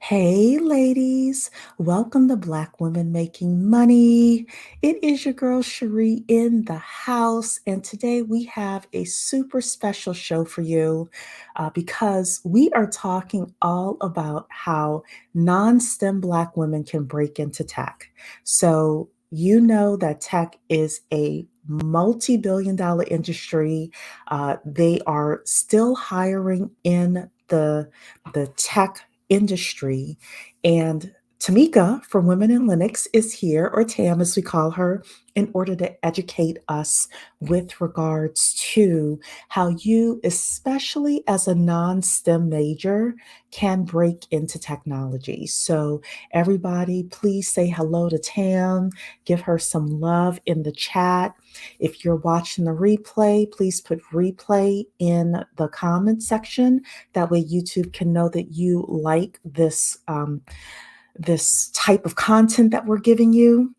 Hey, ladies, welcome to Black Women Making Money. It is your girl Cherie in the house, and today we have a super special show for you because we are talking all about how non STEM Black women can break into tech. So, you know that tech is a multi-billion-dollar industry. They are still hiring in the tech industry. And Tamika from Women in Linux is here, or Tam as we call her, in order to educate us with regards to how you, especially as a non STEM major, can break into technology. So, everybody, please say hello to Tam, give her some love in the chat. If you're watching the replay, please put replay in the comment section. That way, YouTube can know that you like this type of content that we're giving you.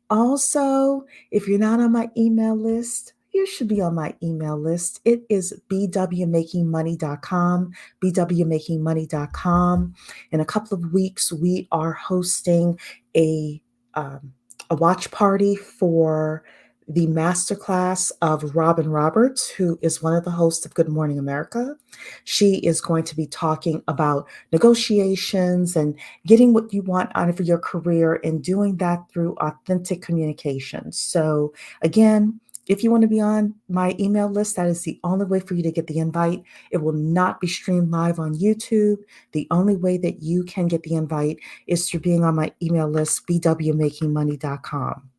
Also, if you're not on my email list, you should be on my email list. It is bwmakingmoney.com, bwmakingmoney.com. In a couple of weeks, we are hosting a, um, a watch party for the masterclass of Robin Roberts, who is one of the hosts of Good Morning America. She is going to be talking about negotiations and getting what you want out of your career and doing that through authentic communication. So, again, if you want to be on my email list, that is the only way for you to get the invite. It will not be streamed live on YouTube. The only way that you can get the invite is through being on my email list, bwmakingmoney.com.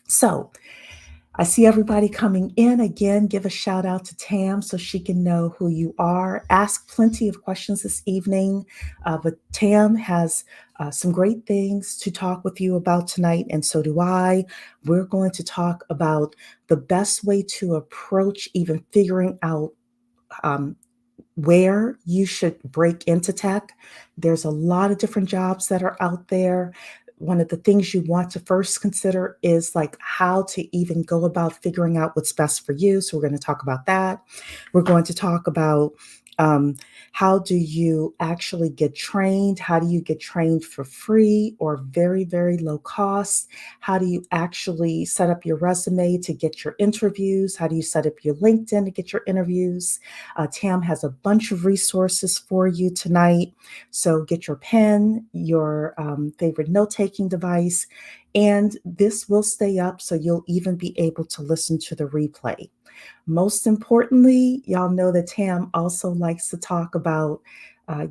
So, I see everybody coming in. Again, give a shout out to Tam so she can know who you are. Ask plenty of questions this evening. But Tam has some great things to talk with you about tonight, and so do I. We're going to talk about the best way to approach even figuring out um, where you should break into tech. There's a lot of different jobs that are out there. One of the things you want to first consider is like how to even go about figuring out what's best for you. So, we're going to talk about that. We're going to talk about um, how do you actually get trained? How do you get trained for free or very, very low cost? How do you actually set up your resume to get your interviews? How do you set up your LinkedIn to get your interviews? Tam has a bunch of resources for you tonight. So get your pen, your favorite note taking device, and this will stay up so you'll even be able to listen to the replay. Most importantly, y'all know that Tam also likes to talk about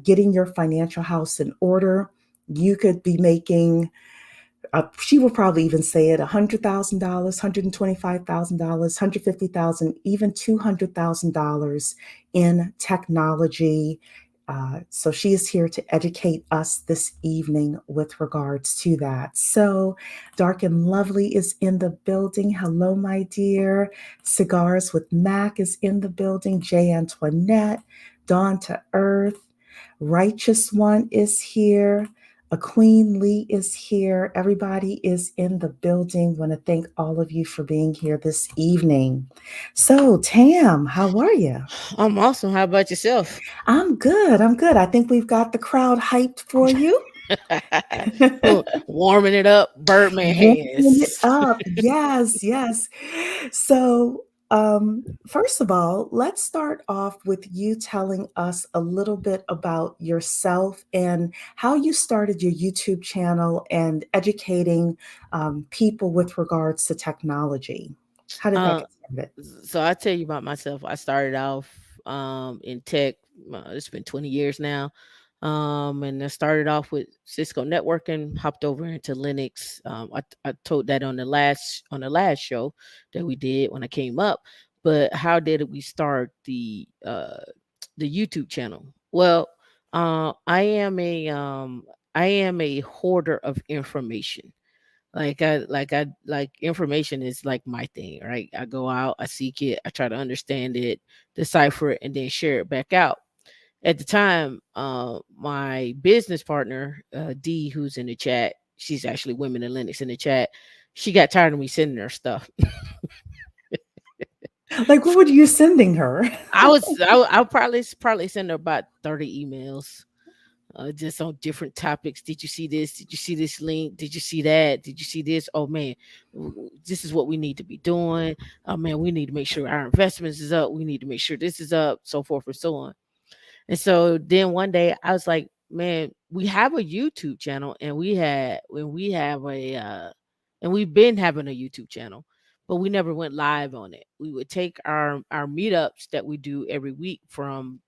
getting your financial house in order. You could be making she will probably even say it $100,000, $125,000, $150,000, even $200,000 in technology. So she is here to educate us this evening with regards to that. So Dark and Lovely is in the building. Hello, my dear. Cigars with Mac is in the building. Jay Antoinette, Dawn to Earth, Righteous One is here. A Queen Lee is here. Everybody is in the building. Want to thank all of you for being here this evening. So, Tam, how are you? I'm awesome. How about yourself? I'm good. I'm good. I think we've got the crowd hyped for you. Warming it up, Birdman Warming it hands. up. Yes, yes. So, first of all, let's start off with you telling us a little bit about yourself and how you started your YouTube channel and educating people with regards to technology. How did that Uh, get started? so I tell you about myself. I started off in tech. It's been 20 years now. And I started off with Cisco networking, hopped over into Linux. I told that on the last show that we did when I came up. But how did we start the YouTube channel? Well, I am a hoarder of information. Like information is like my thing, right? I go out, I seek it, I try to understand it, decipher it, and then share it back out. At the time, my business partner, D, who's in the chat, she's actually Women in Linux in the chat. She got tired of me sending her stuff. Like, what were you sending her? I'll probably send her about 30 emails. just on different topics. Did you see this? Did you see this link? Did you see that? Did you see this? Oh man, this is what we need to be doing. Oh man, we need to make sure our investments is up. We need to make sure this is up, so forth and so on. And so then one day I was like, man, we have a YouTube channel and we have and we've been having a YouTube channel, but we never went live on it. We would take our meetups that we do every week from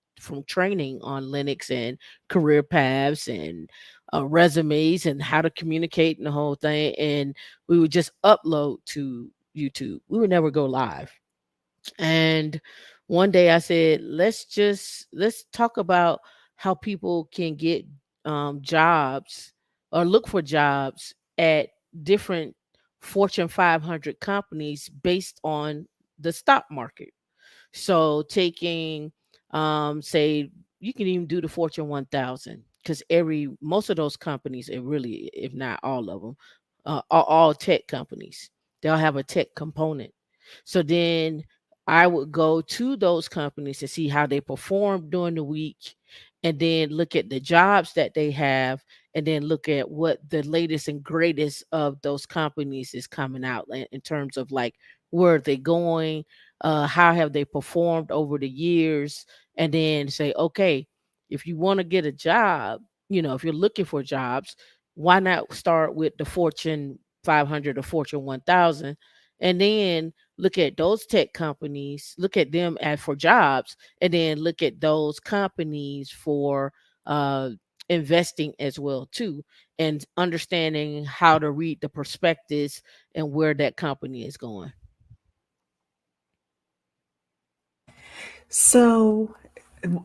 training on Linux and career paths and resumes and how to communicate and the whole thing, and we would just upload to YouTube. We would never go live. And one day I said, let's talk about how people can get jobs or look for jobs at different Fortune 500 companies based on the stock market. So taking, say, you can even do the Fortune 1000, because every most of those companies, and really, if not all of them, are all tech companies. They'll have a tech component. So then I would go to those companies to see how they perform during the week, and then look at the jobs that they have, and then look at what the latest and greatest of those companies is coming out in terms of like where are they going, how have they performed over the years, and then say, okay, if you want to get a job, if you're looking for jobs, why not start with the Fortune 500 or Fortune 1000, and then look at those tech companies, look at them as for jobs, and then look at those companies for uh, investing as well too, and understanding how to read the prospectus and where that company is going. So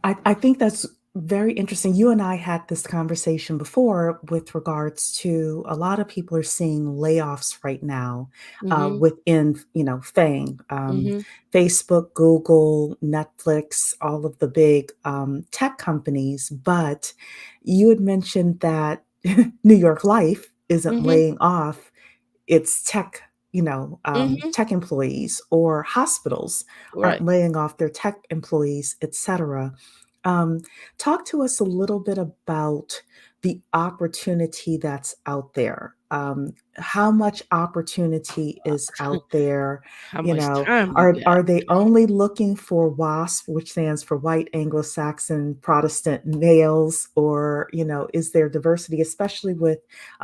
I think that's very interesting. You and I had this conversation before with regards to a lot of people are seeing layoffs right now Mhm. within, FANG, Mhm. Facebook, Google, Netflix, all of the big tech companies. But you had mentioned that New York Life isn't Mhm. laying off its tech, Mhm. tech employees, or hospitals aren't Right. laying off their tech employees, etc. Um, Talk to us a little bit about the opportunity that's out there. How much opportunity is out there? How much time you Are got? they only looking for WASP, which stands for White Anglo-Saxon Protestant males, or is there diversity, especially with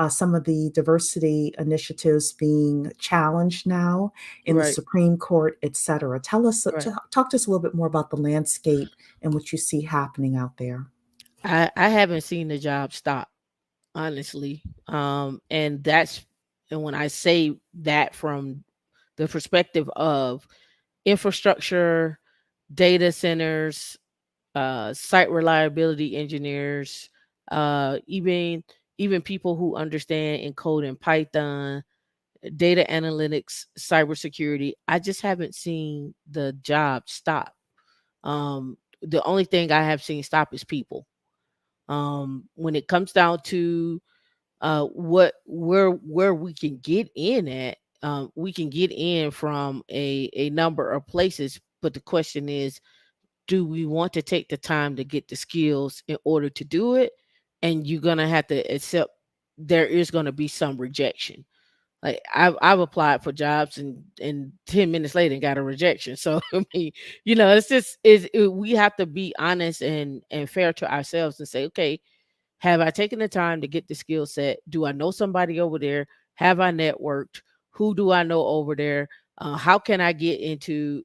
some of the diversity initiatives being challenged now in the Right. Supreme Court, et cetera? Right. Talk to us a little bit more about the landscape and what you see happening out there. I haven't seen the job stop, honestly. And when I say that from the perspective of infrastructure, data centers, site reliability engineers, even people who understand and code in Python, data analytics, cybersecurity. I just haven't seen the job stop. The only thing I have seen stop is people. When it comes down to what where we can get in at, we can get in from a number of places, but the question is, do we want to take the time to get the skills in order to do it? And you're gonna have to accept there is gonna be some rejection. Like I've applied for jobs and 10 minutes later got a rejection. So I mean, it's just we have to be honest and fair to ourselves and say, okay, have I taken the time to get the skill set? Do I know somebody over there? Have I networked? Who do I know over there? How can I get into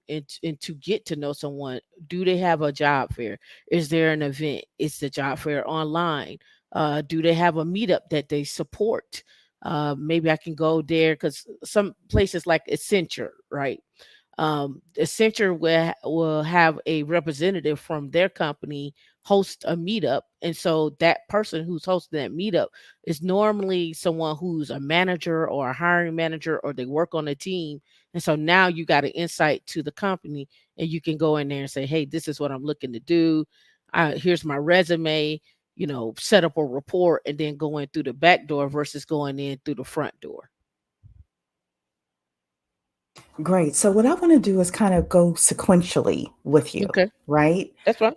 get to know someone? Do they have a job fair? Is there an event? Is the job fair online? Do they have a meetup that they support? Maybe I can go there, because some places like Accenture, right? Accenture will have a representative from their company host a meetup, and so that person who's hosting that meetup is normally someone who's a manager or a hiring manager, or they work on a team. And so now you got an insight to the company, and you can go in there and say, hey, this is what I'm looking to do. Here's my resume. Set up a report and then go in through the back door versus going in through the front door. Great. So, what I want to do is kind of go sequentially with you, Okay, right? that's fine.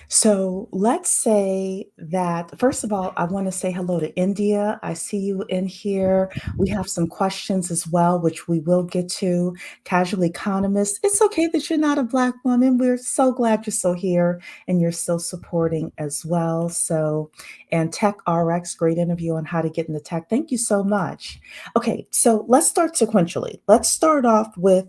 So let's say that, first of all, I want to say hello to India. I see you in here. We have some questions as well, which we will get to. Casual economist, it's okay that you're not a Black woman. We're so glad you're still here and you're still supporting as well. So, and Tech RX, great interview on how to get into tech. Thank you so much. Okay, so let's start sequentially. Let's start off with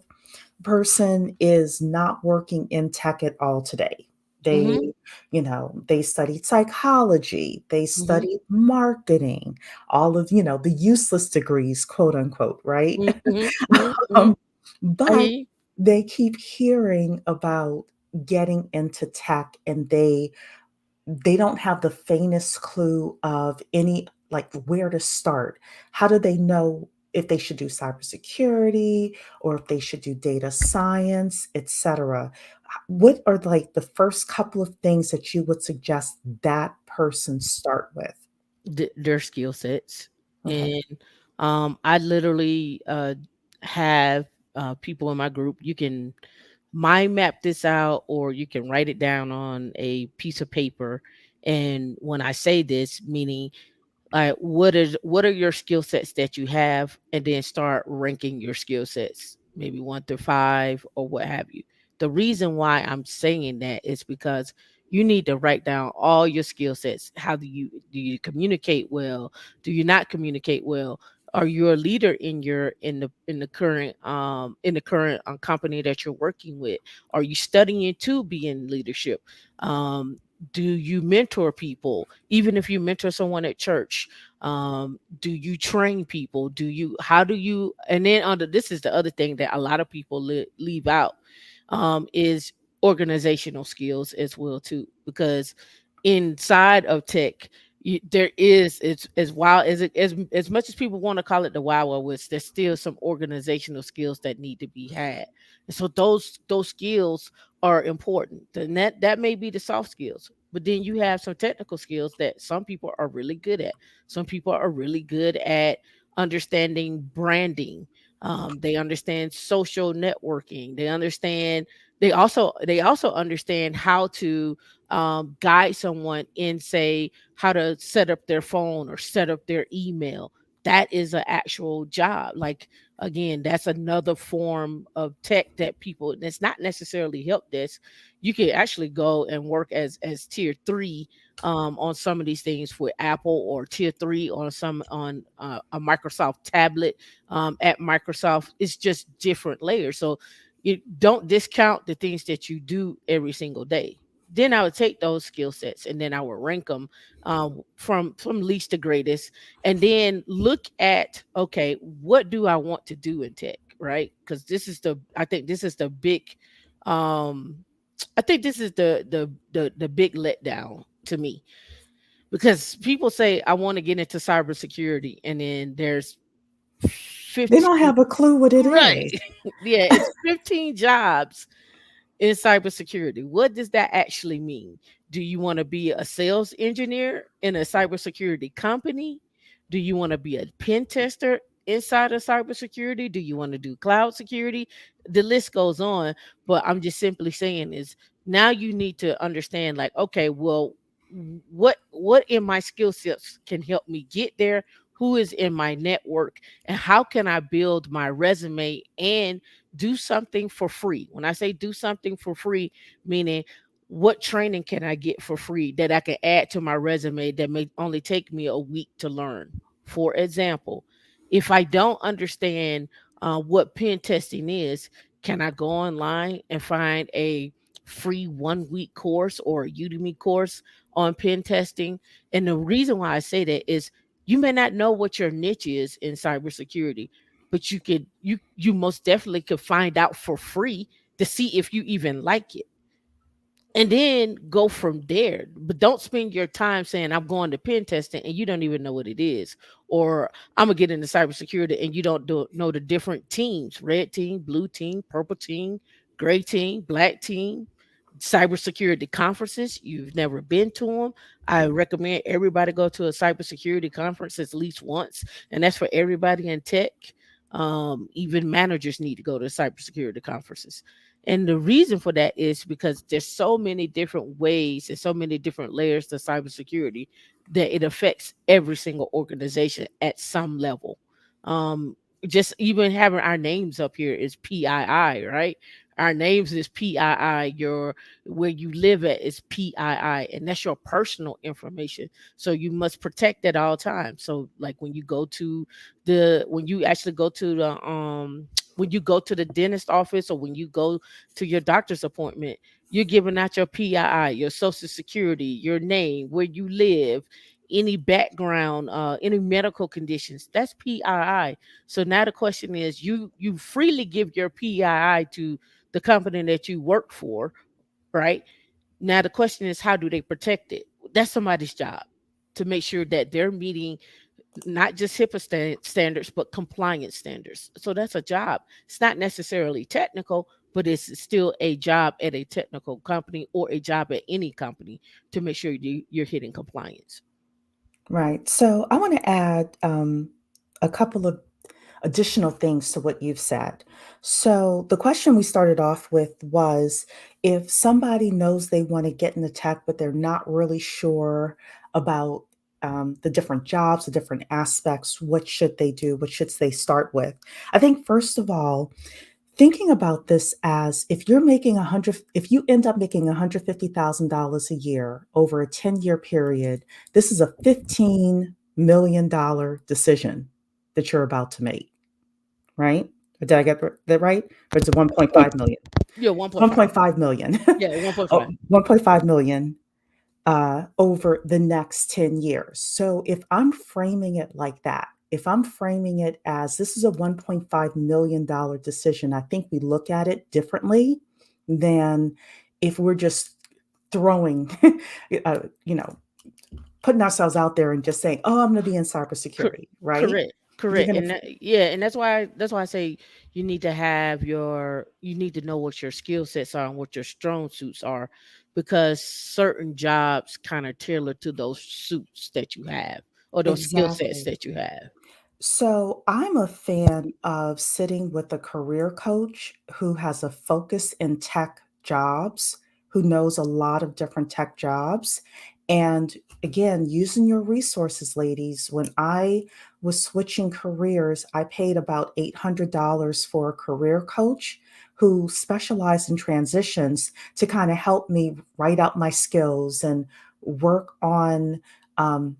person is not working in tech at all today. They, Mm-hmm. they studied psychology, they Mm-hmm. studied marketing, all of, the useless degrees, quote unquote, right? Mm-hmm. Mm-hmm. um, I but hear you. they keep hearing about getting into tech and they don't have the faintest clue of any like where to start. How do they know if they should do cybersecurity or if they should do data science, etc.? What are like the first couple of things that you would suggest that person start with? Their skill sets. Okay. And I literally have people in my group. You can mind map this out, or you can write it down on a piece of paper. And when I say this, meaning what are your skill sets that you have, and then start ranking your skill sets, maybe 1 through 5 or what have you. The reason why I'm saying that is because you need to write down all your skill sets. How do you communicate well? Do you not communicate well? Are you a leader in the current company that you're working with? Are you studying to be in leadership? um do you mentor people, even if you mentor someone at church? Do you train people? How do you, and then under this is the other thing that a lot of people leave out, is organizational skills as well too, because inside of tech, there is, it's as wild as it as much as people want to call it the wild west, there's still some organizational skills that need to be had. And so those skills are important. And that may be the soft skills, but then you have some technical skills that some people are really good at. Some people are really good at understanding branding. They understand social networking. They also understand how to guide someone in, say, how to set up their phone or set up their email. That is an actual job. Like, again, that's another form of tech that people. That's not necessarily help desk. You could actually go and work as tier 3 on some of these things for Apple, or tier 3 on some on a Microsoft tablet. At Microsoft, it's just different layers. So you don't discount the things that you do every single day. Then I would take those skill sets and then I would rank them from least to greatest, and then look at, okay, what do I want to do in tech, right? Because I think this is the big, um, I think this is the big letdown to me, because people say I want to get into cybersecurity, and then there's They don't 15, have a clue what it right? is. Yeah, it's 15 jobs in cybersecurity. What does that actually mean? Do you want to be a sales engineer in a cybersecurity company? Do you want to be a pen tester inside of cybersecurity? Do you want to do cloud security? The list goes on, but I'm just simply saying is, now you need to understand, like, okay, well, what in my skill sets can help me get there? Who is in my network, and how can I build my resume and do something for free? When I say do something for free, meaning what training can I get for free that I can add to my resume that may only take me a week to learn? For example, if I don't understand what pen testing is, can I go online and find a free 1 week course or a Udemy course on pen testing? And the reason why I say that is, you may not know what your niche is in cybersecurity, but you most definitely could find out for free to see if you even like it, and then go from there. But don't spend your time saying I'm going to pen testing and you don't even know what it is, or I'm gonna get into cybersecurity and you don't know the different teams: red team, blue team, purple team, gray team, black team. Cybersecurity conferences, you've never been to them. I recommend everybody go to a cybersecurity conference at least once, and that's for everybody in tech. Even managers need to go to cybersecurity conferences. And the reason for that is because there's so many different ways and so many different layers to cybersecurity that it affects every single organization at some level. Um, just even having our names up here is PII, right? Our names is PII. Your where you live at is PII, and that's your personal information. So you must protect at all times. So like when you actually go to the when you go to the dentist office or when you go to your doctor's appointment, you're giving out your PII, your social security, your name, where you live, any background, any medical conditions. That's PII. So now the question is, you freely give your PII to the company that you work for, right? Now the question is, how do they protect it? That's somebody's job to make sure that they're meeting not just HIPAA standards, but compliance standards. So that's a job. It's not necessarily technical, but it's still a job at a technical company or a job at any company to make sure you're hitting compliance. Right. So I want to add a couple of additional things to what you've said. So the question we started off with was, if somebody knows they want to get into tech, but they're not really sure about the different jobs, the different aspects, what should they do? What should they start with? I think, first of all, thinking about this as, if you end up making $150,000 a year over a 10-year period, this is a $15 million decision that you're about to make, right? Did I get that right? Or is it 1.5 million? Yeah, 1.5. 1.5 million. Yeah, 1.5. Oh, 1.5 million over the next 10 years. So if I'm framing it like that, if I'm framing it as this is a $1.5 million decision, I think we look at it differently than if we're just throwing, you know, putting ourselves out there and just saying, oh, I'm going to be in Cor- cybersecurity, right? Correct. You're Correct. going And to, yeah, and that's why I say you need to know what your skill sets are and what your strong suits are, because certain jobs kind of tailor to those suits that you have or those skill sets exactly. that you have. So I'm a fan of sitting with a career coach who has a focus in tech jobs, who knows a lot of different tech jobs. And again, using your resources, ladies, when I was switching careers, I paid about $800 for a career coach who specialized in transitions to kind of help me write out my skills and work on um,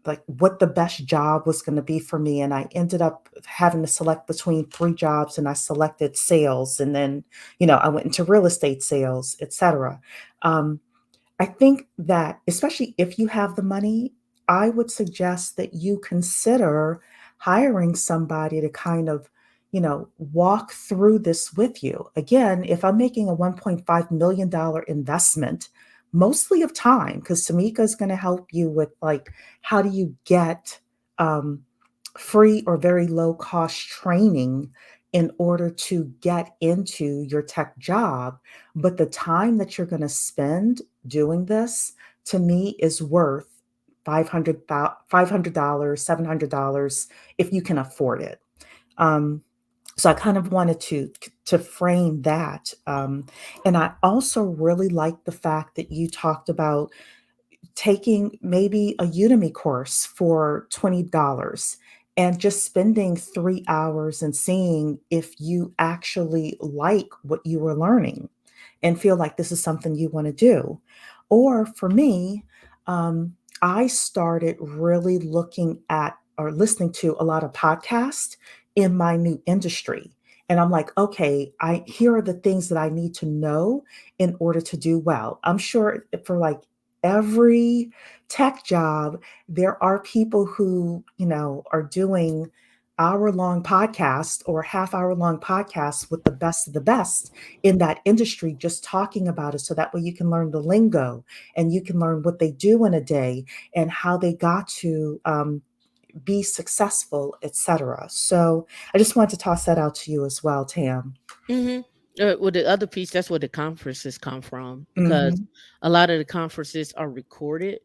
like what the best job was going to be for me. And I ended up having to select between three jobs, and I selected sales, and then I went into real estate sales, etc. um, I think that, especially if you have the money, I would suggest that you consider hiring somebody to kind of, walk through this with you. Again, if I'm making a $1.5 million investment, mostly of time, because Tamika is going to help you with, like, how do you get um, free or very low cost training in order to get into your tech job. But the time that you're going to spend doing this, to me, is worth $500, $700 if you can afford it. Um, so I kind of wanted to frame that, and I also really like the fact that you talked about taking maybe a Udemy course for $20 and just spending 3 hours and seeing if you actually like what you were learning and feel like this is something you want to do. Or for me, I started really looking at or listening to a lot of podcasts in my new industry. And I'm like, okay, here are the things that I need to know in order to do well. I'm sure for like every tech job, there are people who, are doing hour-long podcasts or half-hour-long podcasts with the best of the best in that industry, just talking about it, so that way you can learn the lingo and you can learn what they do in a day and how they got to be successful, etc. So I just wanted to toss that out to you as well, Tam. Hmm. Well, the other piece, that's where the conferences come from, because Hmm. a lot of the conferences are recorded.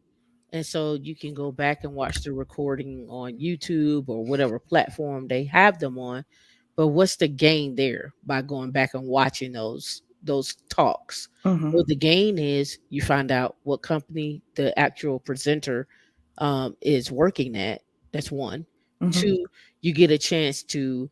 And so you can go back and watch the recording on YouTube or whatever platform they have them on. But what's the gain there by going back and watching those? those talks. Mhm. Well, the gain is you find out what company the actual presenter is working at. That's one. Mhm. Two, you get a chance to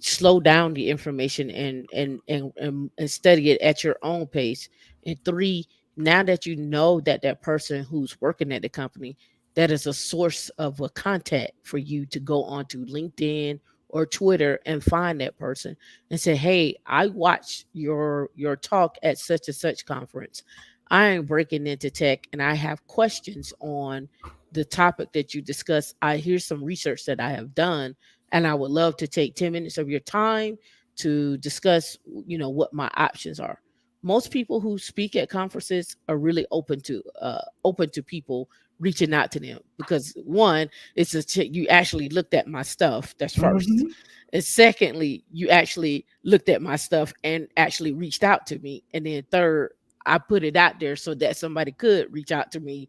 slow down the information and study it at your own pace. And three, now that you know that that person who's working at the company, that is a source of a contact for you to go onto LinkedIn or Twitter and find that person and say, "Hey, I watched your talk at such and such conference. I am breaking into tech and I have questions on the topic that you discussed. I here's some research that I have done and I would love to take 10 minutes of your time to discuss, what my options are." Most people who speak at conferences are really open to people reaching out to them because one, you actually looked at my stuff. That's first. Mhm. And secondly, you actually looked at my stuff and actually reached out to me. And then third, I put it out there so that somebody could reach out to me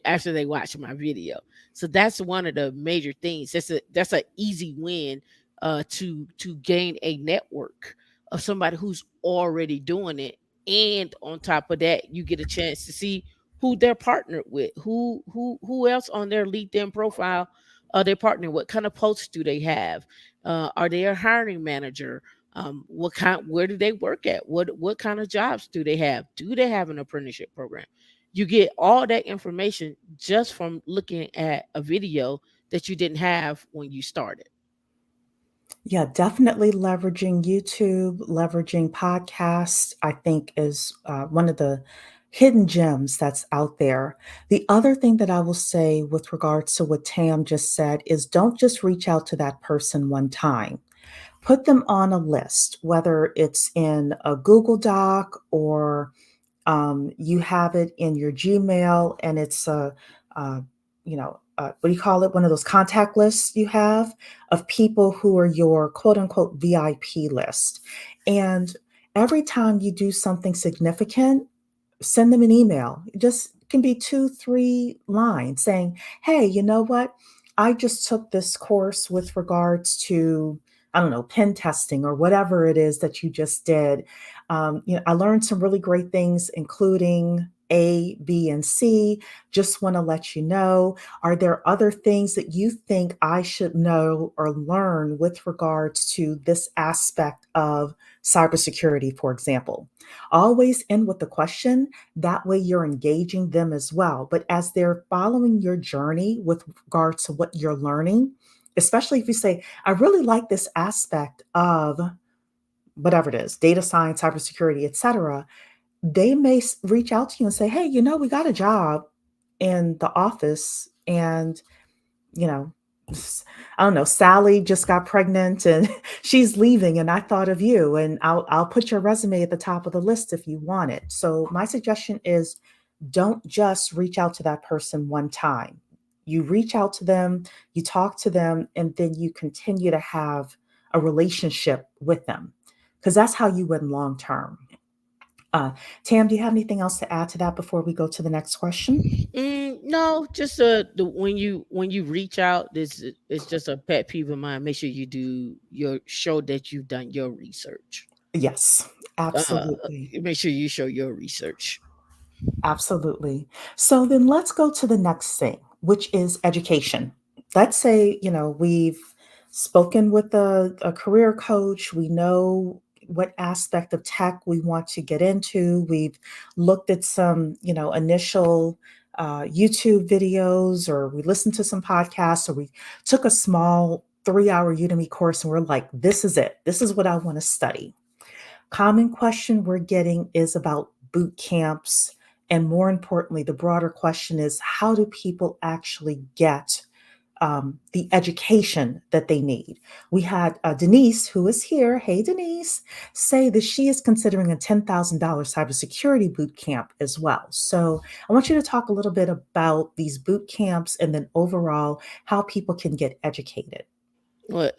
after they watch my video. So that's one of the major things. That's a easy win to gain a network of somebody who's already doing it. And on top of that, you get a chance to see who they're partnered with, who else on their LinkedIn profile are they partnering, what kind of posts do they have, are they a hiring manager, where do they work at, what kind of jobs do they have an apprenticeship program. You get all that information just from looking at a video that you didn't have when you started. Yeah, definitely leveraging YouTube, leveraging podcasts, I think is one of the hidden gems that's out there. The other thing that I will say with regards to what Tam just said is don't just reach out to that person one time. Put them on a list, whether it's in a Google Doc or you have it in your Gmail and it's uh, what do you call it? One of those contact lists you have of people who are your quote unquote VIP list. And every time you do something significant, send them an email. It just can be 2, 3 lines saying, "Hey, you know what? I just took this course with regards to, I don't know, pen testing or whatever it is that you just did. I learned some really great things, including A, B, and C. Just want to let you know. Are there other things that you think I should know or learn with regards to this aspect of cybersecurity, for example?" Always end with the question. That way you're engaging them as well. But as they're following your journey with regards to what you're learning, especially if you say, I really like this aspect of whatever it is, data science, cybersecurity, etc., they may reach out to you and say, hey, we got a job in the office and you know, I don't know, Sally just got pregnant and she's leaving and I thought of you and I'll put your resume at the top of the list if you want it. So my suggestion is don't just reach out to that person one time. You reach out to them, you talk to them, and then you continue to have a relationship with them because that's how you win long term. Uh, Tam, do you have anything else to add to that before we go to the next question? No, just when you reach out, this it's just a pet peeve of mine. Make sure you do your show that you've done your research. Yes, Uh, absolutely. Make sure you show your research. Absolutely. So then let's go to the next thing, which is education. Let's say, we've spoken with a career coach. We know what aspect of tech we want to get into. We've looked at some, initial YouTube videos, or we listened to some podcasts, or we took a small 3-hour Udemy course and we're like, this is it. This is what I want to study. Common question we're getting is about boot camps. And more importantly, the broader question is how do people actually get the education that they need? We had Denise, who is here, hey Denise, say that she is considering a $10,000 cybersecurity boot camp as well. So I want you to talk a little bit about these boot camps and then overall how people can get educated. Well,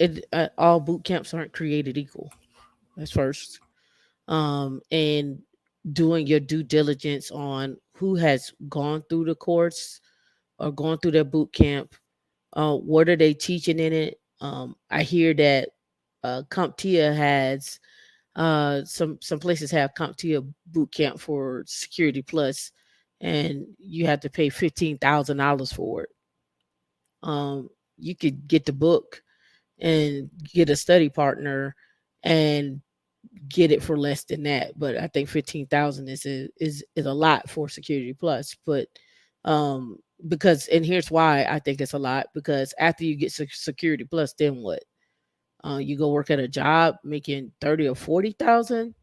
all boot camps aren't created equal. That's first. And doing your due diligence on who has gone through the course or gone through their boot camp. What are they teaching in it? I hear that CompTIA has Some places have CompTIA boot camp for Security Plus, and you have to pay $15,000 for it. Um, you could get the book and get a study partner and get it for less than that. But I think 15,000 is a lot for Security Plus. But um, because, and here's why I think it's a lot, because after you get Security Plus, then what? You go work at a job making 30 or 40,000.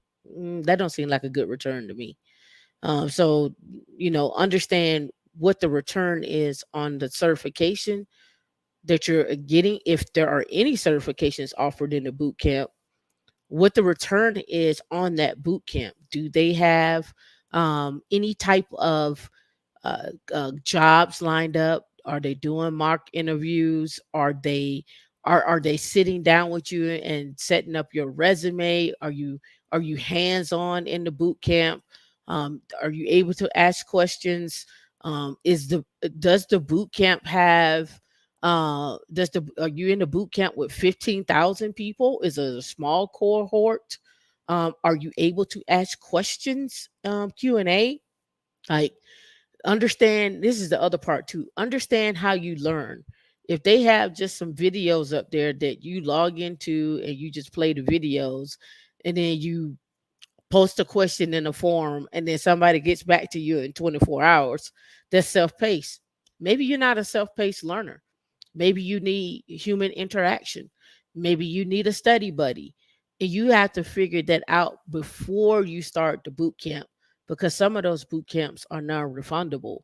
That don't seem like a good return to me. So understand what the return is on the certification that you're getting, if there are any certifications offered in the boot camp, what the return is on that boot camp. Do they have any type of jobs lined up? Are they doing mock interviews? Are they sitting down with you and setting up your resume? Are you hands on in the boot camp? Are you able to ask questions? Is the Does the boot camp have does the are you in the boot camp with 15,000 people? Is it a small cohort? Are you able to ask questions, Q&A? Like, understand, this is the other part too, understand how you learn. If they have just some videos up there that you log into and you just play the videos, and then you post a question in a forum, and then somebody gets back to you in 24 hours, that's self-paced. Maybe you're not a self-paced learner. Maybe you need human interaction. Maybe you need a study buddy. And you have to figure that out before you start the boot camp, because some of those boot camps are non refundable.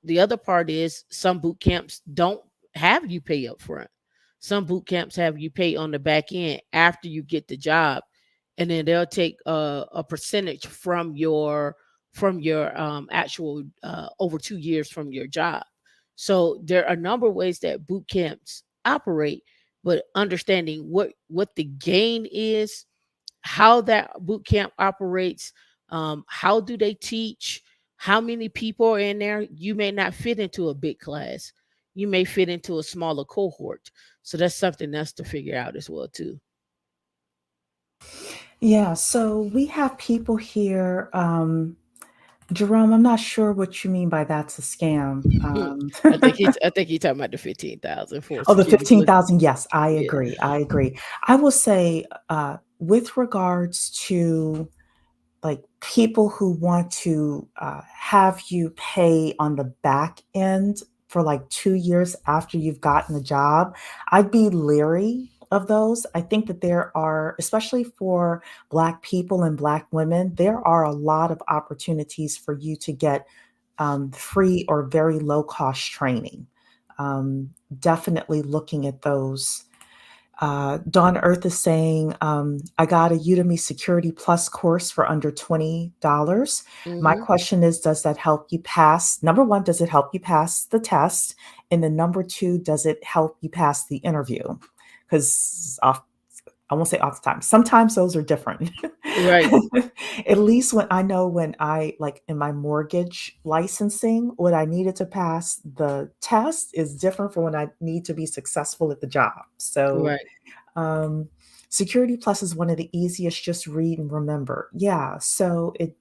The other part is some boot camps don't have you pay up front. Some boot camps have you pay on the back end after you get the job, and then they'll take a percentage from your actual over 2 years from your job. So there are a number of ways that boot camps operate, but understanding what the gain is, how that boot camp operates, how do they teach, how many people are in there. You may not fit into a big class. You may fit into a smaller cohort. So that's something else to figure out as well too. Yeah, so we have people here. Jerome, I'm not sure what you mean by that's a scam. I think he's talking about the 15,000 for Oh, the security plus. 15,000. Yes, I Yeah. agree. I agree. I will say, with regards to like people who want to have you pay on the back end for like 2 years after you've gotten the job, I'd be leery of those. I think that there are, especially for Black people and Black women, there are a lot of opportunities for you to get free or very low cost training. Um, Definitely looking at those. Dawn Earth is saying, I got a Udemy Security Plus course for under $20. My Hmm. question is, does that help you pass? Number one, does it help you pass the test? And then number two, does it help you pass the interview? Because I won't say all the time. Sometimes those are different. Right. At least when I know when I like in my mortgage licensing, what I needed to pass the test is different from when I need to be successful at the job. So Right. um, Security Plus is one of the easiest. Just read and remember. Yeah. So it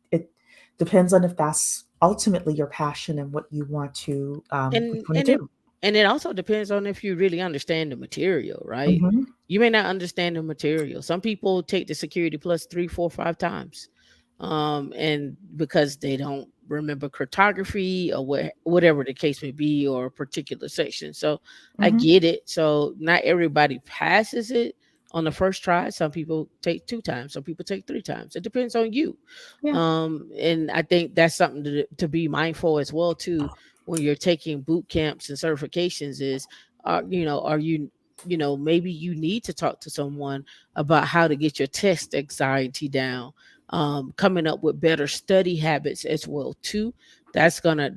depends on if that's ultimately your passion and what and you want and to it do. and it also depends on if you really understand the material, right? Hmm. You may not understand the material. Some people take the security plus 3, 4, 5 times, and because they don't remember cryptography or whatever the case may be, or a particular section. So I Hmm. get it. So not everybody passes it on the first try. Some people take 2 times. Some people take 3 times. It depends on you. Yeah. And I think that's something to be mindful as well too, when you're taking boot camps and certifications, is are you, maybe you need to talk to someone about how to get your test anxiety down, coming up with better study habits as well too. That's gonna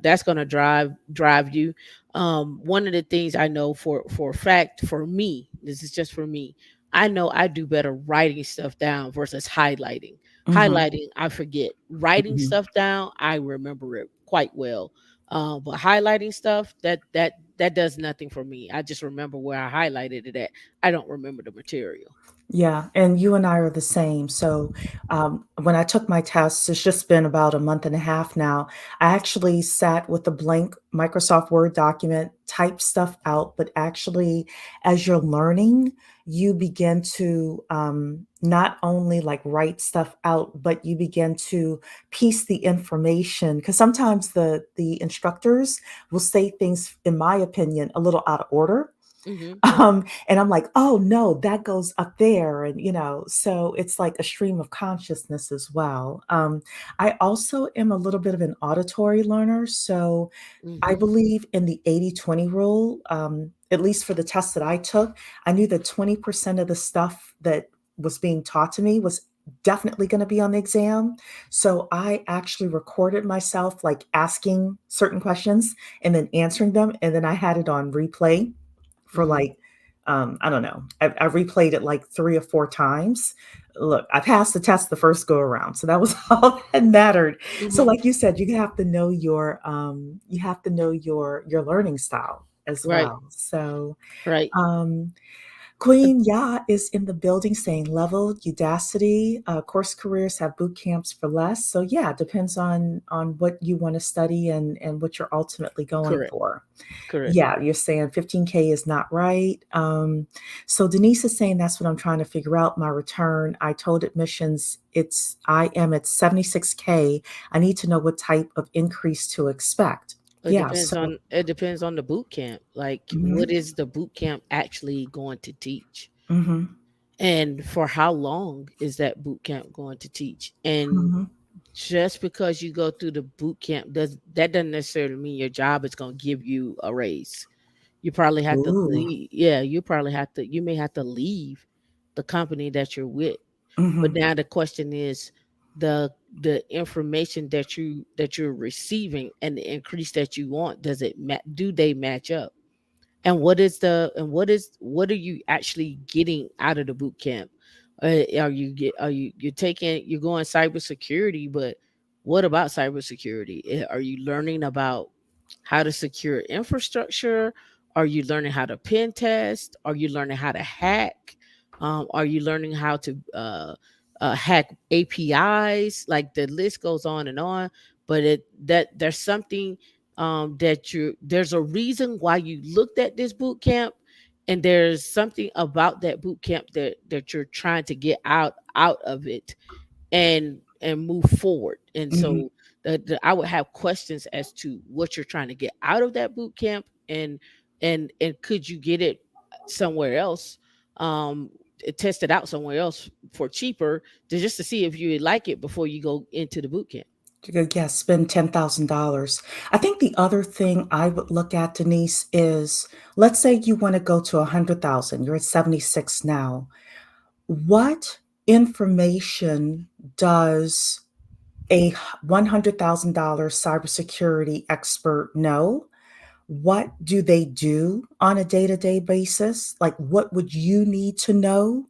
drive you. One of the things I know for a fact, for me, this is just for me, I know I do better writing stuff down versus highlighting. Hmm. Highlighting, I forget. Writing Hmm. stuff down, I remember it quite well. But highlighting stuff, that does nothing for me. I just remember where I highlighted it at. I don't remember the material. Yeah, and you and I are the same. So, when I took my tests, it's just been about a month and a half now. I actually sat with a blank Microsoft Word document, typed stuff out, but actually, as you're learning, you begin to not only like write stuff out, but you begin to piece the information. Because sometimes the instructors will say things, in my opinion, a little out of order. Hmm. And I'm like, "Oh, no, that goes up there," and, so it's like a stream of consciousness as well. I also am a little bit of an auditory learner, so I Hmm. believe in the 80-20 rule, at least for the test that I took. I knew that 20% of the stuff that was being taught to me was definitely gonna be on the exam, so I actually recorded myself, like, asking certain questions and then answering them, and then I had it on replay for Hmm. like, I don't know. I replayed it like 3 or 4 times. Look, I passed the test the first go around, so that was all that mattered. So Hmm. like you said, you have to know your learning style as Right. well. So, Right. um, Queen Ya is in the building saying level, Udacity, course careers have boot camps for less. So yeah, it depends on what you want to study and what you're ultimately going Correct. for. Correct. Yeah, you're saying 15K is not right. So Denise is saying that's what I'm trying to figure out. My return. I told admissions I am at 76K. I need to know what type of increase to expect. Yeah. So. It depends on the boot camp. Like, what Mhm, is the boot camp actually going to teach? mhm, And for how long is that boot camp going to teach? And mhm. just because you go through the boot camp doesn't necessarily mean your job is going to give you a raise. You probably have to Ooh. leave. Yeah, you may have to leave the company that you're with. But Mhm. now the question is, the information that you're receiving and the increase that you want, do they match up? And what are you actually getting out of the boot camp? You're going cybersecurity, but what about cybersecurity? Are you learning about how to secure infrastructure? Are you learning how to pen test? Are you learning how to hack? Are you learning how to hack APIs? Like, the list goes on and on. But there's something, there's a reason why you looked at this boot camp, and there's something about that boot camp that you're trying to get out of it, and move forward. And Mhm. so I would have questions as to what you're trying to get out of that boot camp, and could you get it somewhere else, um test it out somewhere else for cheaper, just to see if you like it before you go into the boot camp. To go, yeah, spend $10,000. I think the other thing I would look at, Denise, is let's say you want to go to 100,000. You're at 76 now. What information does a $100,000 cybersecurity expert know? What do they do on a day-to-day basis? Like, what would you need to know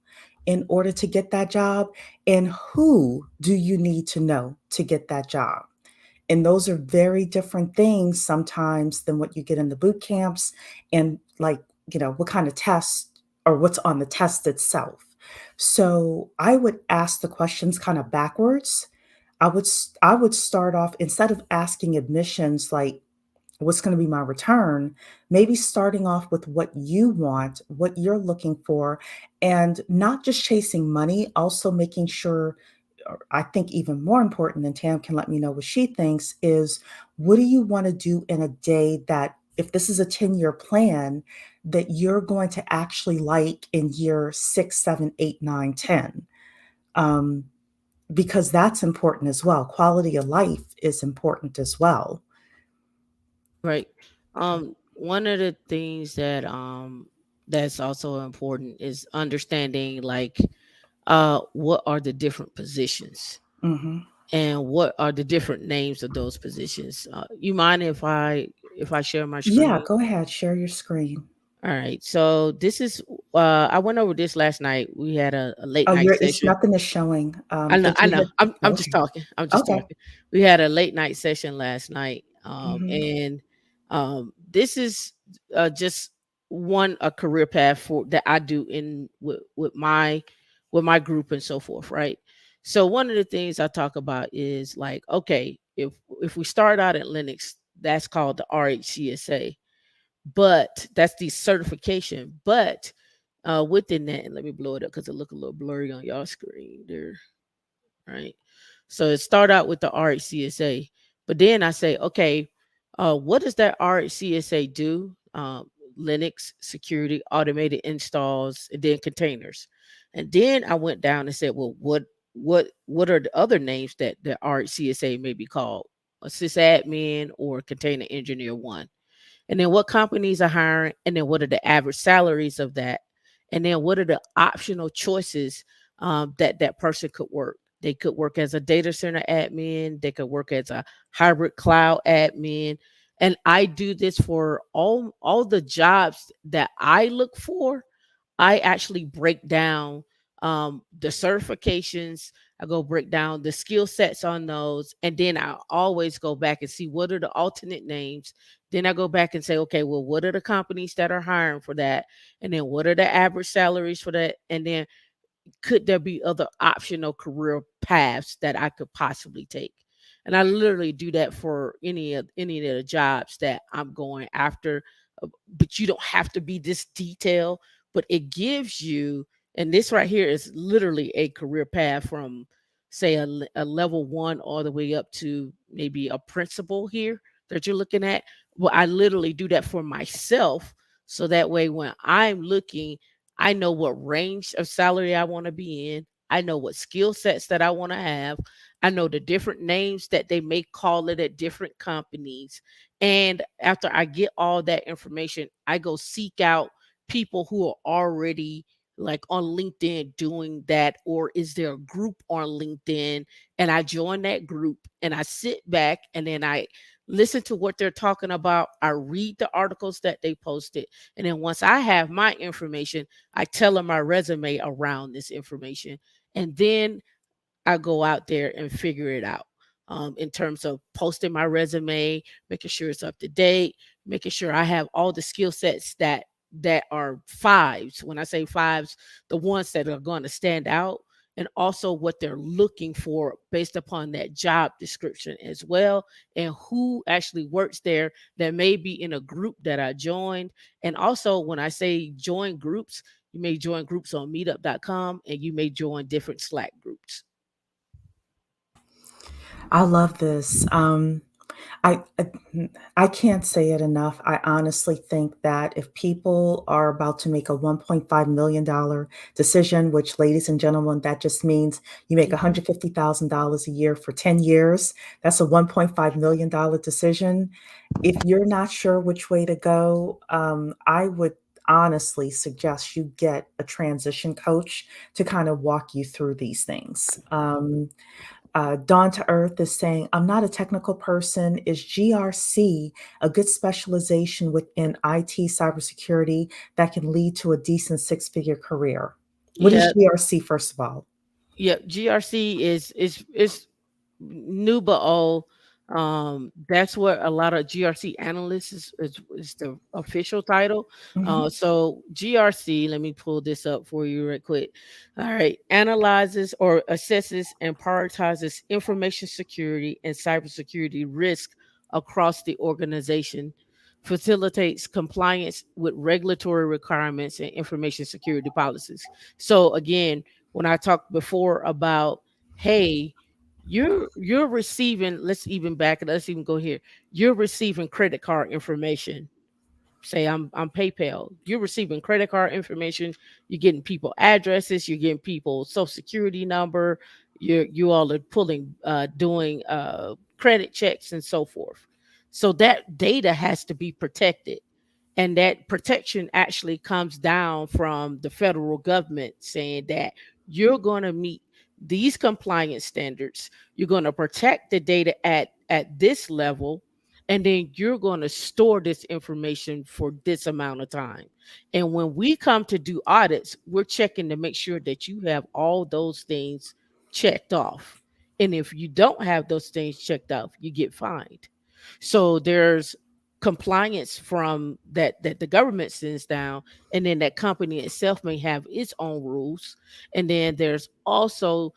in order to get that job? And who do you need to know to get that job? And those are very different things sometimes than what you get in the boot camps and, like, what kind of test or what's on the test itself. So I would ask the questions kind of backwards. I would start off instead of asking admissions like what's going to be my return, maybe starting off with what you want, what you're looking for, and not just chasing money, also making sure, or I think even more important, than Tam can let me know what she thinks, is what do you want to do in a day that, if this is a 10-year plan, that you're going to actually like in year 6, 7, 8, 9, 10? Um, because that's important as well. Quality of life is important as well. Right. One of the things that's also important is understanding, like, what are the different positions, Hmm. and what are the different names of those positions. You mind if I share my Yeah, screen? go ahead, share your screen. All right. So this is I went over this last night. We had a late Oh, night it's session. nothing is showing. I Did you know. hit? I'm just Okay. talking. I'm just Okay. talking. We had a late night session last night. Mhm. And this is just a career path for that I do in with my with my group and so forth, right? So one of the things I talk about is like, okay, if we start out at Linux, that's called the RHCSA, but that's the certification. But within that, and let me blow it up because it look a little blurry on y'all screen there, right? So it start out with the RHCSA, but then I say, okay, what does that RHCSA do? Linux security, automated installs, and then containers. And then I went down and said, well, what are the other names that the RHCSA may be called? A sysadmin or container engineer one. And then what companies are hiring, and then what are the average salaries of that, and then what are the optional choices that that person could work. They could work as a data center admin, they could work as a hybrid cloud admin. And I do this for all the jobs that I look for. I actually break down the certifications. I go break down the skill sets on those, and then I always go back and see what are the alternate names. Then I go back and say, okay, well, what are the companies that are hiring for that, and then what are the average salaries for that, and then could there be other optional career paths that I could possibly take? And I literally do that for any of the jobs that I'm going after. But you don't have to be this detailed, but it gives you, and this right here is literally a career path from say a level one all the way up to maybe a principal here that you're looking at. Well, I literally do that for myself. So that way when I'm looking, I know what range of salary I want to be in. I know what skill sets that I want to have. I know the different names that they may call it at different companies. And after I get all that information, I go seek out people who are already like on LinkedIn doing that, or is there a group on LinkedIn? And I join that group and I sit back and then I listen to what they're talking about. I read the articles that they posted. And then once I have my information, I tell them my resume around this information. And then I go out there and figure it out in terms of posting my resume, making sure it's up to date, making sure I have all the skill sets that are fives. When I say fives, the ones that are going to stand out, and also what they're looking for based upon that job description as well, and who actually works there that may be in a group that I joined. And also, when I say join groups, you may join groups on meetup.com and you may join different Slack groups. I love this. I, I I can't say it enough. I honestly think that if people are about to make a $1.5 million decision, which, ladies and gentlemen, that just means you make Mhm. $150,000 a year for 10 years. That's a $1.5 million decision. If you're not sure which way to go, I would honestly suggest you get a transition coach to kind of walk you through these things. Dawn to Earth is saying, I'm not a technical person. Is GRC a good specialization within IT cybersecurity that can lead to a decent six-figure career? What is Yeah, GRC, first of all? yeah. GRC is new but old. That's what a lot of GRC analysts is the official title. Mhm. So GRC, let me pull this up for you right quick. All right, analyzes or assesses and prioritizes information security and cybersecurity risk across the organization, facilitates compliance with regulatory requirements and information security policies. So again, when I talked before about, hey, you're receiving, let's even back it, let's even go here. You're receiving credit card information. Say I'm PayPal. You're receiving credit card information, you're getting people addresses, you're getting people social security number, you all are pulling doing credit checks and so forth. So that data has to be protected. And that protection actually comes down from the federal government saying that you're going to meet these compliance standards, you're going to protect the data at this level, and then you're going to store this information for this amount of time. And when we come to do audits, we're checking to make sure that you have all those things checked off. And if you don't have those things checked off, you get fined. So there's compliance from that the government sends down, and then that company itself may have its own rules. And then there's also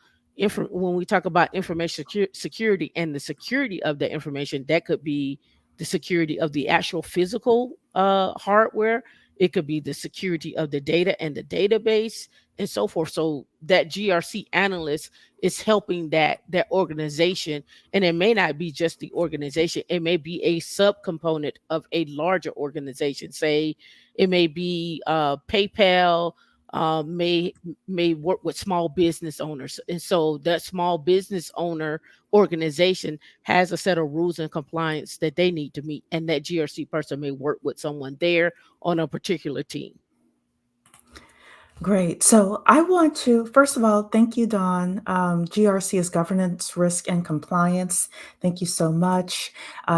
when we talk about information security and the security of the information, that could be the security of the actual physical hardware. It could be the security of the data and the database and so forth. So that GRC analyst is helping that organization, and it may not be just the organization. It may be a subcomponent of a larger organization. Say it may be PayPal. May work with small business owners, and so that small business owner organization has a set of rules and compliance that they need to meet, and that GRC person may work with someone there on a particular team. Great. So I want to, first of all, thank you, Dawn. GRC is governance, risk, and compliance. Thank you so much.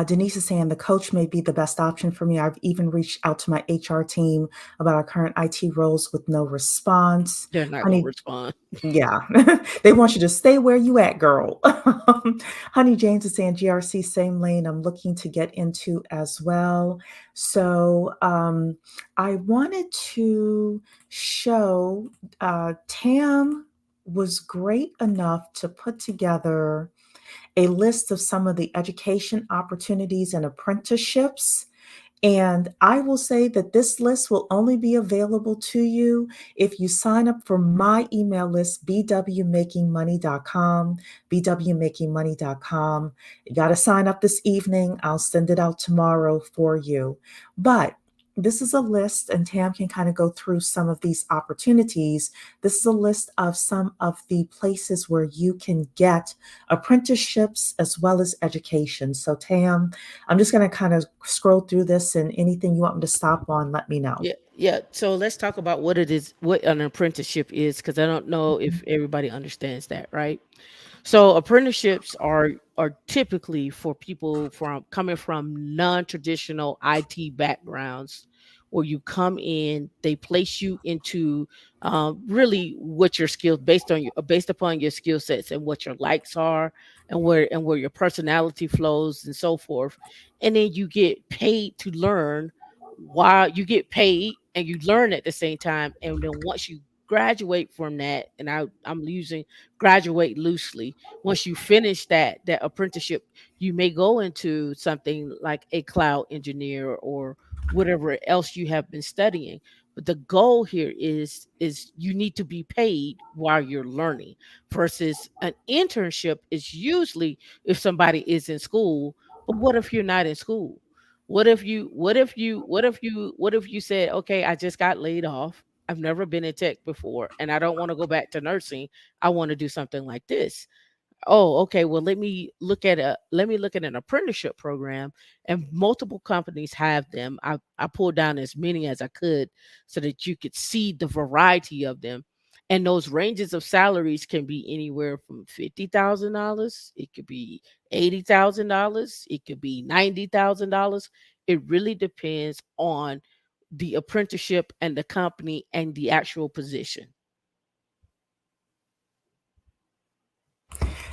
Denise is saying the coach may be the best option for me. I've even reached out to my HR team about our current IT roles with no response. They're not going to Honey, respond. yeah, they want you to stay where you at, girl. Honey James is saying GRC, same lane I'm looking to get into as well. So I wanted to show Tam was great enough to put together a list of some of the education opportunities and apprenticeships, and I will say that this list will only be available to you if you sign up for my email list, bwmakingmoney.com, bwmakingmoney.com. You got to sign up this evening. I'll send it out tomorrow for you. But this is a list, and Tam can kind of go through some of these opportunities. This is a list of some of the places where you can get apprenticeships as well as education. So, Tam, I'm just going to kind of scroll through this, and anything you want me to stop on, let me know. Yeah, yeah. So let's talk about what it is, what an apprenticeship is, because I don't know Mhm. if everybody understands that, right? So apprenticeships are typically for people from coming from non-traditional IT backgrounds, where you come in, they place you into really what your skills based upon your skill sets and what your likes are, and where your personality flows and so forth, and then you get paid to learn while you get paid and you learn at the same time. And then once you graduate from that, and I'm using graduate loosely, once you finish that apprenticeship, you may go into something like a cloud engineer or whatever else you have been studying. But the goal here is you need to be paid while you're learning, versus an internship is usually if somebody is in school. But what if you're not in school? What if you said, okay, I just got laid off. I've never been in tech before, and I don't want to go back to nursing. I want to do something like this. Oh, okay. Well, let me look at an apprenticeship program, and multiple companies have them. I pulled down as many as I could so that you could see the variety of them. And those ranges of salaries can be anywhere from $50,000. It could be $80,000. It could be $90,000. It really depends on the apprenticeship and the company and the actual position.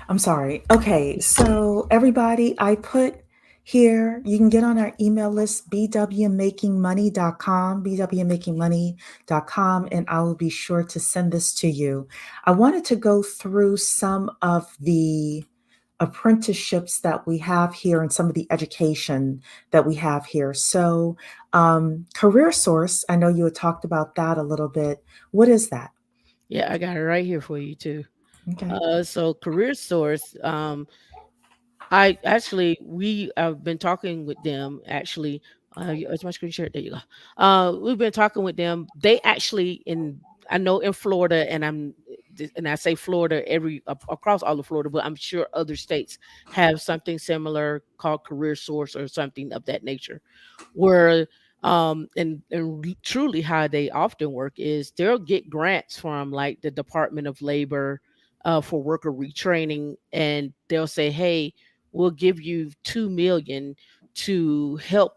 I'm sorry. Okay, so everybody, I put here, you can get on our email list, bwmakingmoney.com, bwmakingmoney.com, and I will be sure to send this to you. I wanted to go through some of the apprenticeships that we have here and some of the education that we have here. So, Career Source, I know you had talked about that a little bit. What is that? Yeah, I got it right here for you too. Okay. So Career Source, I actually we have been talking with them actually. It's my screen share. There you go. We've been talking with them. They actually in I know in Florida, and I say Florida across all of Florida, but I'm sure other states have something similar called Career Source or something of that nature, where and truly how they often work is they'll get grants from like the Department of Labor for worker retraining, and they'll say, hey, we'll give you 2 million to help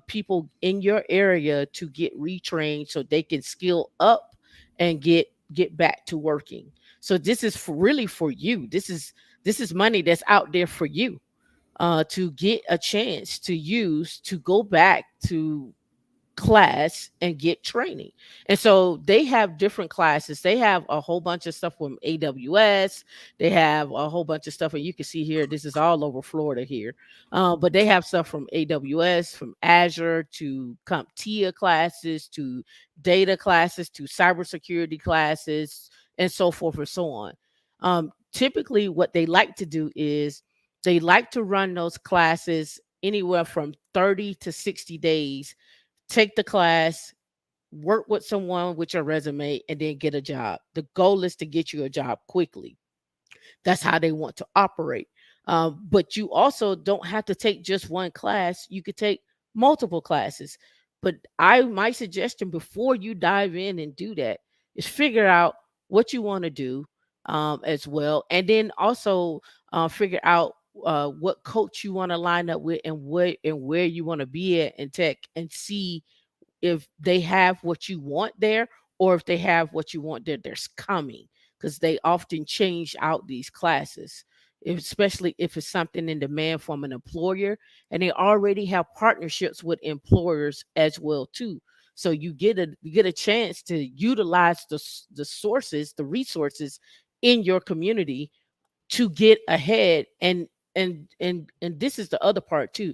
people in your area to get retrained so they can skill up and get back to working. So this is really for you. This is money that's out there for you. to get a chance to use to go back to class and get training. And so they have different classes. They have a whole bunch of stuff from AWS. They have a whole bunch of stuff, and you can see here, this is all over Florida here. But they have stuff from AWS, from Azure to CompTIA classes to data classes to cybersecurity classes, and so forth and so on. Typically, what they like to do is they like to run those classes anywhere from 30 to 60 days, take the class, work with someone with your resume, and then get a job. The goal is to get you a job quickly. That's how they want to operate. But you also don't have to take just one class. You could take multiple classes. But my suggestion before you dive in and do that is figure out what you want to do, as well, and then also figure out what coach you want to line up with, and where you want to be at in tech, and see if they have what you want there, or if they have what you want there there's coming, because they often change out these classes, especially if it's something in demand from an employer, and they already have partnerships with employers as well too. So you get a chance to utilize the sources, the resources in your community to get ahead. And this is the other part too.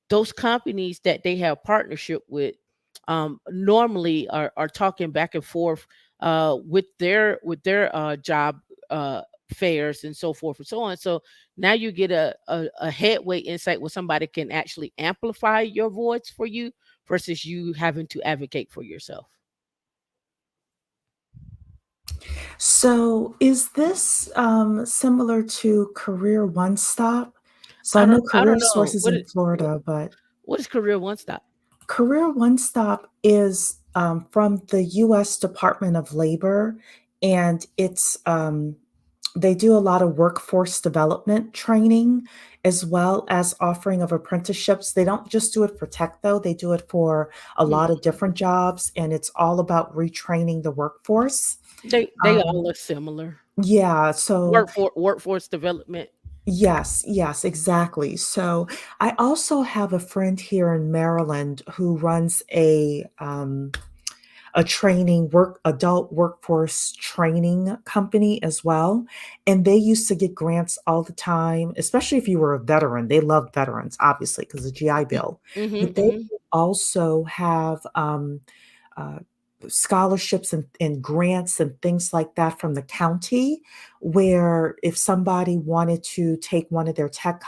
Those companies that they have partnership with, normally are talking back and forth with their job fairs and so forth and so on. So now you get a headway insight where somebody can actually amplify your voice for you versus you having to advocate for yourself. So, is this similar to Career One Stop? So, I I know don't I Career don't know. Sources in Florida, but What is Career One Stop? Career One Stop is from the US Department of Labor, and they do a lot of workforce development training as well as offering of apprenticeships. They don't just do it for tech, though, they do it for a lot of different jobs, and it's all about retraining the workforce. They Um, all are similar. yeah, so Workforce development. yes, yes, exactly. So I also have a friend here in Maryland who runs a training adult workforce training company as well, and they used to get grants all the time, especially if you were a veteran. They love veterans, obviously, because of GI Bill, Mhm, but they mhm. also have uh, scholarships and grants and things like that from the county, where if somebody wanted to take one of their tech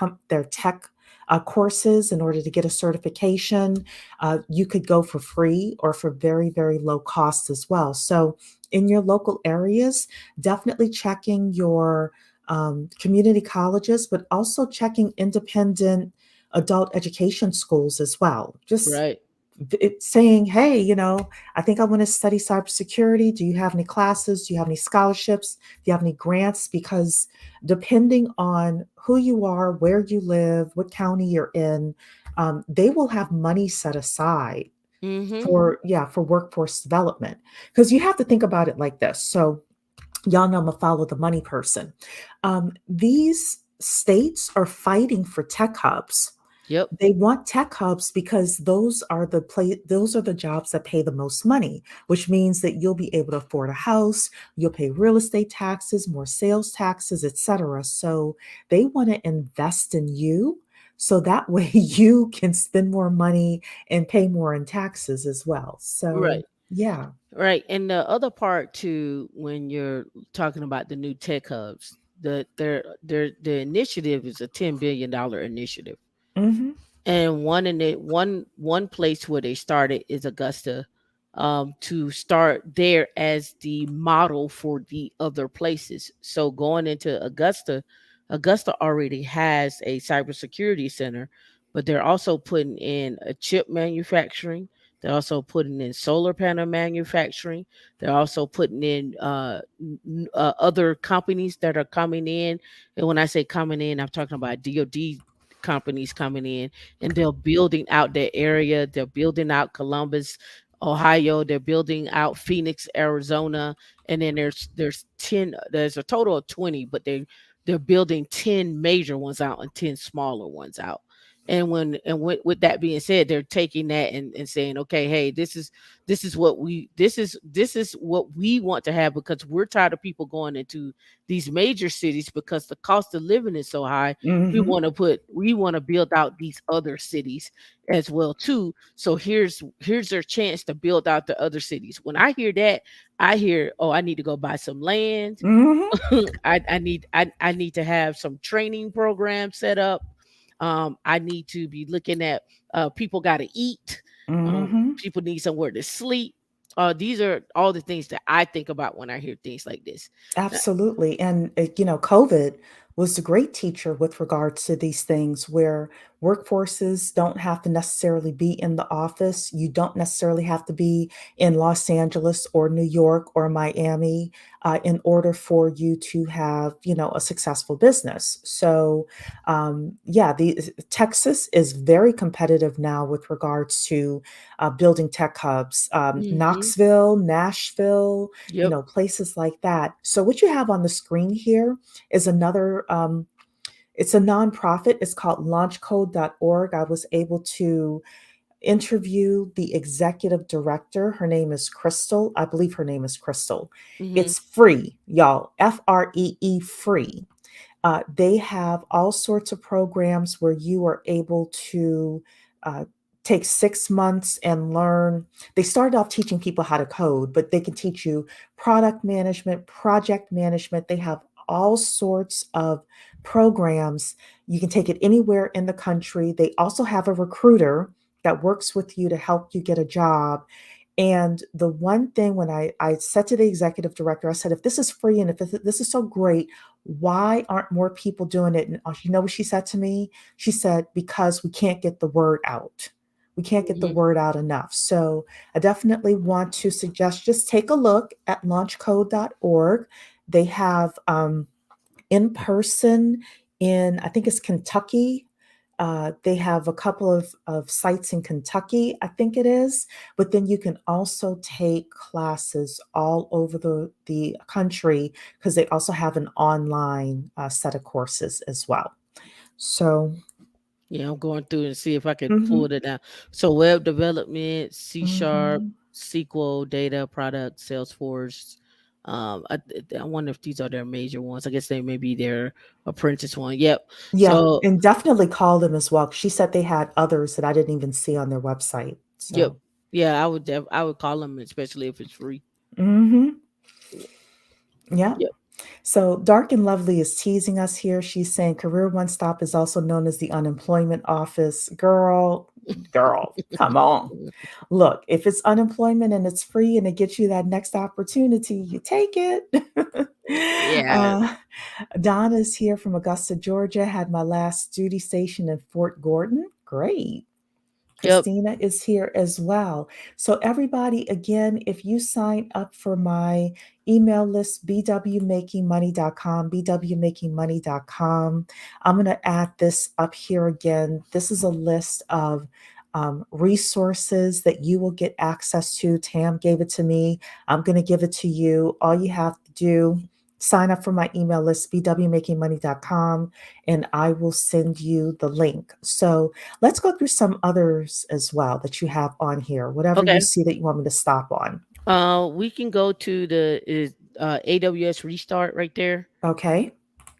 courses in order to get a certification, you could go for free or for very, very low cost as well. So, in your local areas, definitely checking your community colleges, but also checking independent adult education schools as well. Just Right. saying, hey, I think I want to study cybersecurity. Do you have any classes? Do you have any scholarships? Do you have any grants? Because depending on who you are, where you live, what county you're in, they will have money set aside Mhm. for workforce development. Because you have to think about it like this. So y'all know I'm a follow the money person. These states are fighting for tech hubs. Yep. They want tech hubs because those are the jobs that pay the most money, which means that you'll be able to afford a house, you'll pay real estate taxes, more sales taxes, etc. So they want to invest in you so that way you can spend more money and pay more in taxes as well. So, Right. yeah. Right. And the other part too, when you're talking about the new tech hubs, the initiative is a $10 billion initiative. Mhm. And one place where they started is Augusta, to start there as the model for the other places. So going into Augusta already has a cybersecurity center, but they're also putting in a chip manufacturing. They're also putting in solar panel manufacturing. They're also putting in other companies that are coming in. And when I say coming in, I'm talking about DoD companies coming in, and they're building out their area. They're building out Columbus, Ohio. They're building out Phoenix, Arizona, and then there's a total of 20, but they're building 10 major ones out and 10 smaller ones out. With that being said, they're taking that and saying, okay, hey, this is what we want to have, because we're tired of people going into these major cities because the cost of living is so high. Mm-hmm. We want to build out these other cities as well too. So here's their chance to build out the other cities. When I hear that, I hear, oh, I need to go buy some land. Mm-hmm. I need to have some training programs set up. I need to be looking at, people got to eat. Mm-hmm. People need somewhere to sleep. These are all the things that I think about when I hear things like this. Uh, Absolutely. And, COVID was a great teacher with regards to these things where workforces don't have to necessarily be in the office. You don't necessarily have to be in Los Angeles or New York or Miami in order for you to have, a successful business. So, yeah, Texas is very competitive now with regards to building tech hubs. mhm. Knoxville, Nashville, Yep. places like that. So what you have on the screen here is another, it's a nonprofit. It's called launchcode.org. I was able to interview the executive director. Her name is Crystal. I believe her name is Crystal. Mhm. It's free, y'all. FREE, free. They have all sorts of programs where you are able to uh, take 6 months and learn. They started off teaching people how to code, but they can teach you product management, project management. They have all sorts of programs. You can take it anywhere in the country. They also have a recruiter that works with you to help you get a job. And the one thing when I said to the executive director, I said, if this is free and if this is so great, why aren't more people doing it? And you know what she said to me? She said, because we can't get the word out. We can't get the Mhm. word out enough. So I definitely want to suggest just take a look at launchcode.org. They have in person in, I think it's Kentucky. They have a couple of sites in Kentucky, I think it is. But then you can also take classes all over the country because they also have an online set of courses as well. So, Yeah, I'm going through and see if I could pull mhm, it down. So web development, C sharp, mhm. SQL, data, product, Salesforce. I wonder if these are their major ones. I guess they may be their apprentice one. Yep. Yeah, So and definitely call them as well. She said they had others that I didn't even see on their website. yep. So, Yeah, I would call them, especially if it's free. mhm, yeah. Yep. So Dark and Lovely is teasing us here. She's saying Career One Stop is also known as the unemployment office. Girl, come on. Look, if it's unemployment and it's free and it gets you that next opportunity, you take it. Yeah. uh, Don is here from Augusta, Georgia. Had my last duty station in Fort Gordon. Great. Yep. Christina is here as well. So, everybody, again, if you sign up for my email list, bwmakingmoney.com, bwmakingmoney.com, I'm going to add this up here again. This is a list of resources that you will get access to. Tam gave it to me. I'm going to give it to you. All you have to do, sign up for my email list, bwmakingmoney.com, and I will send you the link. So, let's go through some others as well that you have on here, whatever you Okay. see that you want me to stop on. We can go to the is AWS restart right there. Okay.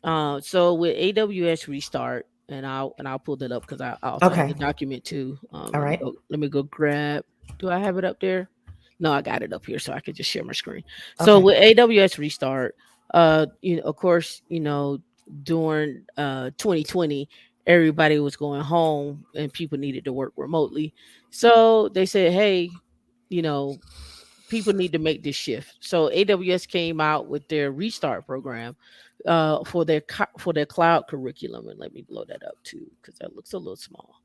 So with AWS restart, and I'll pull that up because I also have the Okay. document too. All right. Let me go grab. Do I have it up there? No, I got it up here, so I can just share my screen. So Okay. with AWS restart, of course, during 2020, everybody was going home and people needed to work remotely. So they said, hey, you know, people need to make this shift. So AWS came out with their restart program for their cloud curriculum, and let me blow that up too because that looks a little small.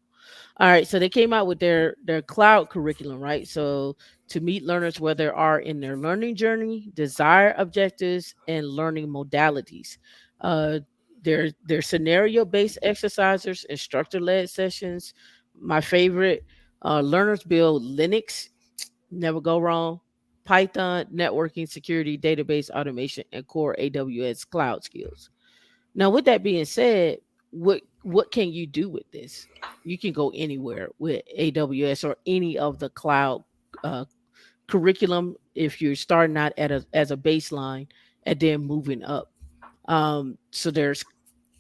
All right, so they came out with their cloud curriculum, right? So to meet learners where they are in their learning journey, desired objectives, and learning modalities. Uh, their scenario based exercises, instructor led sessions. My favorite, learners build Linux, never go wrong. Python, networking, security, database automation, and core AWS cloud skills. Now, with that being said, what can you do with this? You can go anywhere with AWS or any of the cloud uh, curriculum if you're starting out at as a baseline and then moving up. So there's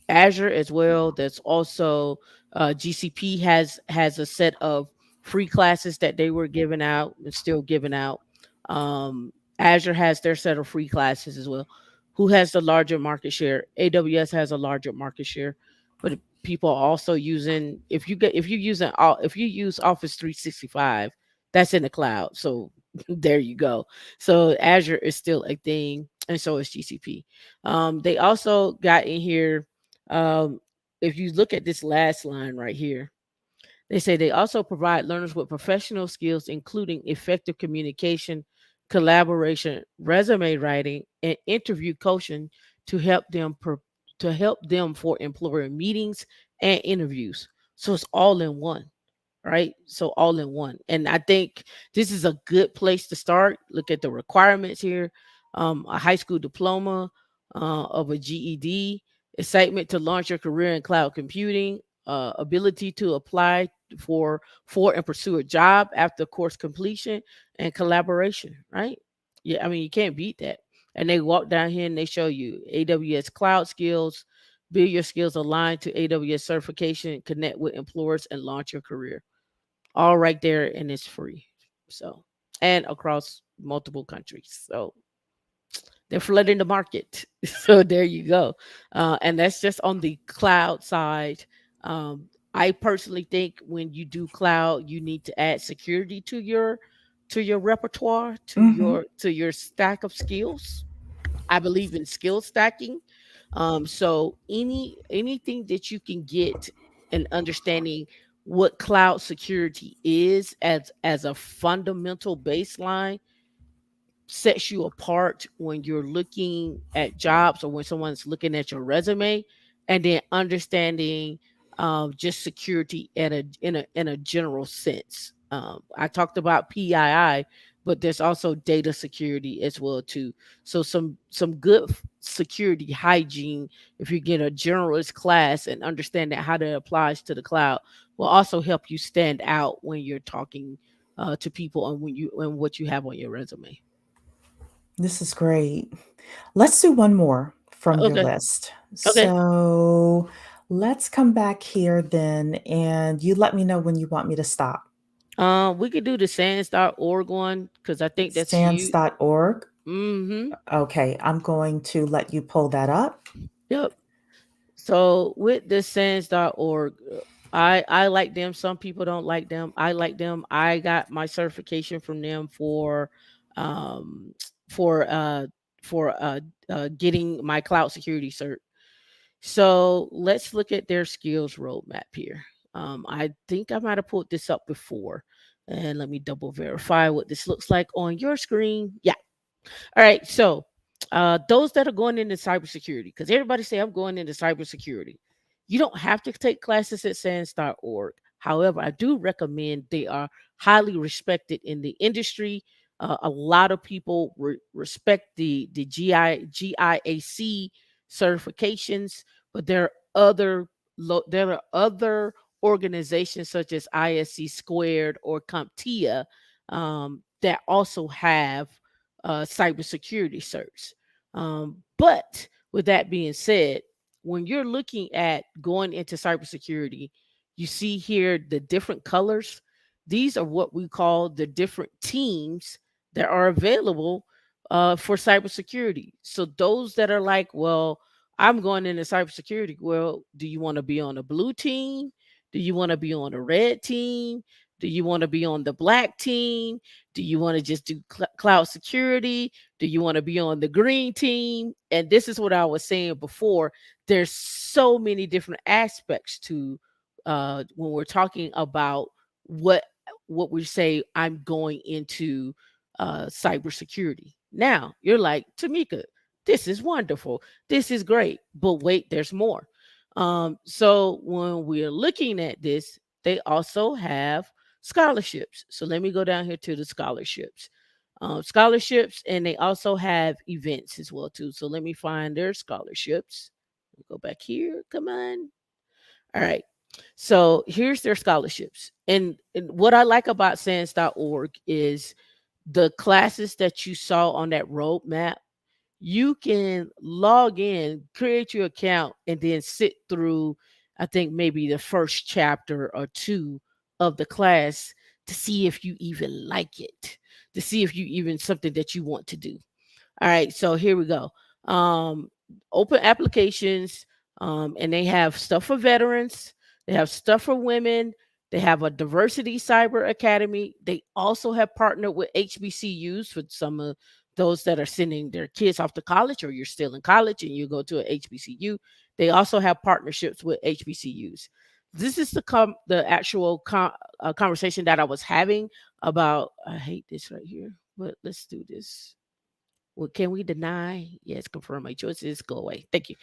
Azure as well. There's also GCP has a set of free classes that they were giving out and still giving out. Azure has their set of free classes as well. Who has the larger market share? AWS has a larger market share, but people are also using if you use Office 365, that's in the cloud. So there you go. So Azure is still a thing, and so is GCP. They also got in here if you look at this last line right here, they say they also provide learners with professional skills, including effective communication, collaboration, resume writing, and interview coaching to help them for employer meetings and interviews. So it's all in one, right? So all in one. And I think this is a good place to start. Look at the requirements here: a high school diploma of a GED, excitement to launch your career in cloud computing, ability to apply for and pursue a job after course completion, and collaboration, right? Yeah, I mean, you can't beat that. And they walk down here and they show you AWS cloud skills, build your skills aligned to AWS certification, connect with employers, and launch your career, all right there, and it's free. So, and across multiple countries. So they're flooding the market. So there you go. And that's just on the cloud side. I personally think when you do cloud, you need to add security to your repertoire, Hmm. to your stack of skills. I believe in skill stacking. So anything that you can get and understanding what cloud security is as a fundamental baseline sets you apart when you're looking at jobs or when someone's looking at your resume, and then understanding just security in a general sense. I talked about PII, but there's also data security as well too. So some good security hygiene, if you get a generalist class and understand that how that applies to the cloud, will also help you stand out when you're talking to people and when you and what you have on your resume. This is great. Let's do one more from your Okay. list. Okay. So let's come back here then, and you let me know when you want me to stop. We could do the sans.org one because I think that's you. Stance.org. Mm-hmm. Okay, I'm going to let you pull that up. Yep. So with the sans.org, I like them. Some people don't like them. I like them. I got my certification from them um for uh getting my cloud security cert. So let's look at their skills roadmap here. I think I might have pulled this up before. And let me double verify what this looks like on your screen. Yeah. All right. So those that are going into cybersecurity, because everybody say I'm going into cybersecurity. You don't have to take classes at sans.org. However, I do recommend they are highly respected in the industry. A lot of people respect the GIAC certifications, but there are other organizations such as ISC Squared or CompTIA that also have cybersecurity certs. But with that being said, when you're looking at going into cybersecurity, you see here the different colors. These are what we call the different teams that are available for cybersecurity. So those that are like, well, I'm going into cybersecurity. Well, do you want to be on a blue team? Do you want to be on a red team? Do you want to be on the black team? Do you want to just do cloud security? Do you want to be on the green team? And this is what I was saying before. There's so many different aspects to when we're talking about what what we say I'm going into cybersecurity. Now you're like, Tamika, this is wonderful. This is great. But wait, there's more. So when we're looking at this, they also have scholarships. So let me go down here to the scholarships. Scholarships, and they also have events as well too. So let me find their scholarships. Go back here. Come on. All right. So here's their scholarships. And what I like about sans.org is the classes that you saw on that roadmap. You can log in, create your account, and then sit through, I think, maybe the first chapter or two of the class to see if you even like it, to see if you even something that you want to do. All right, so here we go. Um, Open applications, and they have stuff for veterans. They have stuff for women. They have a diversity cyber academy. They also have partnered with HBCUs for some of those that are sending their kids off to college, or you're still in college and you go to an HBCU. They also have partnerships with HBCUs. This is the actual conversation that I was having about. I hate this right here, but let's do this. Well, can we deny? Yes, confirm my choices. Go away. Thank you.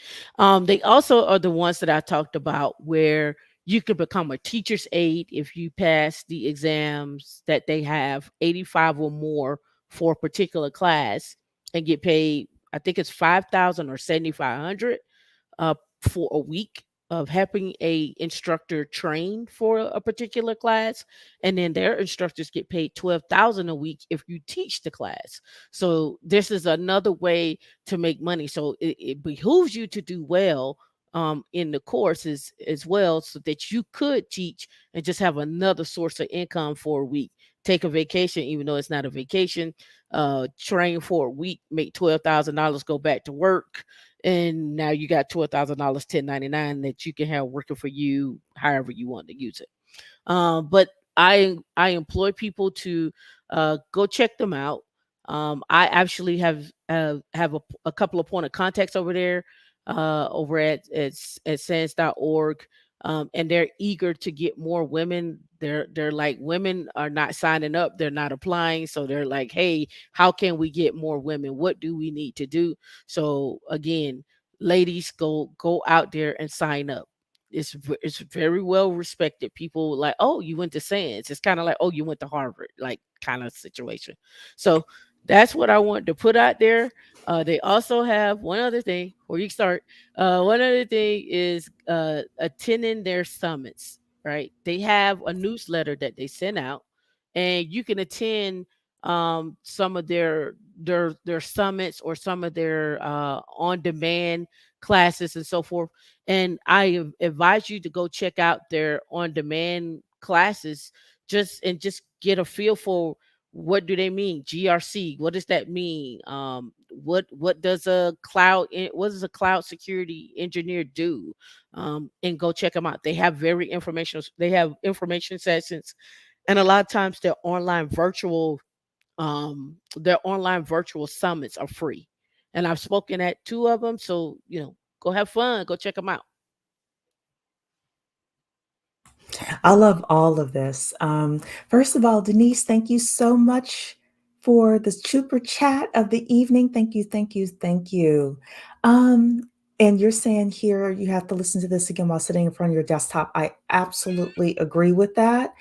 They also are the ones that I talked about where you could become a teacher's aide if you pass the exams that they have 85 or more for a particular class and get paid. I think it's 5,000 or 7,500 uh, for a week of helping a instructor train for a particular class, and then their instructors get paid 12,000 a week if you teach the class. So this is another way to make money. So it behooves you to do well in the courses as well, so that you could teach and just have another source of income for a week. Take a vacation, even though it's not a vacation. Train for a week, make $12,000, go back to work, and now you got $12,000 1099 that you can have working for you however you want to use it. But I employ people to go check them out. I actually have a couple of point of contacts over there, over at sans.org. And they're eager to get more women. They're like, women are not signing up, they're not applying, so they're like, hey, how can we get more women? What do we need to do? So again, ladies, go out there and sign up. It's very well respected. People like, oh, you went to Sands. It's kind of like, oh, you went to Harvard, like kind of situation. So that's what I wanted to put out there. They also have one other thing before you start. One other thing is attending their summits. Right? They have a newsletter that they send out, and you can attend some of their summits or some of their on demand classes and so forth. And I advise you to go check out their on demand classes, just get a feel for what do they mean. GRC, what does that mean? What does what does a cloud security engineer do? And go check them out. They have information sessions, and a lot of times their online virtual summits are free. And I've spoken at two of them, so go have fun, go check them out. I love all of this. First of all, Denise, thank you so much for the super chat of the evening. Thank you, thank you, thank you. Um, and you're saying here you have to listen to this again while sitting in front of your desktop. I absolutely agree with that,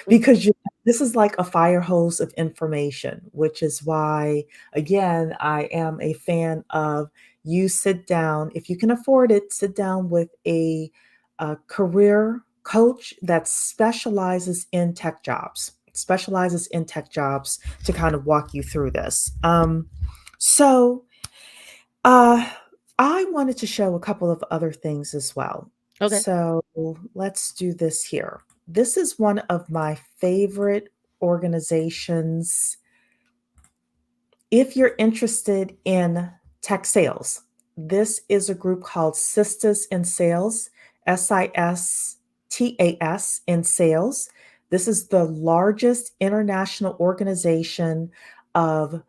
because this is like a fire hose of information, which is why, again, I am a fan of you sit down, if you can afford it, sit down with a career coach that specializes in tech jobs to kind of walk you through this. So uh, I wanted to show a couple of other things as well. Okay. So let's do this here. This is one of my favorite organizations if you're interested in tech sales. This is a group called Sistas in Sales, SISTAS in Sales. This is the largest international organization of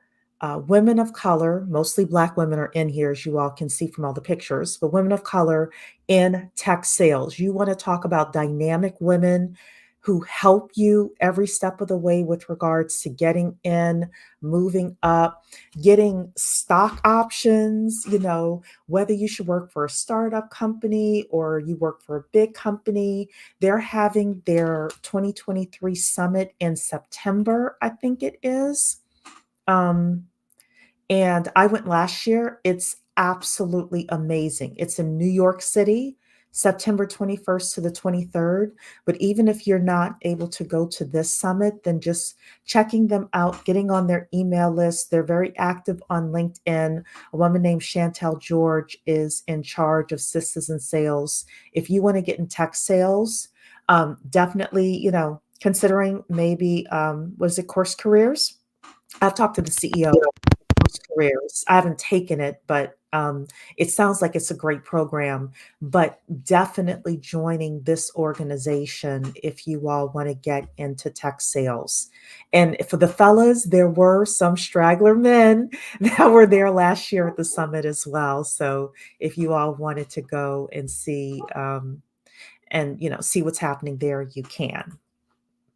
women of color, mostly Black women are in here, as you all can see from all the pictures, but women of color in tech sales. You want to talk about dynamic women who help you every step of the way with regards to getting in, moving up, getting stock options, whether you should work for a startup company or you work for a big company. They're having their 2023 summit in September, I think it is. And I went last year. It's absolutely amazing. It's in New York City, September 21st to the 23rd. But even if you're not able to go to this summit, then just checking them out, getting on their email list. They're very active on LinkedIn. A woman named Chantel George is in charge of Sisters in Sales. If you want to get in tech sales, definitely, considering maybe, was it Course Careers? I've talked to the CEO careers. I haven't taken it, but it sounds like it's a great program. But definitely joining this organization if you all want to get into tech sales. And for the fellas, there were some straggler men that were there last year at the summit as well. So if you all wanted to go and see, and see what's happening there, you can.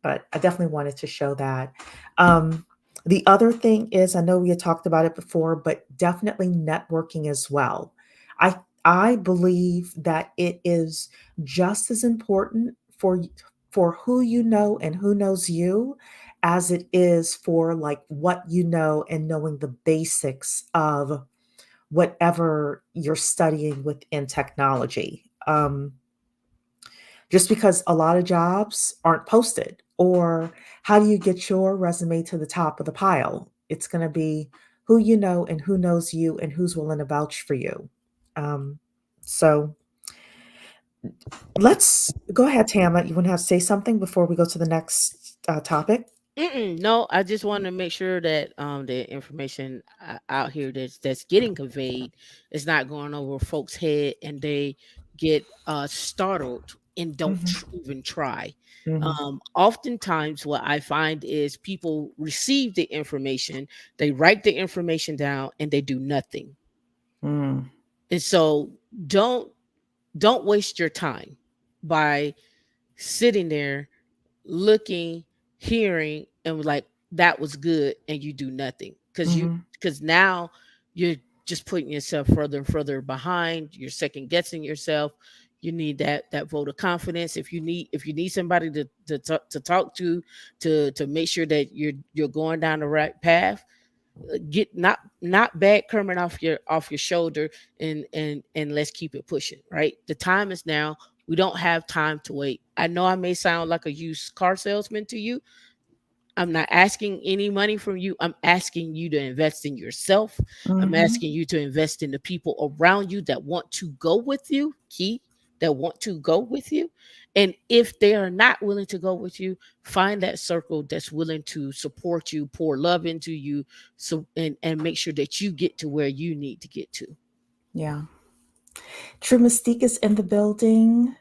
But I definitely wanted to show that. Um, the other thing is, I know we had talked about it before, but definitely networking as well. I believe that it is just as important for who you know and who knows you as it is for like what you know and knowing the basics of whatever you're studying within technology. Just because a lot of jobs aren't posted, or how do you get your resume to the top of the pile? It's going to be who you know and who knows you and who's willing to vouch for you. Um, so let's go ahead, Tama. You want to have to say something before we go to the next topic? Mm-mm, no, I just want to make sure that the information out here that's getting conveyed is not going over folks' head and they get startled and don't Hmm. even try. Hmm. Oftentimes, what I find is people receive the information, they write the information down, and they do nothing. Mm. And so, don't don't waste your time by sitting there looking, hearing, and was like, that was good, and you do nothing. Hmm. Because now you're just putting yourself further and further behind. You're second guessing yourself. You need that vote of confidence. If you need somebody to talk to make sure that you're going down the right path, get not bad Kermit off your shoulder, and let's keep it pushing. Right, the time is now. We don't have time to wait. I know I may sound like a used car salesman to you. I'm not asking any money from you. I'm asking you to invest in yourself. I'm Hmm. asking you to invest in the people around you that want to go with you. Key, that want to go with you. And if they are not willing to go with you, find that circle that's willing to support you, pour love into you, so and make sure that you get to where you need to get to. Yeah. True Mystique is in the building.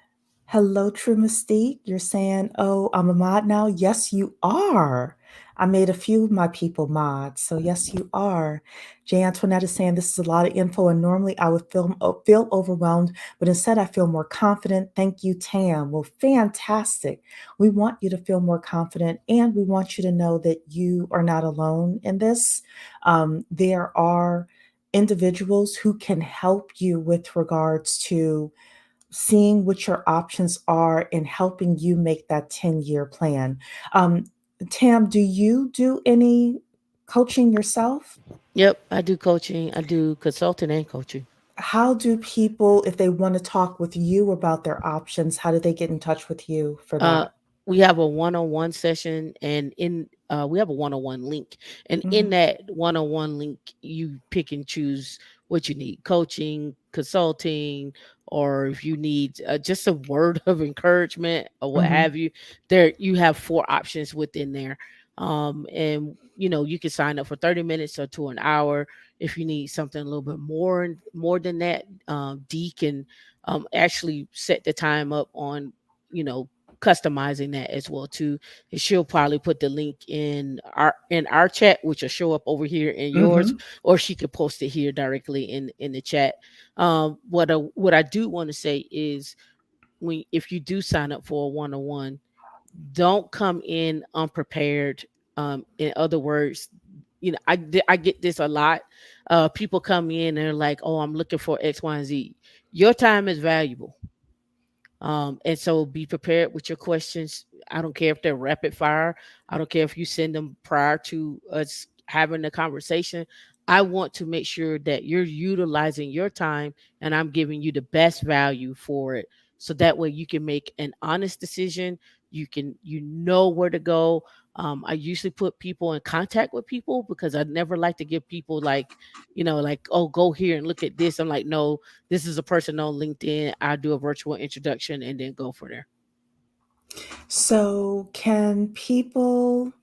Hello, True Mystique. You're saying, oh, I'm a mod now? Yes, you are. I made a few of my people mods. So, yes, you are. Jay Antoinette is saying this is a lot of info, and normally I would feel overwhelmed, but instead I feel more confident. Thank you, Tam. Well, fantastic. We want you to feel more confident, and we want you to know that you are not alone in this. There are individuals who can help you with regards to seeing what your options are and helping you make that 10-year plan. Um, Tam, do you do any coaching yourself? Yep, I do coaching. I do consulting and coaching. How do people, if they want to talk with you about their options, how do they get in touch with you for Uh, that? we have a one-on-one session, and in we have a one-on-one link, and in Hmm. that one-on-one link, you pick and choose what you need: coaching, consulting, or if you need just a word of encouragement or what Hmm. have you. There, you have four options within there, and you can sign up for 30 minutes or to an hour. If you need something a little bit more than that, Dee can actually set the time up on you know customizing that as well too. And she'll probably put the link in our chat, which will show up over here in yours, Hmm. or she could post it here directly in the chat. What I do want to say is, if you do sign up for a one-on-one, don't come in unprepared. In other words, I get this a lot. People come in and they're like, oh, I'm looking for X, Y, and Z. Your time is valuable, and so be prepared with your questions. I don't care if they're rapid fire. I don't care if you send them prior to us having the conversation. I want to make sure that you're utilizing your time and I'm giving you the best value for it. So that way you can make an honest decision. You know where to go. I usually put people in contact with people because I never like to give people like, like, oh, go here and look at this. I'm like, no, this is a person on LinkedIn. I do a virtual introduction and then go for there. So, can people,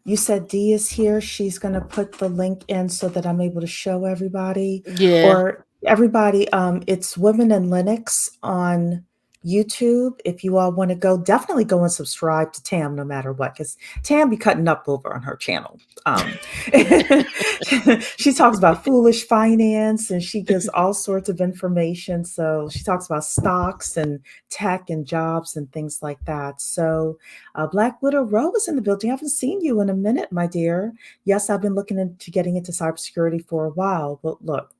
you said Dee is here. She's going to put the link in so that I'm able to show everybody Yeah. or everybody. It's Women in Linux on YouTube. If you all want to go, definitely go and subscribe to Tam no matter what, because Tam be cutting up over on her channel. She talks about foolish finance and she gives all sorts of information. So she talks about stocks and tech and jobs and things like that. So Black Widow Rowe is in the building. I haven't seen you in a minute, my dear. Yes, I've been looking into getting into cybersecurity for a while, but look,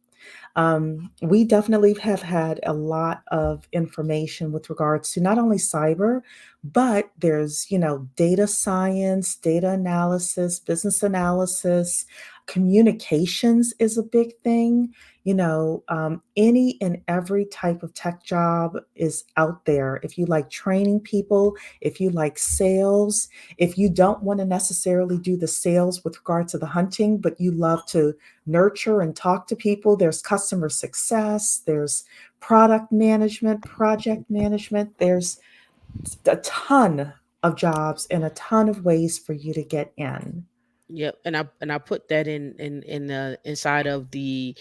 we definitely have had a lot of information with regards to not only cyber, but there's, data science, data analysis, business analysis, communications is a big thing. Any and every type of tech job is out there. If you like training people, if you like sales, if you don't want to necessarily do the sales with regard to the hunting, but you love to nurture and talk to people. There's customer success, there's product management, project management. There's a ton of jobs and a ton of ways for you to get in. Yep, and I put that in the inside of the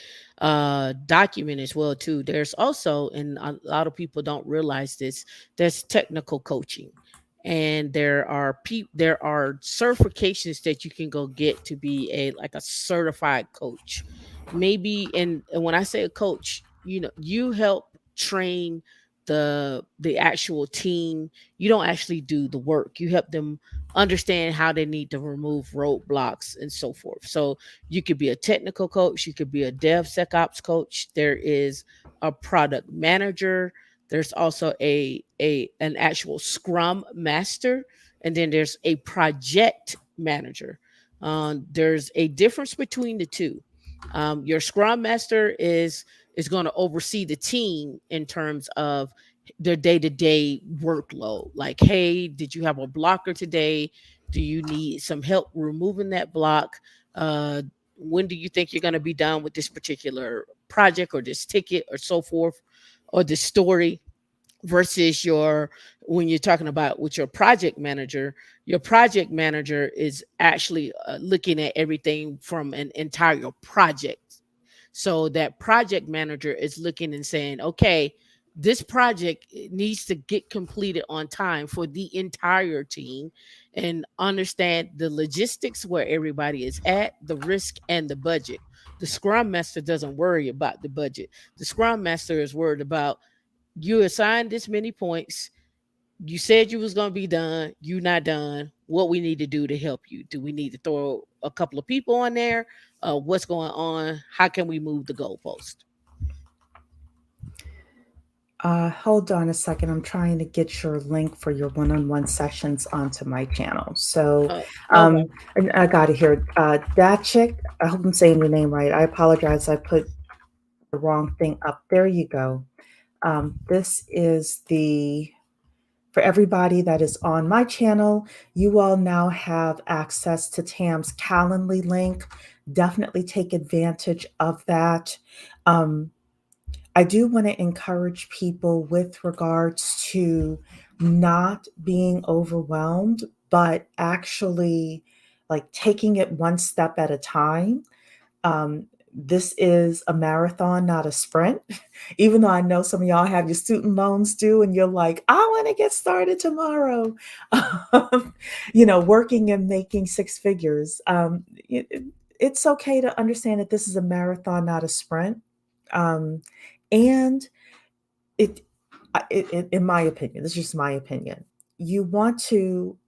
document as well too. There's also, and a lot of people don't realize this, there's technical coaching, and there are certifications that you can go get to be a like a certified coach. Maybe, and when I say a coach, you help train the actual team. You don't actually do the work. You help them understand how they need to remove roadblocks and so forth. So you could be a technical coach, you could be a DevSecOps coach. There is a product manager. There's also a an actual Scrum master, and then there's a project manager. There's a difference between the two. Your Scrum master is going to oversee the team in terms of their day-to-day workload. Like, hey, did you have a blocker today? Do you need some help removing that block? uh when do you think you're going to be done with this particular project or this ticket or so forth, or this story? Versus your when you're talking about with your project manager is actually looking at everything from an entire project. So that project manager is looking and saying, okay, this project needs to get completed on time for the entire team, and understand the logistics where everybody is at, the risk and the budget. The Scrum Master doesn't worry about the budget. The Scrum Master is worried about, you assigned this many points, you said you was going to be done, you not done, what we need to do to help you. Do we need to throw a couple of people on there? What's going on? How can we move the goalpost? Hold on a second. I'm trying to get your link for your one-on-one sessions onto my channel. So, Okay. I got it here. Dachik, I hope I'm saying your name right. I apologize. I put the wrong thing up. There you go. This is for everybody that is on my channel, you all now have access to Tam's Calendly link. Definitely take advantage of that. Um, I do want to encourage people with regards to not being overwhelmed, but actually like taking it one step at a time. This is a marathon, not a sprint. Even though I know some of y'all have your student loans due and you're like, I want to get started tomorrow. Working and making six figures. It's okay to understand that this is a marathon, not a sprint. And it, in my opinion, this is just my opinion. You want to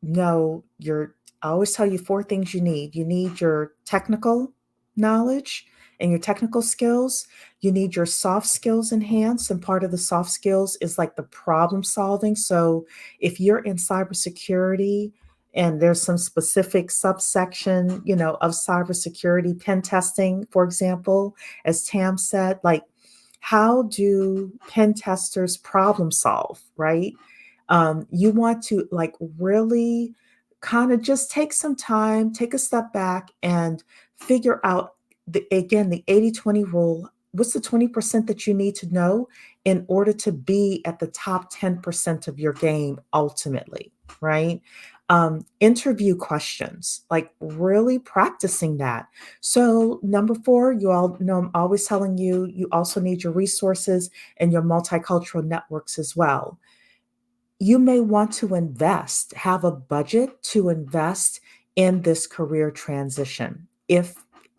know I always tell you four things you need. You need your technical knowledge and your technical skills. You need your soft skills enhanced. And part of the soft skills is like the problem solving. So if you're in cybersecurity, And there's some specific subsection, of cybersecurity pen testing, for example, as Tam said, like how do pen testers problem solve, right? You want to like really kind of just take some time, take a step back and figure out the 80/20 rule. What's the 20% that you need to know in order to be at the top 10% of your game ultimately, right? Interview questions, like really practicing that. So, number four, you all know I'm always telling you, you also need your resources and your multicultural networks as well. You may want to have a budget to invest in this career transition if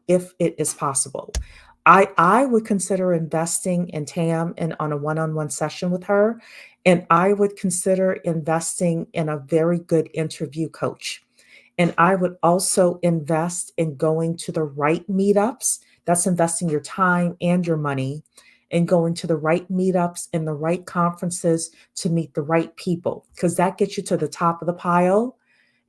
it is possible. I would consider investing in Tam and on a one-on-one session with her, and I would consider investing in a very good interview coach. And I would also invest in going to the right meetups. That's investing your time and your money and going to the right meetups and the right conferences to meet the right people, because that gets you to the top of the pile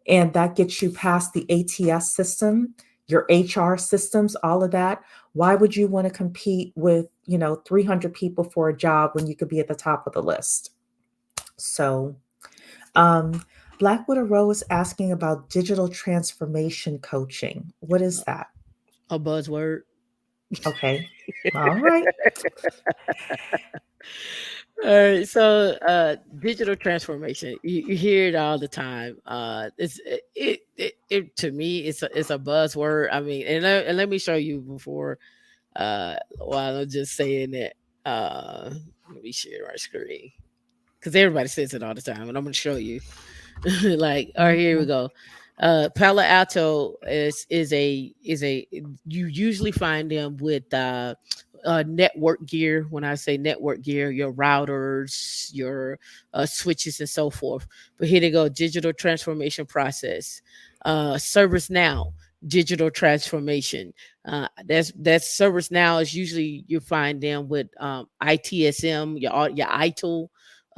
and that gets you past the ATS system, your HR systems, all of that. Why would you want to compete with, 300 people for a job when you could be at the top of the list? So, um, Black Widow Rose asking about digital transformation coaching. What is that? A buzzword. Okay. All right. All right, so digital transformation, you hear it all the time. It to me, it's a buzzword. I mean, and let me show you before, while I'm just saying it. Let me share my screen because everybody says it all the time, and I'm gonna show you. Like, all right, here we Mhm. go. Palo Alto is a you usually find them with network gear. When I say network gear, your routers, your switches, and so forth. But here they go: digital transformation process. ServiceNow, digital transformation. That's ServiceNow is usually you find them with ITSM, your ITIL,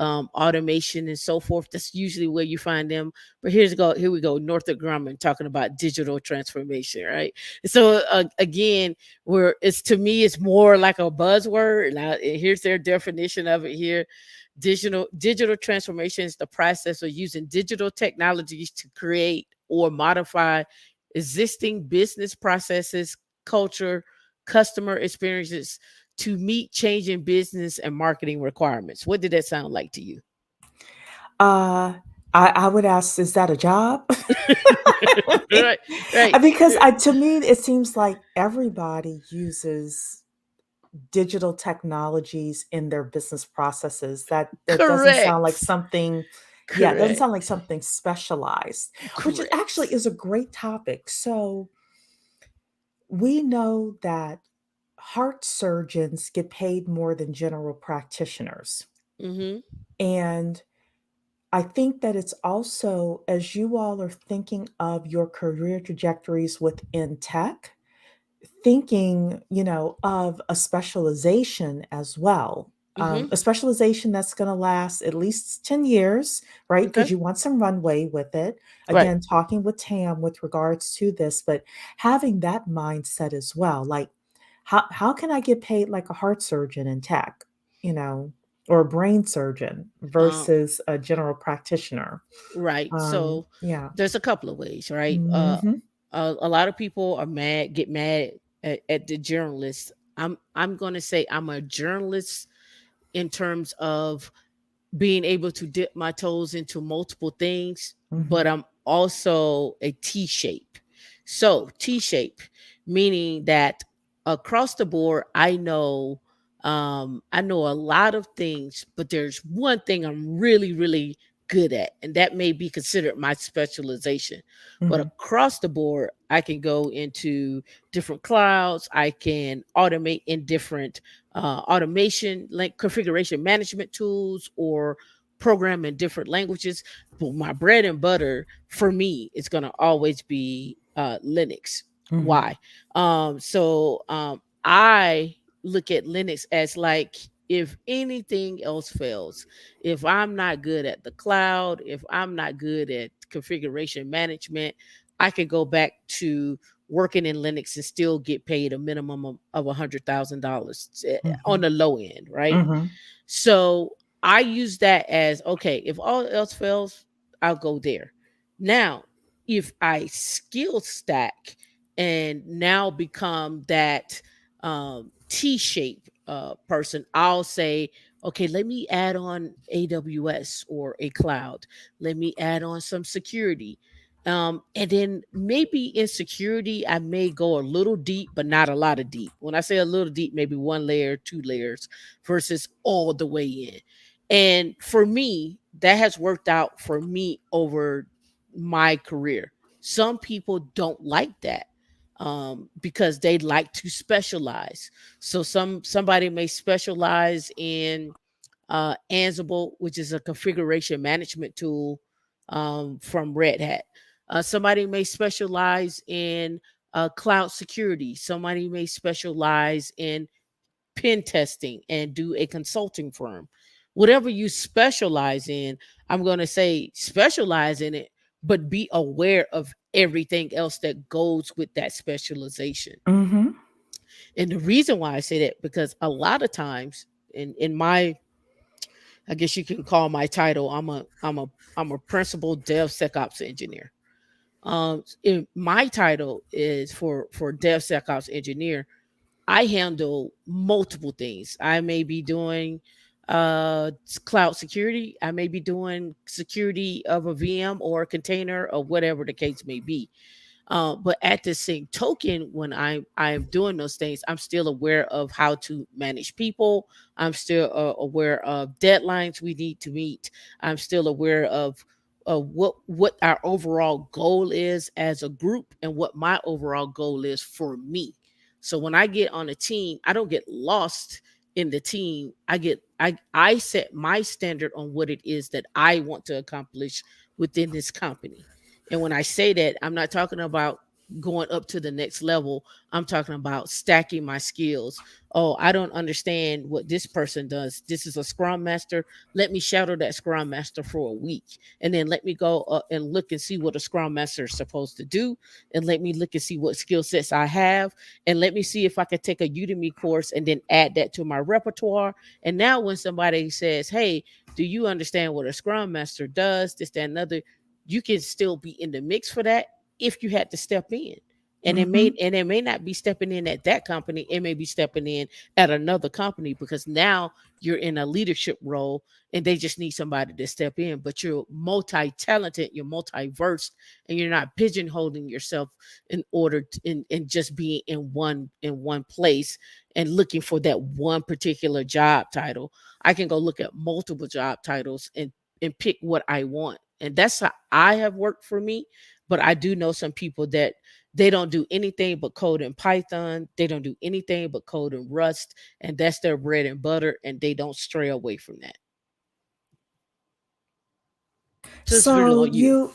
automation and so forth. That's usually where you find them. But here we go. Northrop Grumman talking about digital transformation, right? So again, where it's to me, it's more like a buzzword. Now, here's their definition of it here. Digital transformation is the process of using digital technologies to create or modify existing business processes, culture, customer experiences to meet changing business and marketing requirements. What did that sound like to you? Uh, I would ask, is that a job? Right, right. Because to me, it seems like everybody uses digital technologies in their business processes. That doesn't sound like Correct. something, yeah, it doesn't Correct. sound like something specialized, which is actually Correct. is a great topic. So we know that heart surgeons get paid more than general practitioners. Mm-hmm. And I think that it's also, as you all are thinking of your career trajectories within tech, thinking, of a specialization as well. Mm-hmm. A specialization that's going to last at least 10 years, right? Because Okay. you want some runway with it. Right. Again, talking with Tam with regards to this, but having that mindset as well. Like, how can I get paid like a heart surgeon in tech, you know, or a brain surgeon Um, versus a general practitioner? right. So Yeah. there's a couple of ways, right? Hmm. A lot of people get mad at the journalists. I'm gonna say I'm a journalist in terms of being able to dip my toes into multiple things, Hmm. but I'm also a T shape. So, T shape, meaning that across the board, I know a lot of things, but there's one thing I'm really, really good at, and that may be considered my specialization. But Hmm. across the board, I can go into different clouds. I can automate in different automation like configuration management tools or program in different languages. But my bread and butter for me is going to always be Linux. Hmm. Why? I look at Linux as like if anything else fails, if I'm not good at the cloud, if I'm not good at configuration management, I could go back to working in Linux and still get paid a minimum of $100,000 on Mhm. the low end, right? Mhm. So I use that as okay, if all else fails, I'll go there. Now, if I skill stack and now become that T shape person, I'll say, okay, let me add on AWS or a cloud. Let me add on some security. And then maybe in security, I may go a little deep, but not a lot of deep. When I say a little deep, maybe one layer, two layers versus all the way in. And for me, that has worked out for me over my career. Some people don't like that because they like to specialize. So somebody may specialize in Ansible, which is a configuration management tool from Red Hat. Somebody may specialize in cloud security. Somebody may specialize in pen testing and do a consulting firm. Whatever you specialize in, I'm going to say specialize in it, but be aware of everything else that goes with that specialization. Mhm. And the reason why I say that, because a lot of times in my, I guess you can call my title, I'm a principal DevSecOps engineer. My title is for DevSecOps engineer. I handle multiple things. I may be doing cloud security. I may be doing security of a VM or a container or whatever the case may be. But at the same token, when I'm doing those things, I'm still aware of how to manage people. I'm still aware of deadlines we need to meet. I'm still aware of what our overall goal is as a group and what my overall goal is for me. So when I get on a team, I don't get lost in the team. I set my standard on what it is that I want to accomplish within this company. And when I say that, I'm not talking about going up to the next level. I'm talking about stacking my skills. Oh, I don't understand what this person does. This is a scrum master. Let me shadow that scrum master for a week. And then let me go and look and see what a scrum master is supposed to do. And let me look and see what skill sets I have. And let me see if I can take a Udemy course and then add that to my repertoire. And now when somebody says, hey, do you understand what a scrum master does? This, that, and other, you can still be in the mix for that if you had to step in. Mhm. And it may not be stepping in at that company, it may be stepping in at another company because now you're in a leadership role and they just need somebody to step in, but you're multi-talented, you're multiverse, and you're not pigeonholing yourself in order to, in just being in one place and looking for that one particular job title. I can go look at multiple job titles and pick what I want. And that's how I have worked for me. But I do know some people that they don't do anything but code in Python. They don't do anything but code in Rust. And that's their bread and butter. And they don't stray away from that. So it's really So on you.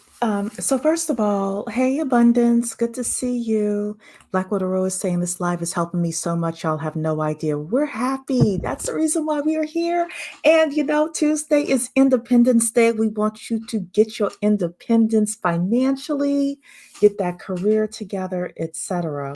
so first of all, hey Abundance, good to see you. Black Widow is saying this live is helping me so much, y'all have no idea. We're happy. That's the reason why we are here. And you know, Tuesday is Independence Day. We want you to get your independence financially, get that career together, etc.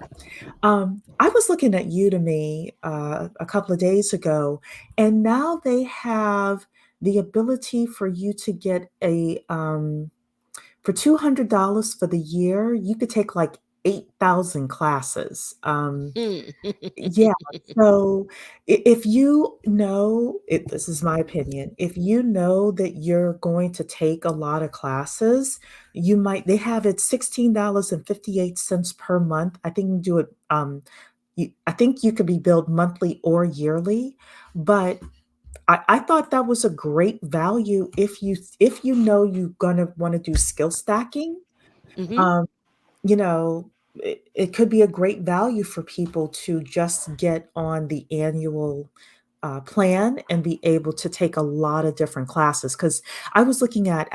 I was looking at Udemy a couple of days ago, and now they have the ability for you to get a for $200 for the year, you could take like 8,000 classes. Mm. Yeah, so if you know, this is my opinion, if you know that you're going to take a lot of classes, they have it $16.58 per month. I think you do it, I think you could be billed monthly or yearly, but I thought that was a great value if you know you're gonna want to do skill stacking. Hmm. Um, you know, it could be a great value for people to just get on the annual plan and be able to take a lot of different classes. Because I was looking at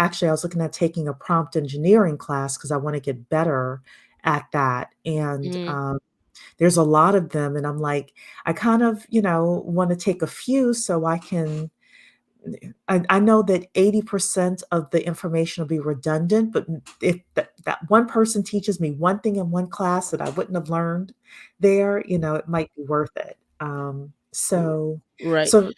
taking a prompt engineering class because I want to get better at that. And Hmm. There's a lot of them, and I'm like, I kind of, want to take a few so I can. I know that 80% of the information will be redundant, but if that one person teaches me one thing in one class that I wouldn't have learned there, it might be worth it. R- So, Right. so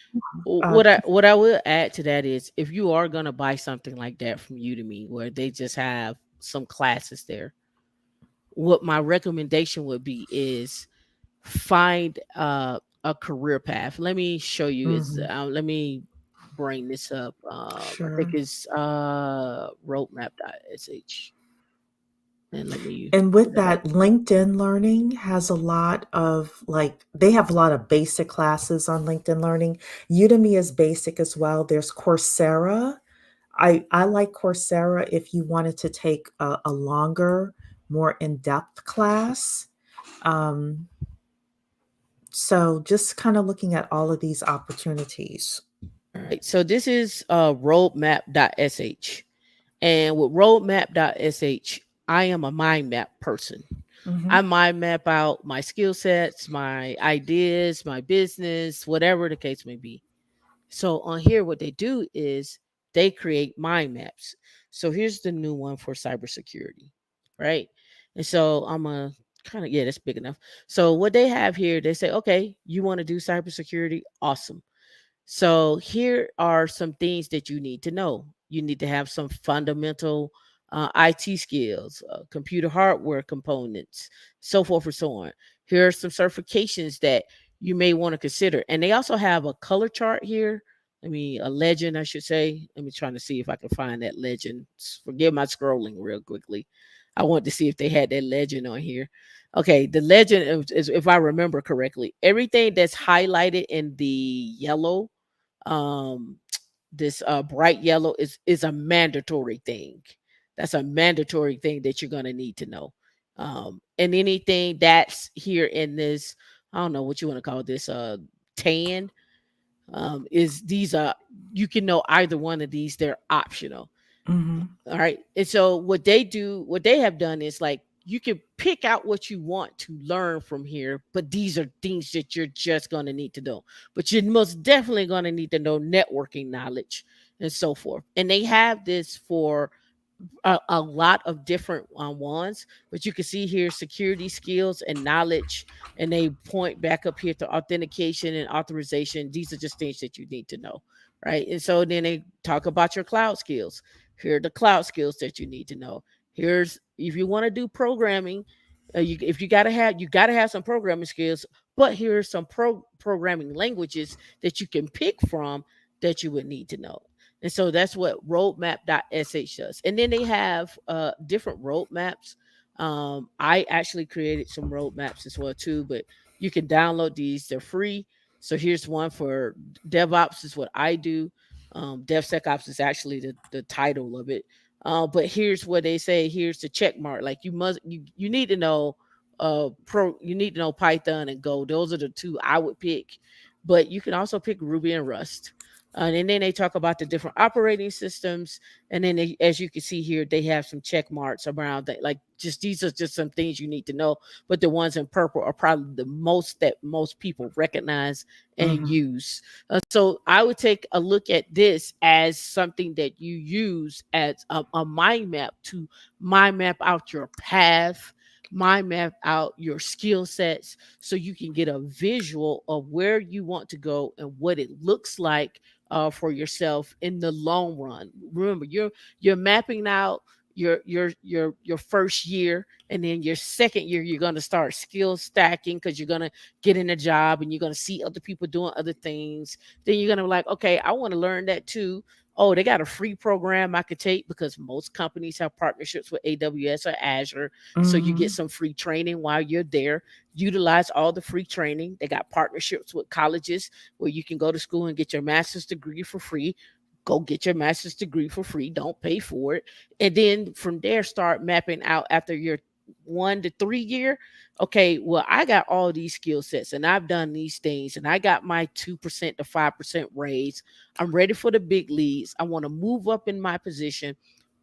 uh, What I will add to that is if you are gonna buy something like that from Udemy where they just have some classes there, what my recommendation would be is find a career path. Let me show you is mhm, let me bring this up. I think sure. it's roadmap.sh, and let me And pull with that up. that, LinkedIn Learning has a lot of they have a lot of basic classes on LinkedIn Learning. Udemy is basic as well. There's Coursera. I like Coursera if you wanted to take a longer, more in-depth class. Um, so just kind of looking at all of these opportunities. All right. So this is roadmap.sh. And with roadmap.sh, I am a mind map person. Hmm. I mind map out my skill sets, my ideas, my business, whatever the case may be. So on here, what they do is they create mind maps. So here's the new one for cybersecurity, right? And so I'm a kind of, yeah, that's big enough. So what they have here, they say, okay, you want to do cybersecurity? Awesome. So here are some things that you need to know. You need to have some fundamental IT skills, computer hardware components, so forth and so on. Here are some certifications that you may want to consider. And they also have a color chart here. A legend, I should say. Let me try to see if I can find that legend. Forgive my scrolling real quickly. I want to see if they had that legend on here. Okay, the legend is, if I remember correctly, everything that's highlighted in the yellow, um this bright yellow is a mandatory thing. That's a mandatory thing that you're going to need to know. And anything that's here in this, I don't know what you want to call this, tan, is these are, you can know either one of these, they're optional. Hmm. All right. And so what they do, what they have done is like you can pick out what you want to learn from here, but these are things that you're just going to need to know. But you're most definitely going to need to know networking knowledge and so forth. And they have this for a lot of different ones, but you can see here security skills and knowledge, and they point back up here to authentication and authorization. These are just things that you need to know, right? And so then they talk about your cloud skills. Here are the cloud skills that you need to know. Here's if you want to do programming, if you got to have some programming skills. But here are some programming languages that you can pick from that you would need to know. And so that's what roadmap.sh does. And then they have different roadmaps. I actually created some roadmaps as well too, but you can download these. They're free. So here's one for DevOps is what I do. DevSecOps is actually the title of it. But here's what they say. Here's the check mark. Like you need to know you need to know Python and Go. Those are the two I would pick. But you can also pick Ruby and Rust. And then they talk about the different operating systems. And then, as you can see here, they have some check marks around that. Like, just these are just some things you need to know. But the ones in purple are probably the most that most people recognize and Hmm. use. So I would take a look at this as something that you use as a mind map to mind map out your path, mind map out your skill sets, so you can get a visual of where you want to go and what it looks like for yourself in the long run. Remember, you're mapping out your first year, and then your second year you're going to start skill stacking because you're going to get in a job and you're going to see other people doing other things. Then you're going to be like, okay, I want to learn that too. Oh, they got a free program I could take because most companies have partnerships with AWS or Azure. So you get Hmm. some free training while you're there. Utilize all the free training. They got partnerships with colleges where you can go to school and get your master's degree for free. Go get your master's degree for free. Don't pay for it. And then from there, start mapping out after your 1 to 3 year. Okay, well, I got all these skill sets and I've done these things and I got my 2% to 5% raise. I'm ready for the big leagues. I want to move up in my position.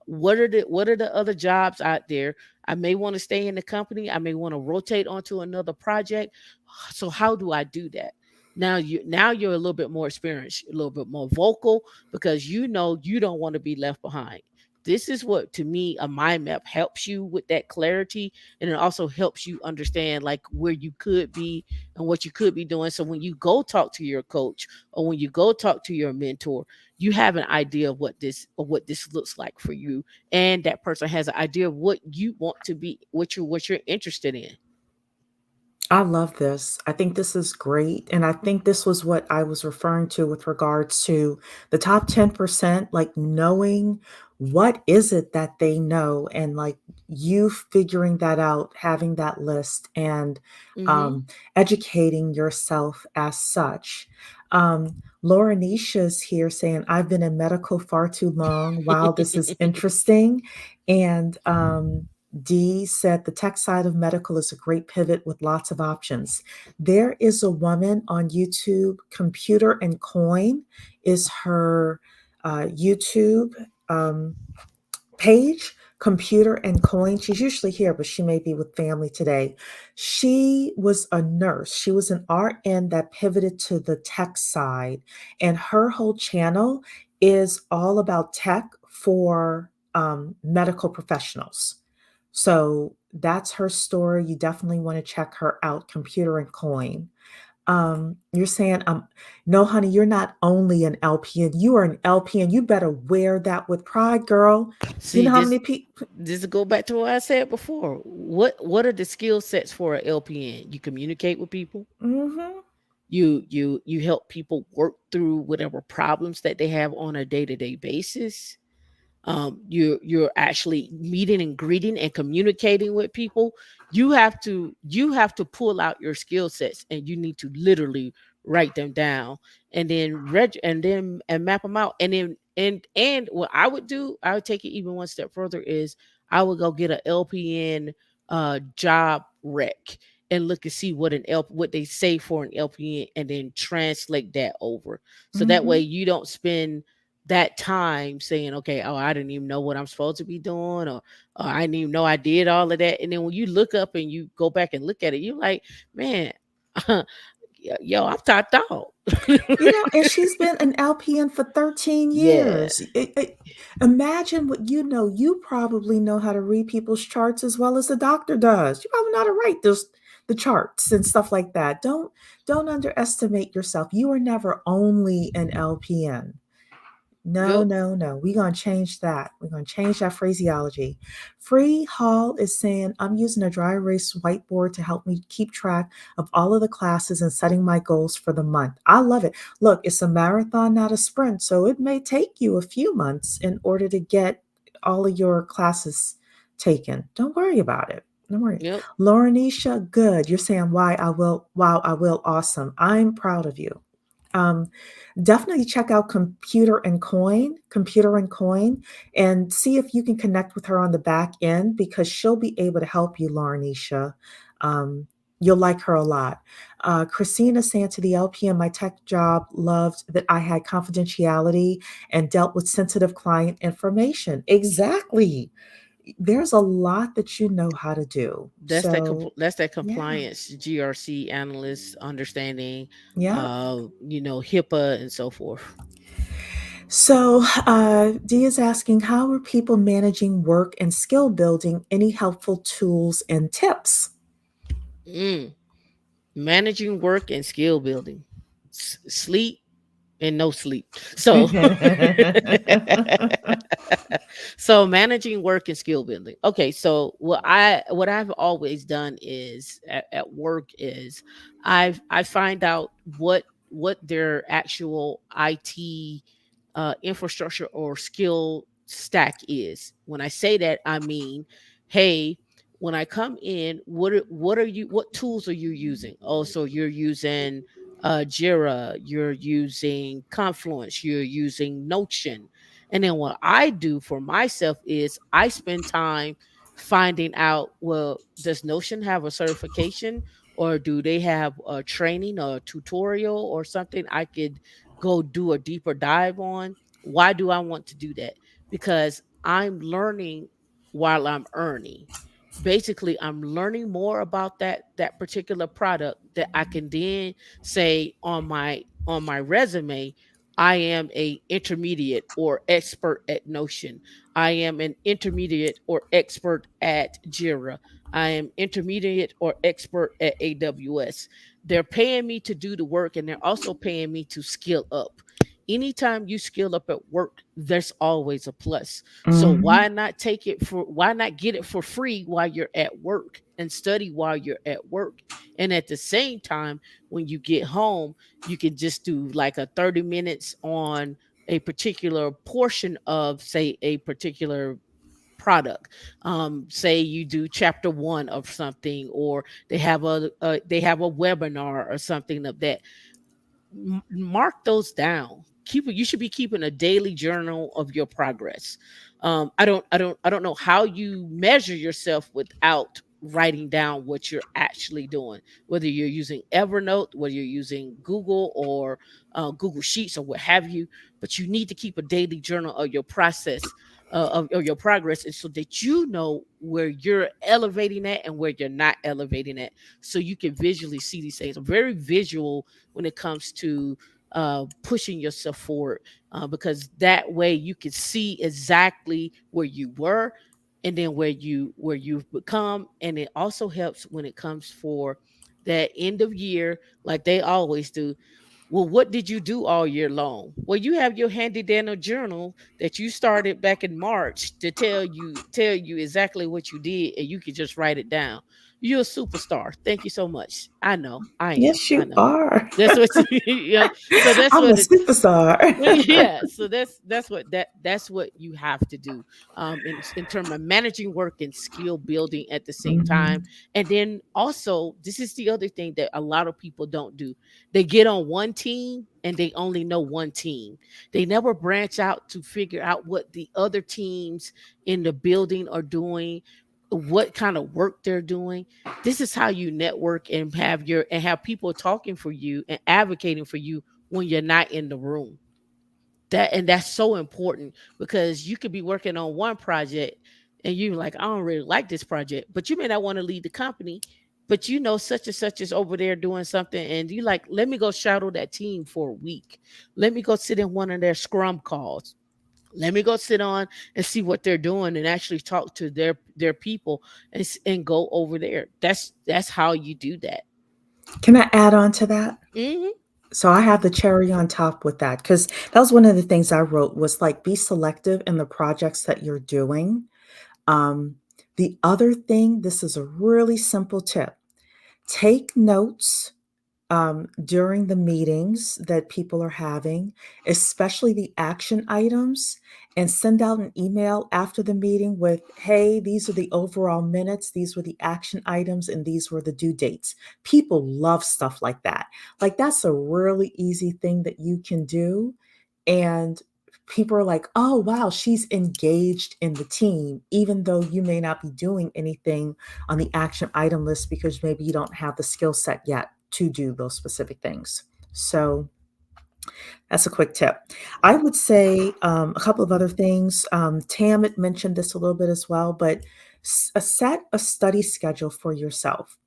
What are the other jobs out there? I may want to stay in the company. I may want to rotate onto another project. So how do I do that? Now you're a little bit more experienced, a little bit more vocal, because you know you don't want to be left behind. This is what, to me, a mind map helps you with that clarity, and it also helps you understand like where you could be and what you could be doing. So when you go talk to your coach, or when you go talk to your mentor, you have an idea of what this looks like for you, and that person has an idea of what you want to be, what you're interested in. I love this. I think this is great. And I think this was what I was referring to with regards to the top 10%, like knowing what is it that they know, and like you figuring that out, having that list, and Hmm. um, educating yourself as such. Laura Nisha's here saying, I've been in medical far too long. Wow, this is interesting. And D said the tech side of medical is a great pivot with lots of options. There is a woman on YouTube, Computer and Coin is her YouTube um, page. Computer and Coin. She's usually here, but she may be with family today. She was a nurse. She was an RN that pivoted to the tech side, and her whole channel is all about tech for medical professionals. So that's her story. You definitely want to check her out, Computer and Coin. You're saying, no, honey, you're not only an LPN, you are an LPN. You better wear that with pride, girl. You See, know how this many people? this go back to what I said before. What are the skill sets for a LPN? You communicate with people. Mm-hmm. You help people work through whatever problems that they have on a day-to-day basis. You're actually meeting and greeting and communicating with people. You have to pull out your skill sets, and you need to literally write them down, and then and map them out. And what I would do, I would take it even one step further, is I would go get a LPN job rec, and look and see what they say for an LPN, and then translate that over. So that way Mm-hmm. you don't spend that time saying, okay, oh, I didn't even know what I'm supposed to be doing, or I didn't even know I did all of that. And then when you look up and you go back and look at it, you're like, man, yo, I'm top dog. And she's been an LPN for 13 Yeah. years. Imagine what you know. You probably know how to read people's charts as well as the doctor does. You probably know how to write the charts and stuff like that. Don't underestimate yourself. You are never only an LPN. No, Yep. no, no. We're going to change that. We're going to change that phraseology. Free Hall is saying, I'm using a dry erase whiteboard to help me keep track of all of the classes and setting my goals for the month. I love it. Look, it's a marathon, not a sprint. So it may take you a few months in order to get all of your classes taken. Don't worry about it. Don't worry. Yep. Laurenisha, good. You're saying why I will. Wow, I will. Awesome. I'm proud of you. Um, Definitely check out Computer and Coin, and see if you can connect with her on the back end, because she'll be able to help you, Laurenisha. Um, you'll like her a lot. Christina saying, to the LPN, my tech job loved that I had confidentiality and dealt with sensitive client information. Exactly. There's a lot that you know how to do. So, That's that yeah, compliance GRC analyst understanding, yeah. HIPAA and so forth. So, Dee is asking, how are people managing work and skill building? Any helpful tools and tips? Mm. Managing work and skill building. Sleep and no sleep. So so managing work and skill building. Okay, so what I've always done is at work is I find out what their actual IT infrastructure or skill stack is. When I say that, I mean, hey, when I come in, what tools are you using? Oh, so you're using Jira, you're using Confluence, you're using Notion. And then what I do for myself is I spend time finding out, well, does Notion have a certification, or do they have a training or a tutorial or something I could go do a deeper dive on? Why do I want to do that? Because I'm learning while I'm earning. basically I'm learning more about that particular product that I can then say on my resume, I am a intermediate or expert at Notion. I am an intermediate or expert at Jira. I am intermediate or expert at AWS. They're paying me to do the work, and they're also paying me to skill up. Anytime you skill up at work, there's always a plus. So Mhm. why not get it for free while you're at work and study while you're at work? And at the same time, when you get home, you can just do like a 30 minutes on a particular portion of, say, a particular product. Say you do chapter one of something, or they have a webinar or something of that. Mark those down. Keep it. You should be keeping a daily journal of your progress. I don't know how you measure yourself without writing down what you're actually doing, whether you're using Evernote, whether you're using Google or Google Sheets or what have you. But you need to keep a daily journal of your process, of your progress, and so that you know where you're elevating at and where you're not elevating at, so you can visually see these things. I'm very visual when it comes to pushing yourself forward, because that way you can see exactly where you were and then where you've become. And it also helps when it comes for that end of year, like they always do. Well, what did you do all year long? Well, you have your handy dandy journal that you started back in March to tell you exactly what you did, and you can just write it down. You're a superstar. Thank you so much. I know. I am. Yes, I you know. are. That's what you know. So that's I'm a what it superstar. yeah, so that's what you have to do, in terms of managing work and skill building at the same time. Mhm. And then also, this is the other thing that a lot of people don't do. They get on one team and they only know one team. They never branch out to figure out what the other teams in the building are doing, what kind of work they're doing. This is how you network and have people talking for you and advocating for you when you're not in the room. That's so important, because you could be working on one project and you're like, I don't really like this project, but you may not want to lead the company, but you know such and such is over there doing something, and you like, let me go shadow that team for a week. Let me go sit in one of their scrum calls. Let me go sit on and see what they're doing and actually talk to their people, and go over there. That's how you do that. Can I add on to that? Hmm. So I have the cherry on top with that because that was one of the things I wrote was like be selective in the projects that you're doing. Um, the other thing, this is a really simple tip. Take notes during the meetings that people are having, especially the action items, and send out an email after the meeting with, hey, these are the overall minutes, these were the action items, and these were the due dates. People love stuff like that. Like, that's a really easy thing that you can do. And people are like, oh, wow, she's engaged in the team, even though you may not be doing anything on the action item list because maybe you don't have the skill set yet to do those specific things. So that's a quick tip. I would say a couple of other things. Tam had mentioned this a little bit as well, but set a study schedule for yourself.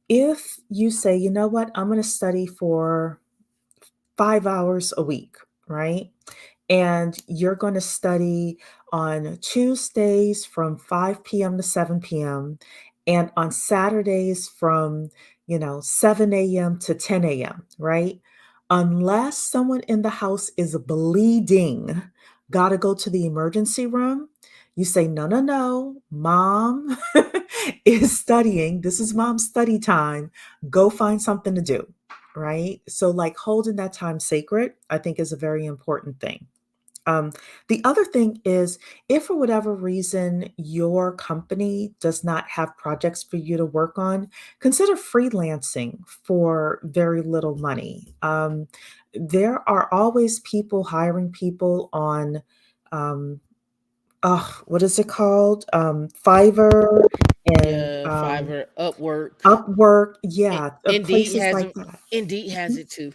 If you say, you know what, I'm going to study for 5 hours a week, right? And you're going to study on Tuesdays from 5 p.m. to 7 p.m. and on Saturdays from, 7 a.m. to 10 a.m., right? Unless someone in the house is bleeding, got to go to the emergency room, you say, no, no, no, mom is studying. This is mom's study time. Go find something to do, right? So, like holding that time sacred, I think is a very important thing. Um, the other thing is, if for whatever reason your company does not have projects for you to work on, consider freelancing for very little money. There are always people hiring people on, um, oh, what is it called? Fiverr and Yeah, Fiverr, Upwork. Upwork. Yeah, Indeed places has like them. that. Indeed has it too.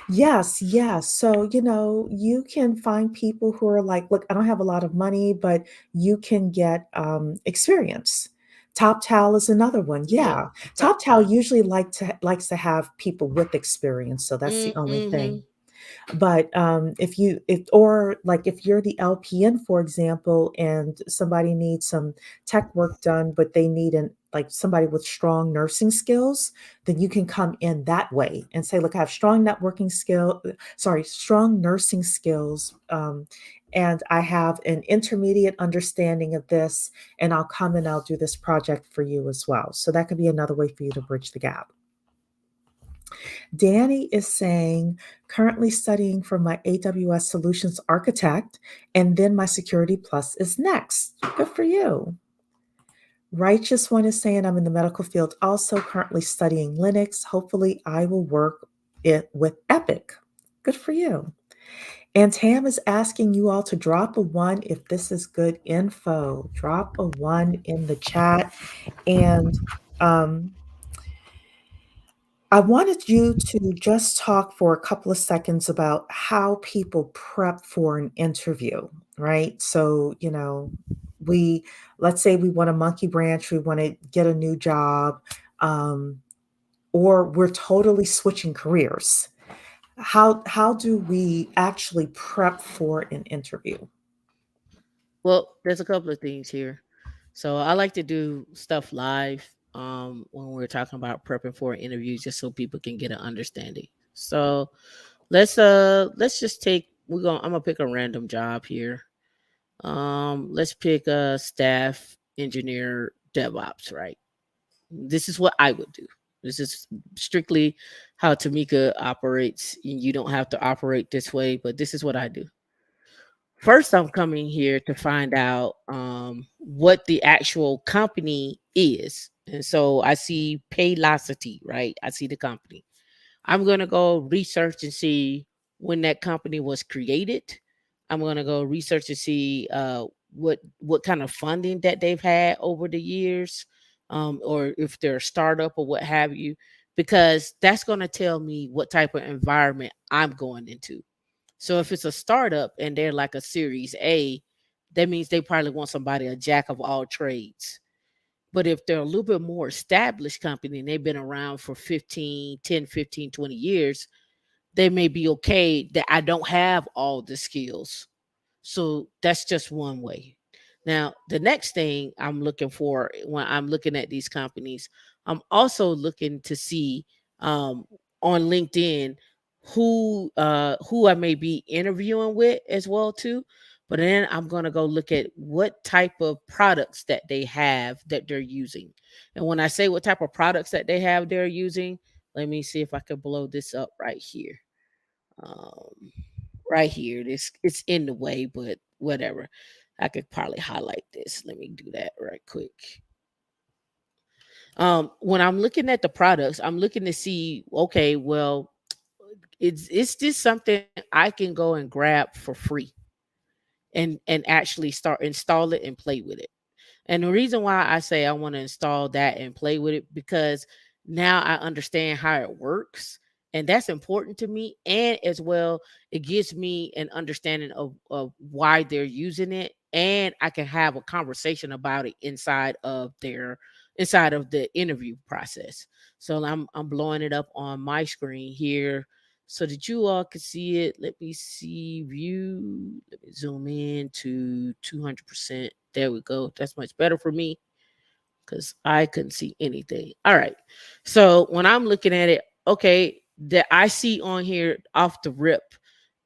Yes, yes. So, you can find people who are like, look, I don't have a lot of money, but you can get experience. Top Towel is another one. Yeah, Yeah. top Top Towel towel. usually likes to have people with experience, so that's the only Mm-hmm. thing. But if you if or like if you're the LPN, for example, and somebody needs some tech work done, but they need an like somebody with strong nursing skills, then you can come in that way and say, look, I have strong networking skill, sorry, strong nursing skills, and I have an intermediate understanding of this, and I'll come and I'll do this project for you as well. So that could be another way for you to bridge the gap. Danny is saying, currently studying for my AWS Solutions Architect, and then my Security Plus is next. Good for you. Righteous One is saying, I'm in the medical field also, currently studying Linux. Hopefully, I will work it with Epic. Good for you. And Tam is asking you all to drop a one if this is good info. Drop a one in the chat. And um, I wanted you to just talk for a couple of seconds about how people prep for an interview, right? So, we let's say we want a monkey branch, we want to get a new job, um, or we're totally switching careers. How do we actually prep for an interview? Well, there's a couple of things here. So I like to do stuff live when we're talking about prepping for an interview, just so people can get an understanding. So let's just take I'm gonna pick a random job here. Let's pick a staff engineer DevOps, right? This is what I would do. This is strictly how Tamika operates. You don't have to operate this way, but this is what I do. First, I'm coming here to find out what the actual company is. And so I see Paylocity, right? I see the company. I'm going to go research and see when that company was created. I'm going to go research and see what kind of funding that they've had over the years, or if they're a startup or what have you, because that's going to tell me what type of environment I'm going into. So if it's a startup and they're like a Series A, that means they probably want somebody a jack of all trades. But if they're a little bit more established company and they've been around for 20 years, they may be okay that I don't have all the skills. So that's just one way. Now, the next thing I'm looking for when I'm looking at these companies, I'm also looking to see um, on LinkedIn who I may be interviewing with as well too. But then I'm going to go look at what type of products that they have that they're using. And when I say what type of products that they have they're using, let me see if I can blow this up right here. Um, right here. This it's in the way, but whatever. I could probably highlight this. Let me do that right quick. When I'm looking at the products, I'm looking to see, okay, well, it's this something I can go and grab for free and actually start install it and play with it. And the reason why I say I want to install that and play with it, because now I understand how it works. And that's important to me. And as well, it gives me an understanding of why they're using it. And I can have a conversation about it inside of the interview process. So I'm blowing it up on my screen here so that you all can see it. Let me see view. Let me zoom in to 200%. There we go. That's much better for me because I couldn't see anything. All right. So when I'm looking at it, okay, that I see on here off the rip,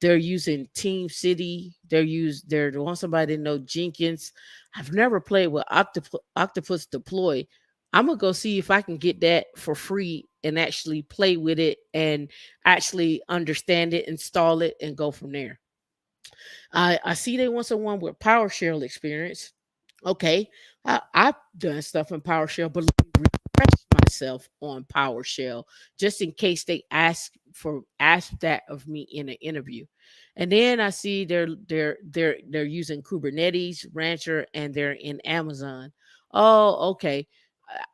they're using Team City. They're want somebody to know Jenkins. I've never played with Octopus Deploy. I'm gonna go see if I can get that for free and actually play with it and actually understand it, install it, and go from there. I see they want someone with PowerShell experience. Okay, I've done stuff in PowerShell, but let me refresh myself on PowerShell just in case they ask that of me in an interview. And then I see they're using Kubernetes, Rancher, and they're in Amazon. Oh, okay.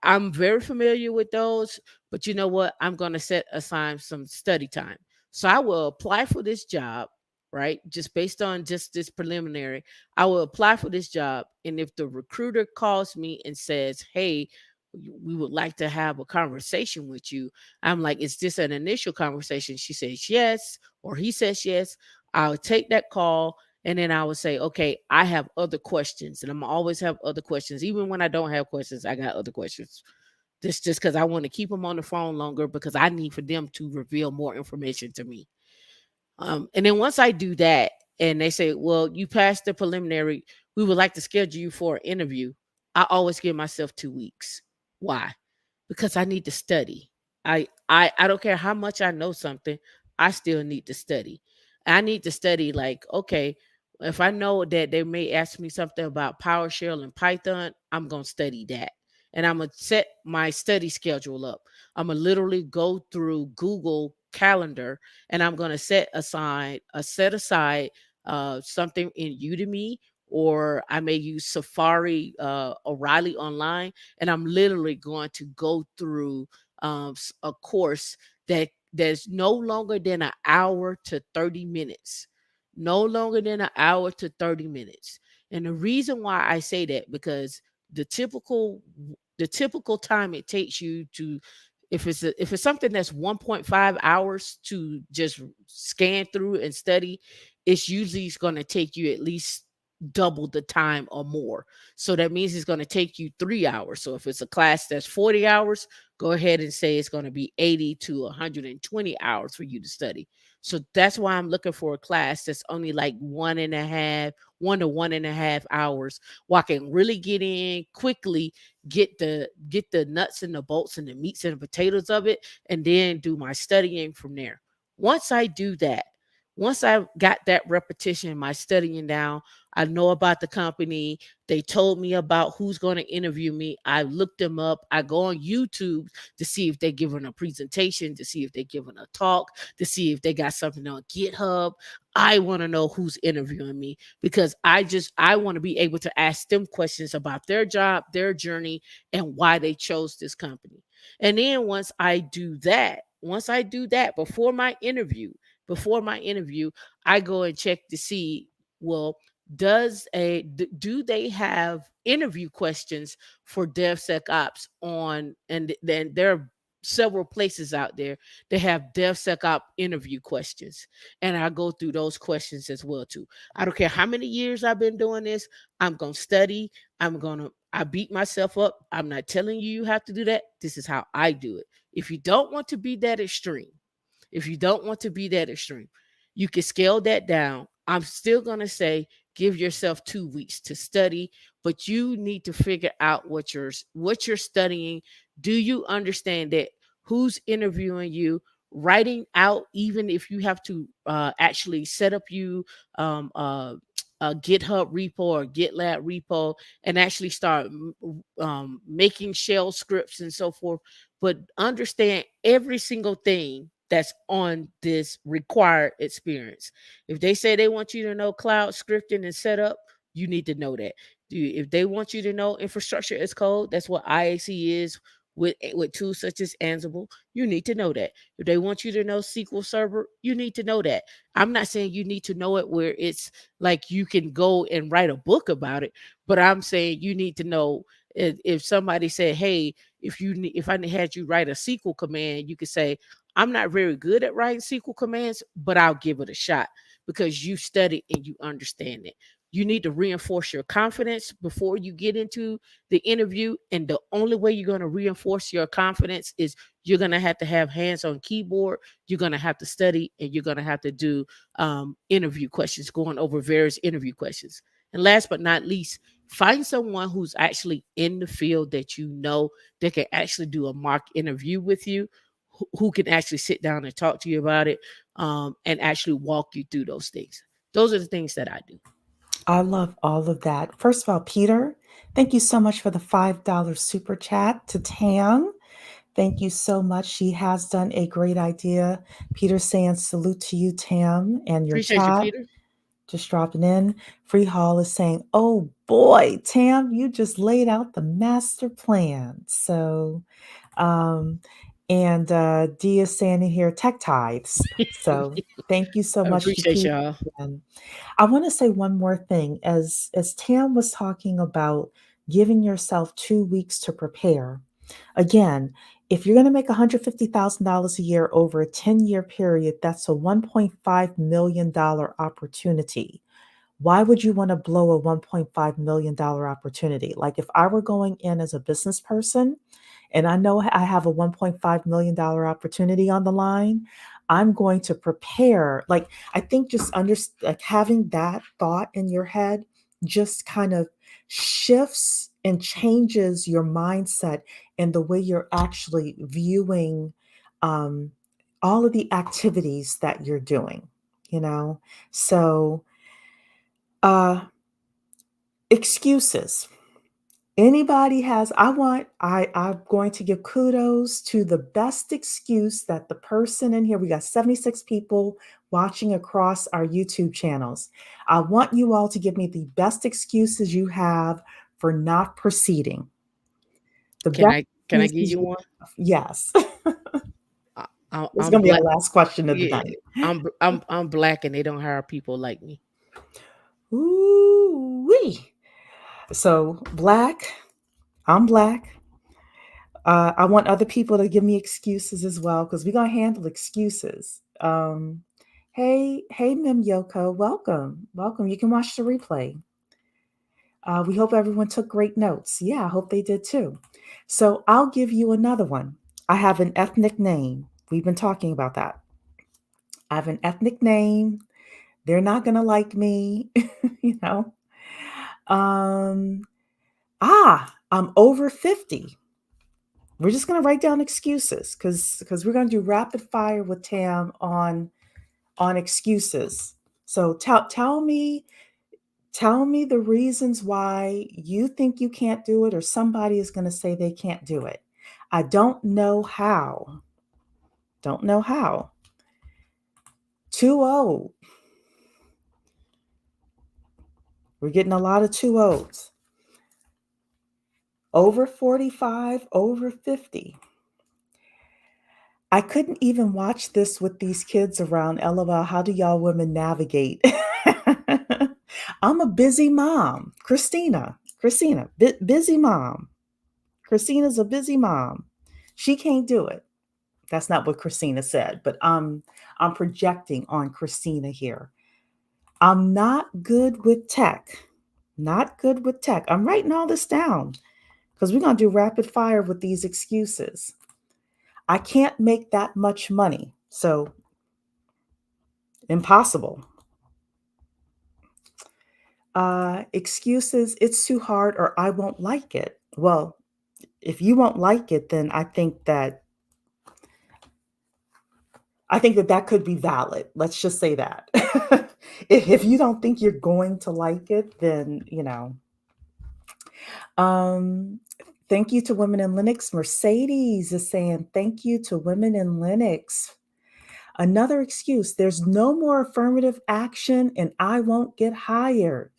I'm very familiar with those, but you know what? I'm going to set aside some study time. So I will apply for this job. right? Just based on just this preliminary, I will apply for this job. And if the recruiter calls me and says, hey, we would like to have a conversation with you, I'm like, is this an initial conversation? She says yes, or he says yes. I'll take that call. And then I would say, okay, I have other questions. And I'm always have other questions. Even when I don't have questions, I got other questions. This just because I want to keep them on the phone longer because I need for them to reveal more information to me. And then once I do that, and they say, "Well, you passed the preliminary. We would like to schedule you for an interview." I always give myself 2 weeks. Why? Because I need to study. I don't care how much I know something. I still need to study. I need to study. Like, okay, if I know that they may ask me something about PowerShell and Python, I'm gonna study that. And I'm gonna set my study schedule up. I'm gonna literally go through Google Calendar, and I'm gonna set aside something in Udemy, or I may use Safari, O'Reilly online, and I'm literally going to go through a course that's no longer than an hour to 30 minutes. No longer than an hour to 30 minutes. And the reason why I say that, because the typical the typical time it takes you to, if it's something that's 1.5 hours to just scan through and study, it's usually going to take you at least double the time or more. So that means it's going to take you 3 hours. So if it's a class that's 40 hours, go ahead and say it's going to be 80 to 120 hours for you to study. So that's why I'm looking for a class that's only like 1 to 1.5 hours, where I can really get in quickly, get the nuts and the bolts and the meats and the potatoes of it, and then do my studying from there. Once I do that, once I got that repetition, my studying down, I know about the company. They told me about who's going to interview me. I looked them up. I go on YouTube to see if they're giving a presentation, to see if they're giving a talk, to see if they got something on GitHub. I want to know who's interviewing me, because I want to be able to ask them questions about their job, their journey, and why they chose this company. And then once I do that before my interview, I go and check to see, well, do they have interview questions for DevSecOps on, and then there are several places out there that have DevSecOps interview questions, and I go through those questions as well too. I don't care how many years I've been doing this. I'm gonna study. I beat myself up. I'm not telling you you have to do that. This is how I do it. If you don't want to be that extreme, if you don't want to be that extreme, you can scale that down. I'm still going to say give yourself 2 weeks to study, but you need to figure out what you're studying. Do you understand that? Who's interviewing you? Writing out, even if you have to actually set up um, uh, a GitHub repo or GitLab repo, and actually start making shell scripts and so forth, but understand every single thing that's on this required experience. If they say they want you to know cloud scripting and setup, you need to know that. If they want you to know infrastructure as code, that's what IAC is, with tools such as Ansible, you need to know that. If they want you to know SQL Server, you need to know that. I'm not saying you need to know it where it's like you can go and write a book about it, but I'm saying you need to know, if somebody said, "Hey, if I had you write a SQL command," you could say, "I'm not very good at writing SQL commands, but I'll give it a shot because you study and you understand it." You need to reinforce your confidence before you get into the interview. And the only way you're going to reinforce your confidence is you're going to have hands on keyboard. You're going to have to study, and you're going to have to do interview questions, going over various interview questions. And last but not least, find someone who's actually in the field that you know that can actually do a mock interview with you, who can actually sit down and talk to you about it, and actually walk you through those things. Those are the things that I do. I love all of that. First of all, Peter, thank you so much for the $5 super chat to Tam. Thank you so much. She has done a great idea. Peter saying salute to you, Tam, and your Appreciate you, chat. Peter. Just dropping in. Free Hall is saying, oh boy, Tam, you just laid out the master plan. So, um, And Dee is saying in here, tech tithes. So thank you so I much, appreciate Shakira. y'all. And I want to say one more thing. As Tam was talking about giving yourself 2 weeks to prepare, again, if you're going to make $150,000 a year over a 10-year period, that's a $1.5 million opportunity. Why would you want to blow a $1.5 million opportunity? Like if I were going in as a business person and I know I have a $1.5 million opportunity on the line, I'm going to prepare. Like I think just like having that thought in your head just kind of shifts and changes your mindset and the way you're actually viewing um, all of the activities that you're doing, you know? So, uh, excuses. Anybody has, I'm going to give kudos to the best excuse that the person in here, we got 76 people watching across our YouTube channels. I want you all to give me the best excuses you have for not proceeding. The best Can I give excuses you you one? have. Yes. This is I'm going to be our black. last question of the Yeah, night. I'm black, and they don't hire people like me. Ooh wee. So, I'm black. I want other people to give me excuses as well because we're gonna handle excuses. Hey, Mim Yoko, welcome, welcome. You can watch the replay. We hope everyone took great notes. Yeah, I hope they did too. So I'll give you another one. I have an ethnic name. We've been talking about that. I have an ethnic name. They're not gonna like me, you know. Um, I'm over 50. We're just going to write down excuses because we're going to do rapid fire with Tam on excuses. So tell me the reasons why you think you can't do it or somebody is going to say they can't do it. I don't know how. Don't know how. Too old. We're getting a lot of too olds. Over 45, over 50. I couldn't even watch this with these kids around. LOL, how do y'all women navigate? I'm a busy mom. Christina, busy mom. Christina's a busy mom. She can't do it. That's not what Christina said, but I'm projecting on Christina here. I'm not good with tech. Not good with tech. I'm writing all this down because we're going to do rapid fire with these excuses. I can't make that much money. So, impossible. Excuses, it's too hard or I won't like it. Well, if you won't like it, then I think that that could be valid. Let's just say that. If you don't think you're going to like it, then, Um, thank you to Women in Linux. Mercedes is saying thank you to Women in Linux. Another excuse, there's no more affirmative action and I won't get hired.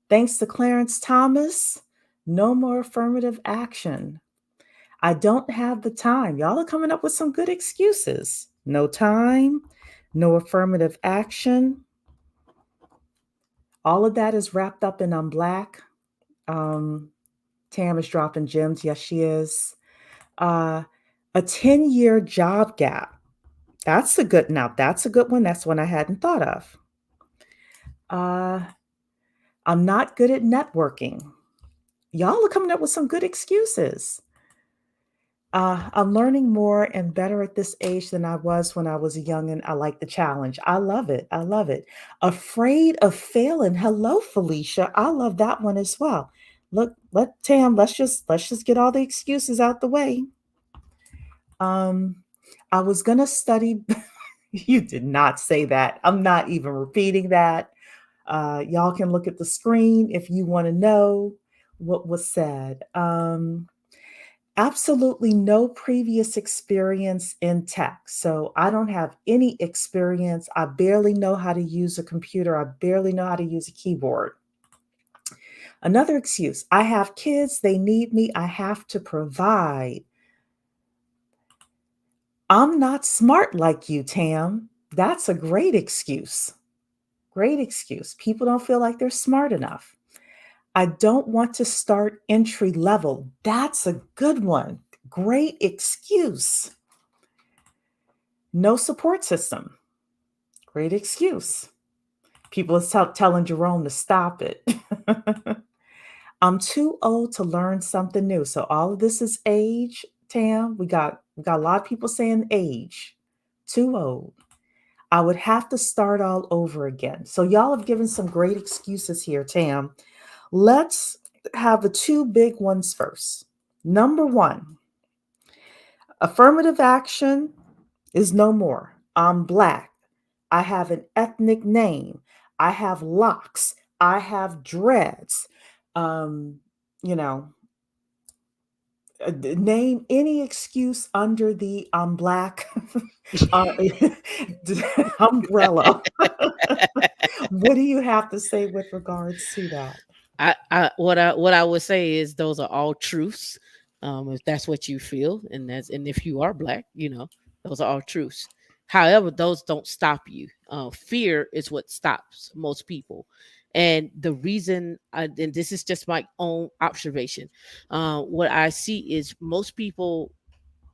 Thanks to Clarence Thomas, no more affirmative action. I don't have the time. Y'all are coming up with some good excuses. No time, no affirmative action. All of that is wrapped up in I'm black. Um, Tam is dropping gems. Yes, she is. Uh, a 10-year job gap. That's a good one. That's one I hadn't thought of. Uh, I'm not good at networking. Y'all are coming up with some good excuses. I'm learning more and better at this age than I was when I was young, and I like the challenge. I love it. I love it. Afraid of failing. Hello, Felicia. I love that one as well. Look, let Tam. Let's just get all the excuses out the way. Um, I was gonna study. You did not say that. I'm not even repeating that. Y'all can look at the screen if you want to know what was said. Absolutely no previous experience in tech. So I don't have any experience. I barely know how to use a computer. I barely know how to use a keyboard. Another excuse, I have kids, they need me, I have to provide. I'm not smart like you, Tam. That's a great excuse. Great excuse. People don't feel like they're smart enough. I don't want to start entry level. That's a good one. Great excuse. No support system. Great excuse. People are telling Jerome to stop it. I'm too old to learn something new. So all of this is age, Tam. We got a lot of people saying age. Too old. I would have to start all over again. So y'all have given some great excuses here, Tam. Let's have the two big ones first. Number one, affirmative action is no more. I'm black. I have an ethnic name. I have locks. I have dreads. Um, you know, name any excuse under the I'm black uh, umbrella. What do you have to say with regards to that? What I would say is those are all truths. If that's what you feel, and if you are black, those are all truths. However, those don't stop you. Fear is what stops most people, and the reason, and this is just my own observation, what I see is most people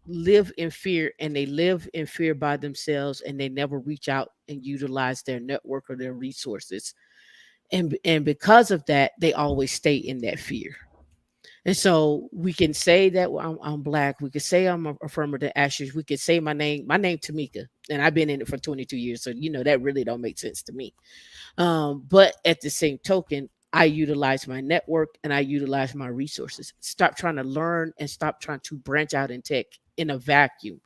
live in fear, and they live in fear by themselves, and they never reach out and utilize their network or their resources, and because of that they always stay in that fear. And so we can say that, well, I'm black, we could say I'm a affirmative action, we could say my name Tamika, and I've been in it for 22 years, so that really don't make sense to me. But at the same token, I utilize my network and I utilize my resources. Stop trying to learn and stop trying to branch out in tech in a vacuum.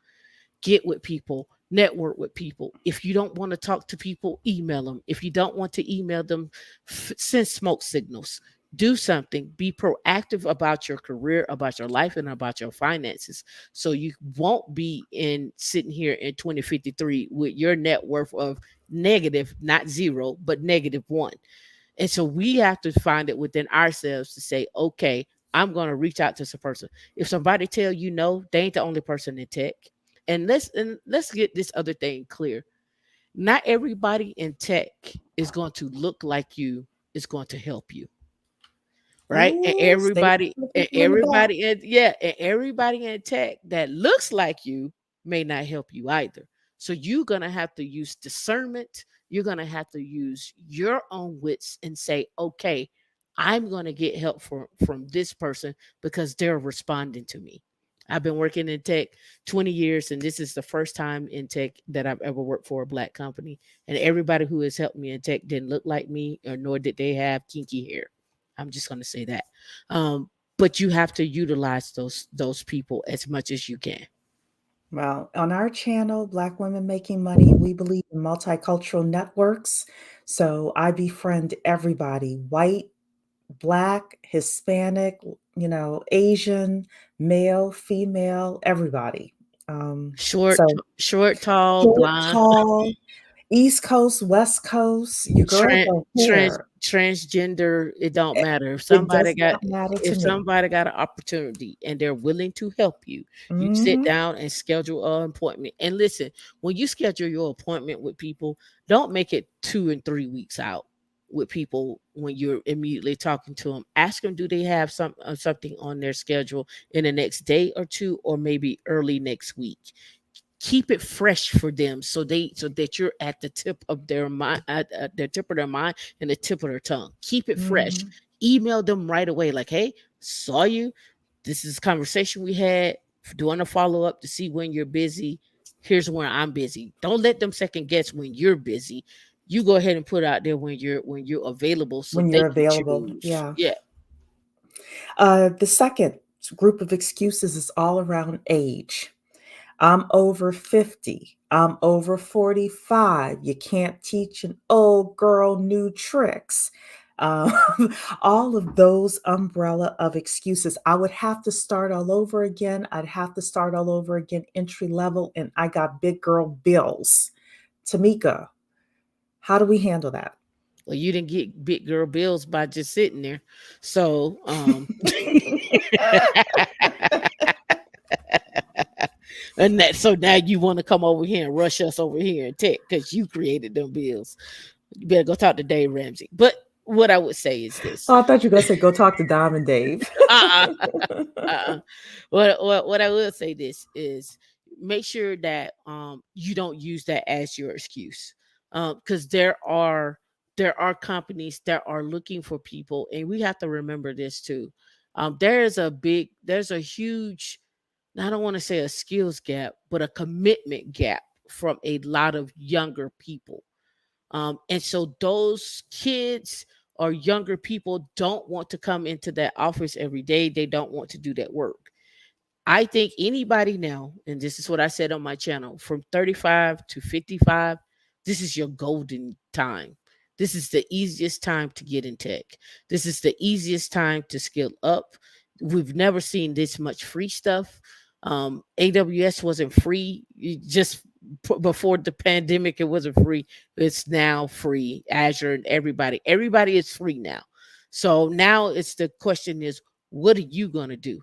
Get with people, network with people. If you don't want to talk to people, email them. If you don't want to email them, send smoke signals. Do something. Be proactive about your career, about your life, and about your finances. So you won't be in sitting here in 2053 with your net worth of negative, not zero, but -1. And so we have to find it within ourselves to say, okay, I'm going to reach out to some person. If somebody tell you no, they ain't the only person in tech. And let's get this other thing clear. Not everybody in tech is going to look like you, is going to help you, right? And Ooh, stay everybody, for the and people in the back. everybody in yeah, and everybody in tech that looks like you may not help you either. So you're gonna have to use discernment. You're gonna have to use your own wits and say, okay, I'm gonna get help from this person because they're responding to me. I've been working in tech 20 years, and this is the first time in tech that I've ever worked for a black company. And everybody who has helped me in tech didn't look like me, or nor did they have kinky hair. I'm just going to say that. Um, but you have to utilize those people as much as you can. Well, on our channel, Black Women Making Money, we believe in multicultural networks. So I befriend everybody, white, black, Hispanic, Asian, male, female, everybody. Short, So short, tall, short, blind, tall, East Coast, West Coast, your girl trans, don't trans, care. transgender. It don't matter. If It somebody does got not matter to if me. somebody got an opportunity and they're willing to help you, you sit Hmm. down and schedule an appointment. And listen, when you schedule your appointment with people, don't make it 2 and 3 weeks out with people when you're immediately talking to them. Ask them, do they have something on their schedule in the next day or two, or maybe early next week. Keep it fresh for them, so that you're at the tip of their mind, at the tip of their mind and the tip of their tongue. Keep it fresh. Hmm. Email them right away, like, hey, saw you, this is a conversation we had, doing a follow-up to see when you're busy. Here's when I'm busy. Don't let them second guess when you're busy. You go ahead and put out there when you're available so When they you're can available. choose. Yeah. Yeah. The second group of excuses is all around age. I'm over 50. I'm over 45. You can't teach an old girl new tricks. Um, all of those umbrella of excuses. I would have to start all over again. I'd have to start all over again, entry level, and I got big girl bills. Tamika, how do we handle that? Well, you didn't get big girl bills by just sitting there. So And that so now you want to come over here and rush us over here and tech because you created them bills. You better go talk to Dave Ramsey. But what I would say is this. Oh, I thought you were gonna say go talk to Diamond Dave. uh-uh, uh-uh. What I will say this is make sure that you don't use that as your excuse, because there are companies that are looking for people, and we have to remember this too. There's a huge, I don't want to say a skills gap, but a commitment gap from a lot of younger people. And so those kids or younger people don't want to come into that office every day. They don't want to do that work. I think anybody now, and this is what I said on my channel, from 35 to 55, this is your golden time. This is the easiest time to get in tech. This is the easiest time to skill up. We've never seen this much free stuff. AWS wasn't free. Before the pandemic, it wasn't free. It's now free. Azure and everybody is free now. So now it's the question is, what are you going to do?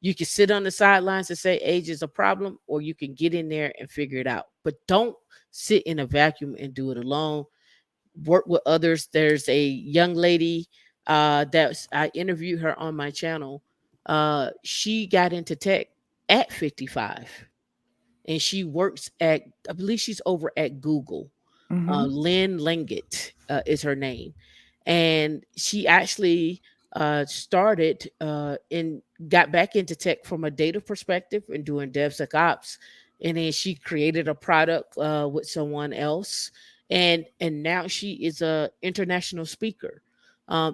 You can sit on the sidelines and say age is a problem, or you can get in there and figure it out. But don't sit in a vacuum and do it alone. Work with others. There's a young lady that I interviewed her on my channel. She got into tech at 55, and she works at, I believe she's over at Google. Mm-hmm. Lynn Langett is her name, and she actually started and got back into tech from a data perspective and doing DevSecOps, and then she created a product with someone else, and now she is a international speaker.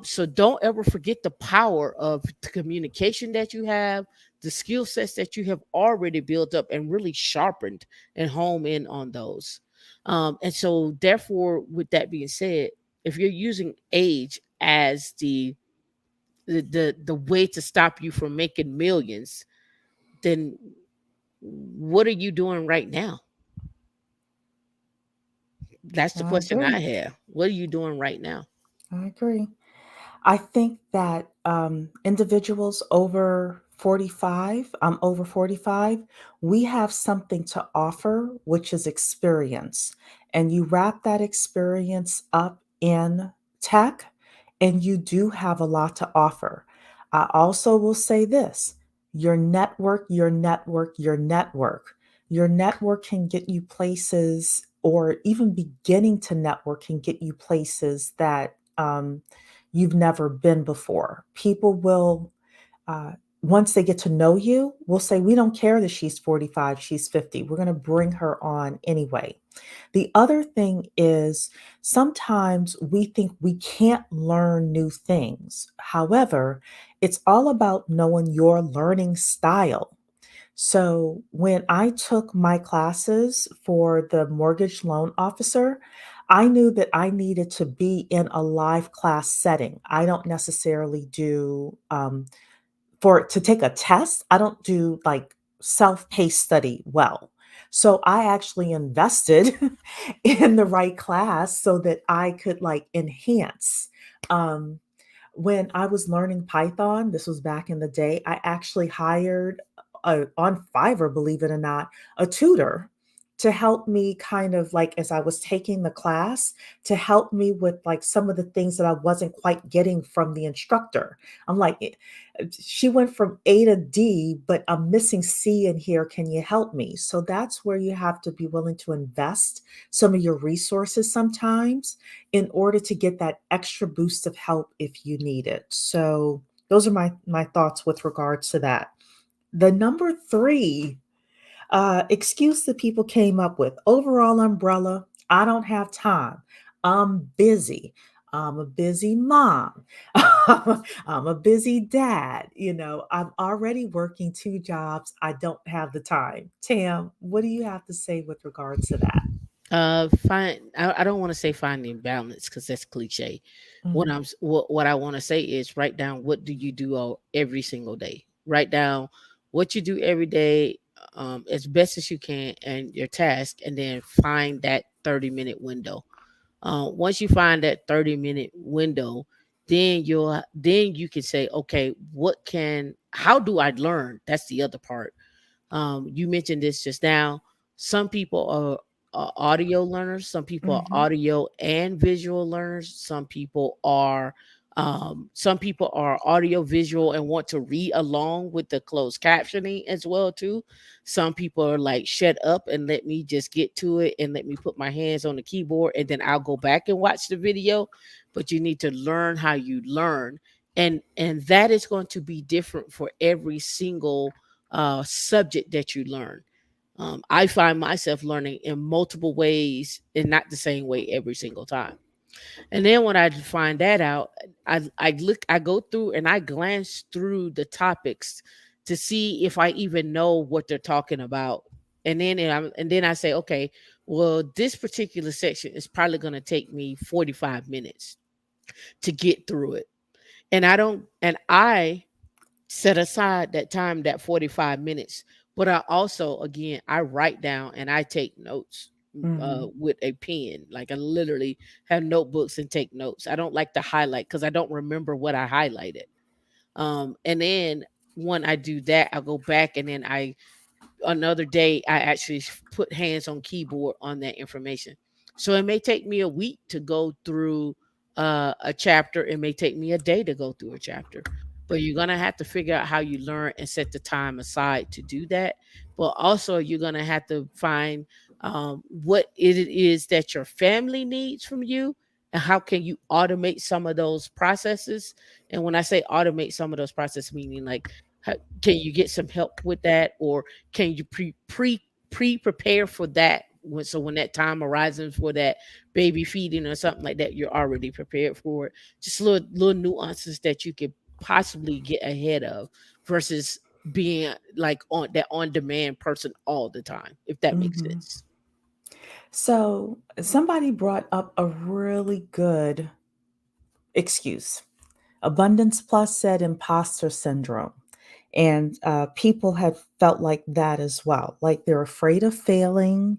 So don't ever forget the power of the communication that you have, the skill sets that you have already built up and really sharpened, and home in on those. And so, therefore, with that being said, if you're using age as the way to stop you from making millions, then what are you doing right now? That's the I question I agree. have. What are you doing right now? I agree. I think that individuals over 45, I'm over 45, we have something to offer, which is experience. And you wrap that experience up in tech, and you do have a lot to offer. I also will say this: your network, your network, your network. Your network can get you places, or even beginning to network can get you places that you've never been before. People will, uh, once they get to know you, will say, we don't care that she's 45, she's 50. We're going to bring her on anyway. The other thing is sometimes we think we can't learn new things. However, it's all about knowing your learning style. So when I took my classes for the mortgage loan officer, I knew that I needed to be in a live class setting. I don't necessarily do for to take a test, I don't do like self-paced study well. So I actually invested in the right class so that I could like enhance. Um, when I was learning Python, this was back in the day, I actually hired on Fiverr, believe it or not, a tutor to help me kind of like as I was taking the class to help me with like some of the things that I wasn't quite getting from the instructor. I'm like, she went from A to D, but I'm missing C in here. Can you help me? So that's where you have to be willing to invest some of your resources sometimes in order to get that extra boost of help if you need it. So those are my thoughts with regards to that. The number three excuse that people came up with, overall umbrella: I don't have time. I'm busy. I'm a busy mom. I'm a busy dad. I'm already working two jobs. I don't have the time. Tam, what do you have to say with regards to that? Find. I don't want to say finding balance because that's cliche. What Mhm. what I want to say is write down what do you do all every single day. Write down what you do every day, as best as you can, and your task, and then find that 30-minute window. Once you find that 30-minute window, then you can say, okay, how do I learn? That's the other part. You mentioned this just now. Some people are audio learners. Some people are Mhm. audio and visual learners. Some people are audio visual and want to read along with the closed captioning as well too. Some people are like, shut up and let me just get to it and let me put my hands on the keyboard and then I'll go back and watch the video. But you need to learn how you learn, and that is going to be different for every single subject that you learn. I find myself learning in multiple ways and not the same way every single time. And then when I find that out, I go through and I glance through the topics to see if I even know what they're talking about. And then I say, okay, well, this particular section is probably going to take me 45 minutes to get through it. And I set aside that time, that 45 minutes. But I also, again, I write down and I take notes Mhm. with a pen. Like I literally have notebooks and take notes. I don't like to highlight because I don't remember what I highlighted. And then when I do that, I'll go back and then another day I actually put hands on keyboard on that information. So it may take me a week to go through a chapter. It may take me a day to go through a chapter. But you're gonna have to figure out how you learn and set the time aside to do that. But also you're gonna have to find what it is that your family needs from you, and how can you automate some of those processes. And when I say automate some of those processes, meaning like, can you get some help with that, or can you prepare for that when that time arises for that baby feeding or something like that, you're already prepared for it. Just little nuances that you could possibly get ahead of versus being like on that on demand person all the time, if that makes Mhm. sense. So, somebody brought up a really good excuse. Abundance Plus said imposter syndrome. And people have felt like that as well. Like they're afraid of failing.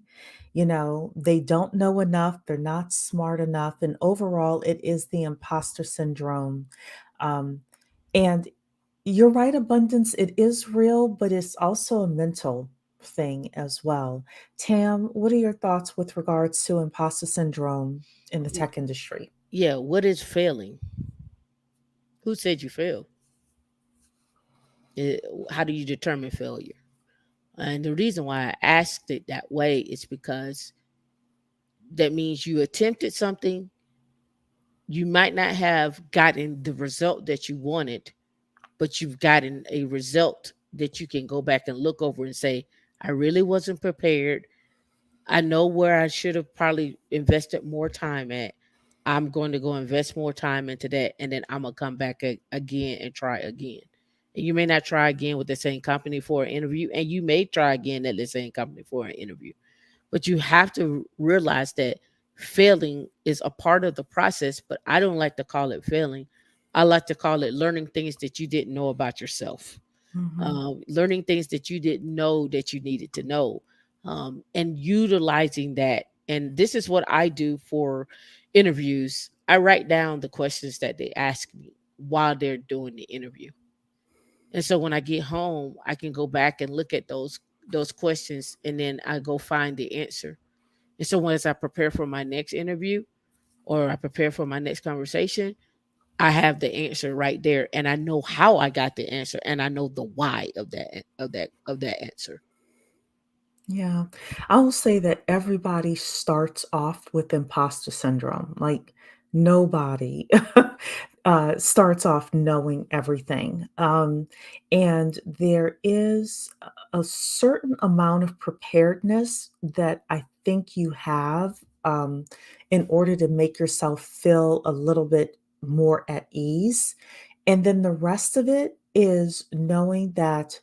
They don't know enough. They're not smart enough. And overall, it is the imposter syndrome. Um, and you're right, abundance, it is real, but it's also a mental thing as well. Tam, what are your thoughts with regards to imposter syndrome in the W- tech industry? Yeah, what is failing? Who said you failed? Eh, how do you determine failure? And the reason why I asked it that way is because that means you attempted something, you might not have gotten the result that you wanted, but you've gotten a result that you can go back and look over and say, I really wasn't prepared. I know where I should have probably invested more time at. I'm going to go invest more time into that. And then I'm going to come back again and try again. And you may not try again with the same company for an interview, and you may try again at the same company for an interview. But you have to realize that failing is a part of the process, but I don't like to call it failing. I like to call it learning things that you didn't know about yourself, Hmm. learning things that you didn't know that you needed to know, and utilizing that. And this is what I do for interviews. I write down the questions that they ask me while they're doing the interview. And so when I get home, I can go back and look at those questions, and then I go find the answer. And so once I prepare for my next interview or I prepare for my next conversation, I have the answer right there, and I know how I got the answer, and I know the why of that answer. Yeah. I will say that everybody starts off with imposter syndrome. Like nobody starts off knowing everything. And there is a certain amount of preparedness that I think you have in order to make yourself feel a little bit more at ease. And then the rest of it is knowing that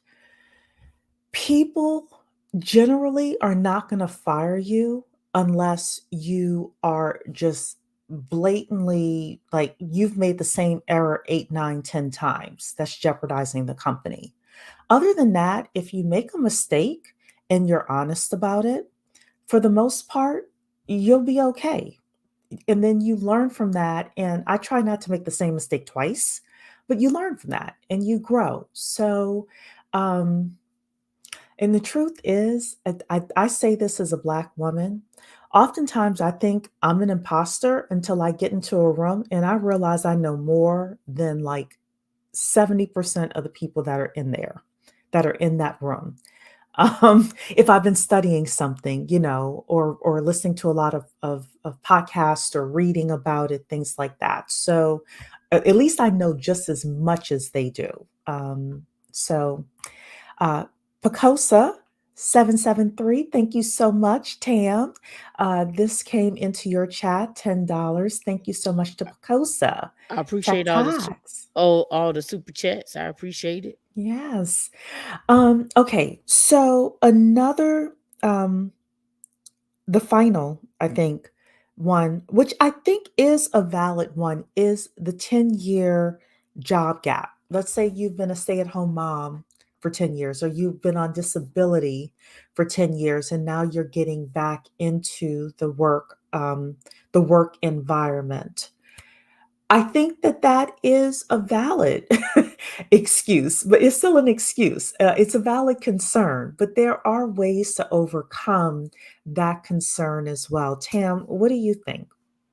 people generally are not gonna fire you unless you are just blatantly like, you've made the same error 8, 9, 10 times. That's jeopardizing the company. Other than that, if you make a mistake and you're honest about it, for the most part, you'll be okay. And then you learn from that, and I try not to make the same mistake twice, but you learn from that and you grow. So, um And the truth is, I say this as a Black woman. Oftentimes, I think I'm an imposter until I get into a room and I realize I know more than like 70% of the people that are in there, that are in that room. If I've been studying something, or listening to a lot of podcasts or reading about it, things like that. So at least I know just as much as they do. So uh, Pacosa 773, thank you so much, Tam. This came into your chat, $10. Thank you so much to Pacosa. I Tech appreciate Tax. all the super chats. I appreciate it. Yes. Okay, so another um the final, I think, one, which I think is a valid one, is the 10-year job gap. Let's say you've been a stay-at-home mom for 10 years, or you've been on disability for 10 years, and now you're getting back into the work environment. I think that that is a valid excuse, but it's still an excuse. It's a valid concern, but there are ways to overcome that concern as well. Tam, what do you think?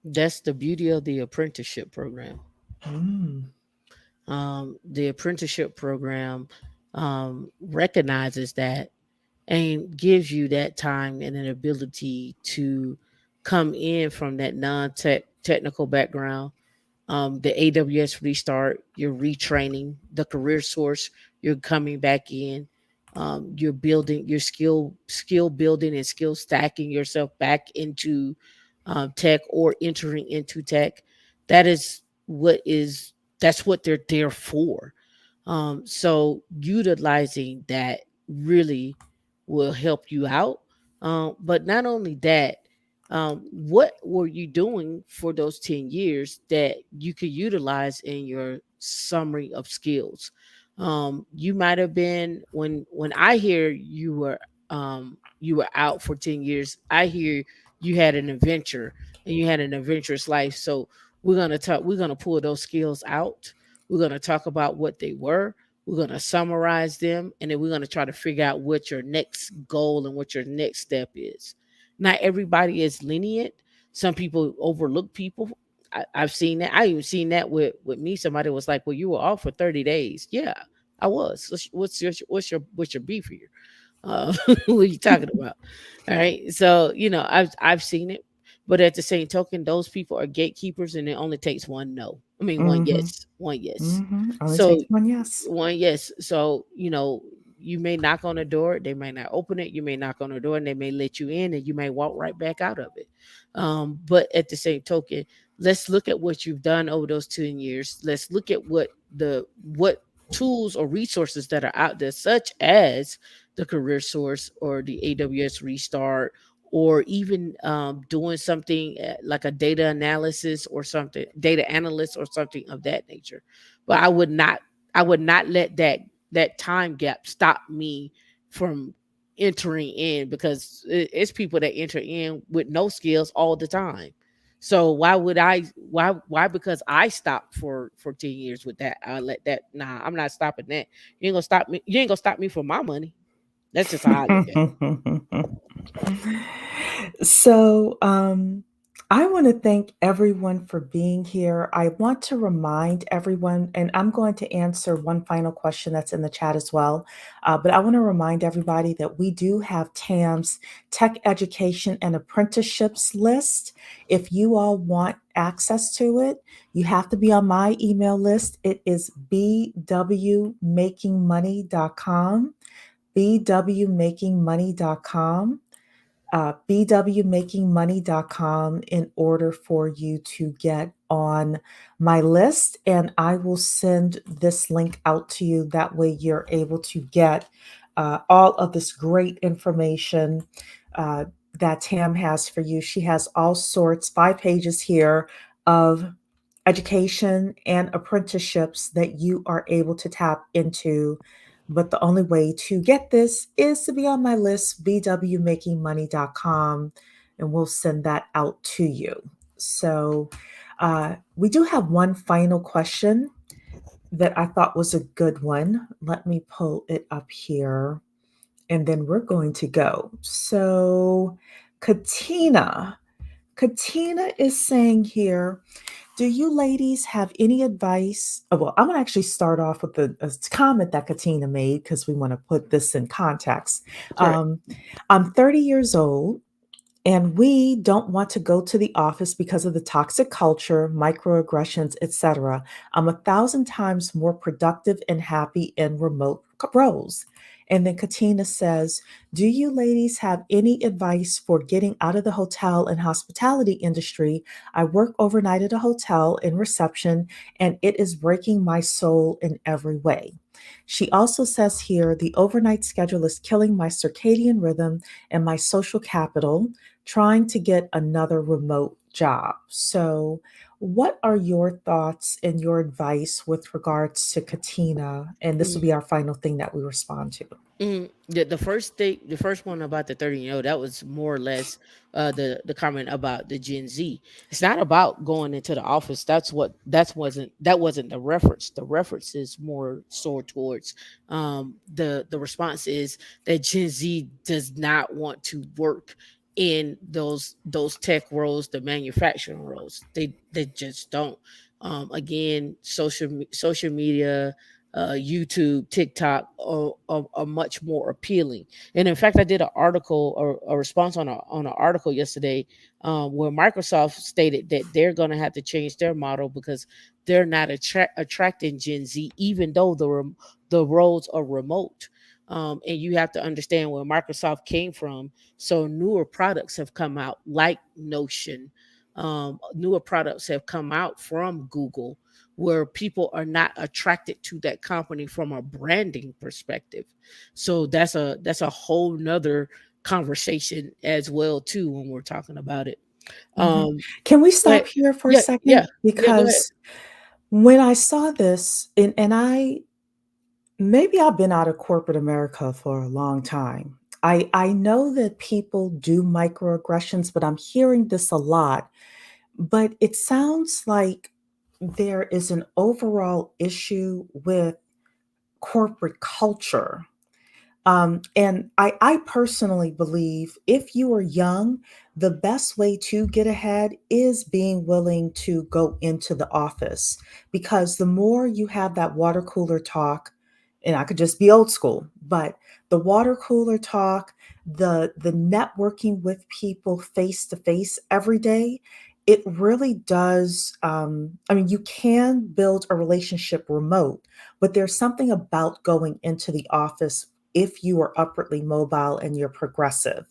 That's the beauty of the apprenticeship program. Mm. The apprenticeship program recognizes that and gives you that time and an ability to come in from that non-technical background. The AWS restart, you're retraining the career source, you're coming back in, you're building your skill building and skill stacking yourself back into tech or entering into tech. That is what is that's what they're there for. So utilizing that really will help you out. But not only that, what were you doing for those 10 years that you could utilize in your summary of skills? You might have been when I hear you were out for 10 years, I hear you had an adventure and you had an adventurous life. So we're gonna pull those skills out. We're gonna talk about what they were. We're going to summarize them, and then we're going to try to figure out what your next goal and what your next step is. Not everybody is lenient. Some people overlook people. I've seen that. I even seen that with me. Somebody was like, "Well, you were off for 30 days." Yeah, I was. So what's your beef here? What are you talking about? All right. So I've seen it, but at the same token, those people are gatekeepers, and it only takes one no. I mean, one Mm-hmm. yes, one yes. Mm-hmm. Only So takes one yes. one yes. So you may knock on the door, they may not open it. You may knock on the door, and they may let you in, and you may walk right back out of it. But at the same token, let's look at what you've done over those 10 years. Let's look at what tools or resources that are out there, such as the career source or the AWS restart, or even doing something like a data analysis or something, data analyst or something of that nature. But I would not let that time gap stop me from entering in, because it's people that enter in with no skills all the time. So why because I stopped for 10 years with that, I let that, nah, I'm not stopping that. You ain't gonna stop me from my money. That's just how I look at it. So, I want to thank everyone for being here. I want to remind everyone, and I'm going to answer one final question that's in the chat as well. But I want to remind everybody that we do have TAM's Tech Education and Apprenticeships list. If you all want access to it, you have to be on my email list. It is bwmakingmoney.com, bwmakingmoney.com, bwmakingmoney.com, in order for you to get on my list. And I will send this link out to you. That way, you're able to get all of this great information uh, that Tam has for you. She has all sorts, 5 pages here of education and apprenticeships that you are able to tap into. But the only way to get this is to be on my list, bwmakingmoney.com, and we'll send that out to you. So, we do have one final question that I thought was a good one. Let me pull it up here. and then we're going to go. So, Katina, Katina is saying here, do you ladies have any advice? Oh, well, I'm going to actually start off with a comment that Katina made because we want to put this in context. Correct. Um, I'm 30 years old and we don't want to go to the office because of the toxic culture, microaggressions, etc. I'm 1,000 times more productive and happy in remote roles. And then Katina says, do you ladies have any advice for getting out of the hotel and hospitality industry? I work overnight at a hotel in reception, and it is breaking my soul in every way. She also says here, the overnight schedule is killing my circadian rhythm and my social capital, trying to get another remote job. So, what are your thoughts and your advice with regards to Katina? And this will be our final thing that we respond to. The first thing, the first one about the 30, that was more or less the comment about the Gen Z. It's not about going into the office. That wasn't the reference. The reference is more so towards the response is that Gen Z does not want to work in those tech roles, the manufacturing roles. They just don't. Again, social media, YouTube, TikTok are much more appealing. And in fact, I did an article or a response on an article yesterday, where Microsoft stated that they're going to have to change their model because they're not attracting Gen Z, even though the roles are remote. And you have to understand where Microsoft came from. So newer products have come out like Notion. Newer products have come out from Google where people are not attracted to that company from a branding perspective. So that's a whole nother conversation as well too when we're talking about it. Mhm. Um Can we but stop here for a yeah, yeah, second? yeah, go ahead. Because when I saw this, and maybe I've been out of corporate America for a long time. I know that people do microaggressions, but I'm hearing this a lot. But it sounds like there is an overall issue with corporate culture. And I personally believe if you are young, the best way to get ahead is being willing to go into the office because the more you have that water cooler talk, and I could just be old school, but the water cooler talk, the networking with people face to face every day, it really does. I mean, you can build a relationship remote, but there's something about going into the office if you are upwardly mobile and you're progressive.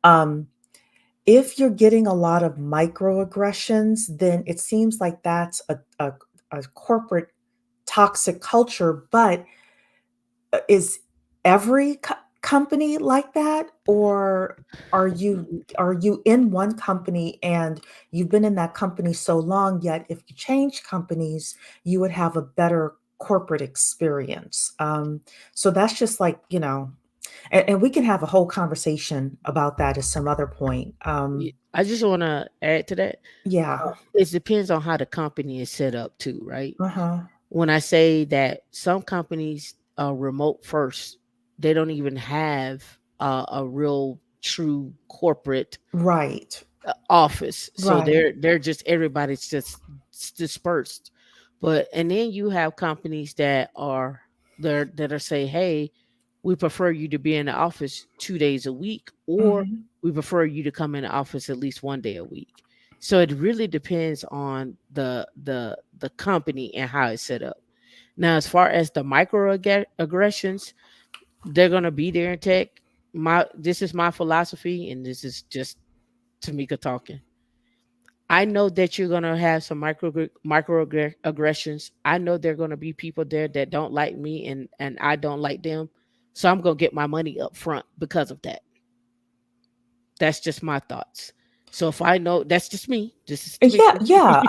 Um, if you're getting a lot of microaggressions, then it seems like that's a corporate toxic culture. But is every company like that, or are you in one company and you've been in that company so long? Yet, if you change companies, you would have a better corporate experience. So that's just like and we can have a whole conversation about that at some other point. I just want to add to that. Yeah. It depends on how the company is set up too, right? Uh-huh. When I say that some companies are remote first, they don't even have a real true corporate Right. office. So Right. they're just everybody's just dispersed. But and then you have companies that are there that are say, hey, we prefer you to be in the office 2 days a week, or Mhm. we prefer you to come in the office at least 1 day a week. So it really depends on the company and how it's set up. Now, as far as the microaggressions, they're gonna be there in tech. My This is my philosophy, and this is just Tamika talking. I know that you're gonna have some microaggressions. I know there are gonna be people there that don't like me, and I don't like them. So I'm gonna get my money up front because of that. That's just my thoughts. So if I know, that's just me. This is Yeah, Tamika. yeah.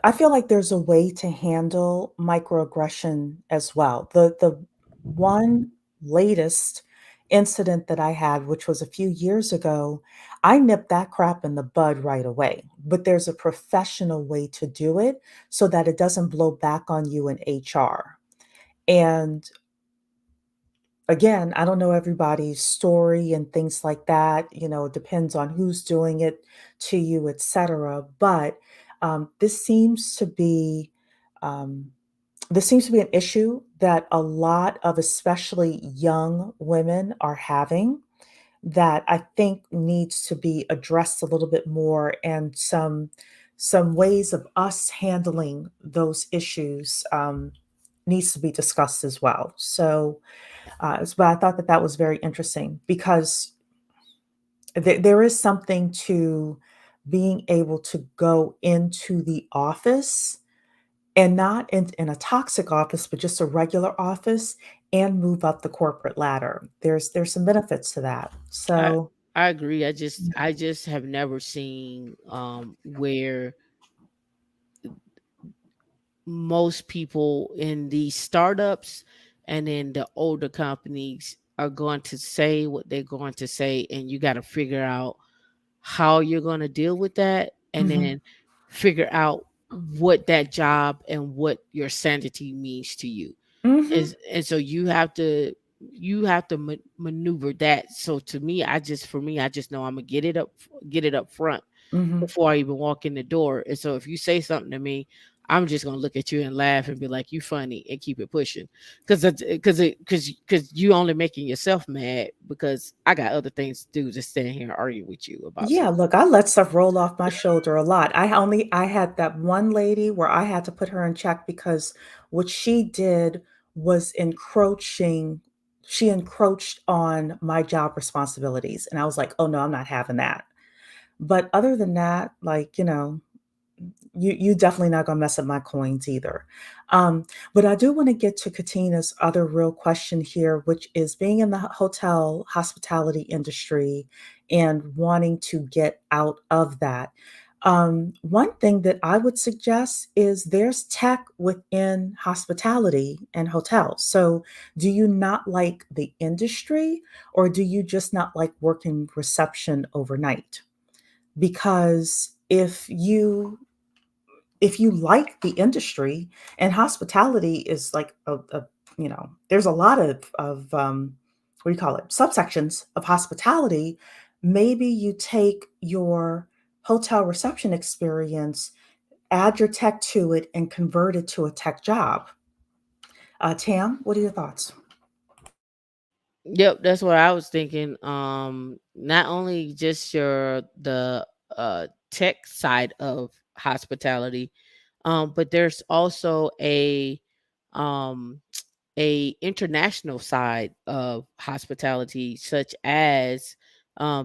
I feel like there's a way to handle microaggression as well. The one latest incident that I had, which was a few years ago, I nipped that crap in the bud right away. But there's a professional way to do it so that it doesn't blow back on you in HR. And again, I don't know everybody's story and things like that. It depends on who's doing it to you, etc. But this seems to be um, this seems to be an issue that a lot of especially young women are having that I think needs to be addressed a little bit more, and some ways of us handling those issues needs to be discussed as well. But I thought that that was very interesting because there is something to being able to go into the office, and not in a toxic office, but just a regular office, and move up the corporate ladder. There's some benefits to that. I So, I agree. I just have never seen where most people in these startups and in the older companies are going to say what they're going to say, and you got to figure out how you're going to deal with that, and mhm, then figure out what that job and what your sanity means to you. mhm, And so you have to maneuver that. So to me, I just know I'm gonna get it up front mhm. before I even walk in the door. And so if you say something to me, I'm just gonna look at you and laugh and be like, "You funny," and keep it pushing, because you only making yourself mad, because I got other things to do than stand here and argue with you about Yeah, something. look, I let stuff roll off my shoulder a lot. I had that one lady where I had to put her in check because what she did was encroaching. She encroached on my job responsibilities, and I was like, "Oh no, I'm not having that." But other than that, like, you definitely not gonna mess up my coins either. But I do want to get to Katina's other real question here, which is being in the hotel hospitality industry and wanting to get out of that. One thing that I would suggest is there's tech within hospitality and hotels. So, do you not like the industry, or do you just not like working reception overnight? Because if you like the industry, and hospitality is like there's a lot of what do you call it, subsections of hospitality. Maybe you take your hotel reception experience, add your tech to it, and convert it to a tech job. Tam, what are your thoughts? Yep, that's what I was thinking. Not only just the tech side of hospitality, but there's also um a international side of hospitality, such as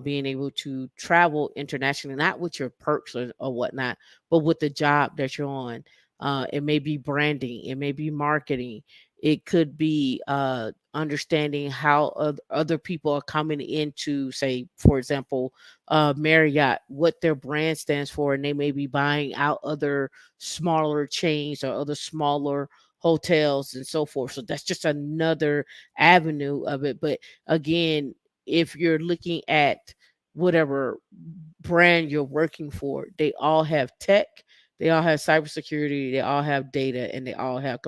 being able to travel internationally, not with your perks or whatnot, but with the job that you're on. It may be branding, it may be marketing, it could be understanding how other people are coming into, say, for example, Marriott, what their brand stands for, and they may be buying out other smaller chains or other smaller hotels and so forth. So that's just another avenue of it. But again, if you're looking at whatever brand you're working for, they all have tech, they all have cybersecurity, they all have data, and they all have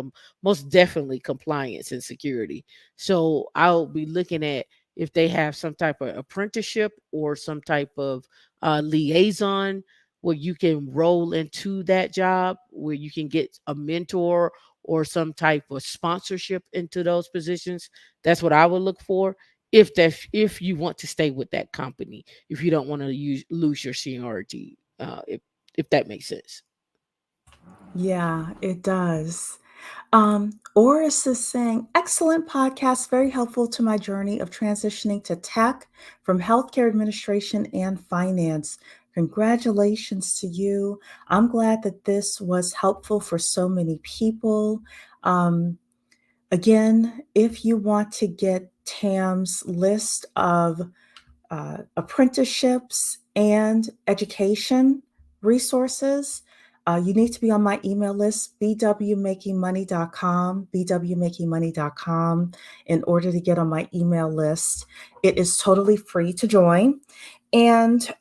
most definitely compliance and security. So I'll be looking at if they have some type of apprenticeship or some type of liaison where you can roll into that job, where you can get a mentor or some type of sponsorship into those positions. That's what I would look for, if you want to stay with that company, if you don't want to lose your seniority, if that makes sense. Yeah, it does. Oris is saying, excellent podcast, very helpful to my journey of transitioning to tech from healthcare administration and finance. Congratulations to you. I'm glad that this was helpful for so many people. Um, Again, if you want to get Tam's list of apprenticeships and education resources, you need to be on my email list, bwmakingmoney.com, in order to get on my email list. It is totally free to join. And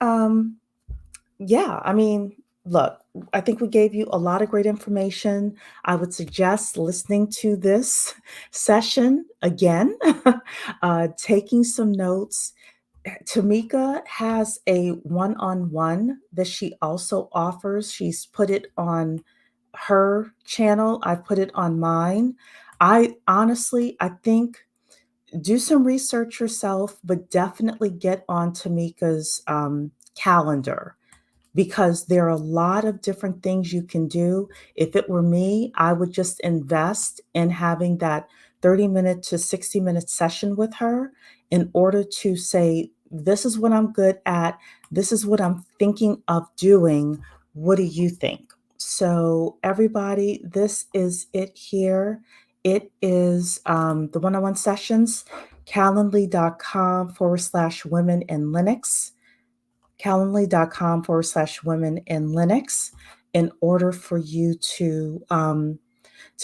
yeah, I mean, look, I think we gave you a lot of great information. I would suggest listening to this session again, taking some notes. Tamika has a one on one that she also offers. She's put it on her channel, I've put it on mine. I honestly, I think do some research yourself, but definitely get on Tamika's calendar because there are a lot of different things you can do. If it were me, I would just invest in having that 30-minute to 60-minute session with her in order to say, this is what I'm good at, this is what I'm thinking of doing. What do you think? So, everybody, this is it here. It is the one on one sessions, calendly.com/women in Linux, calendly.com/women in Linux, in order for you to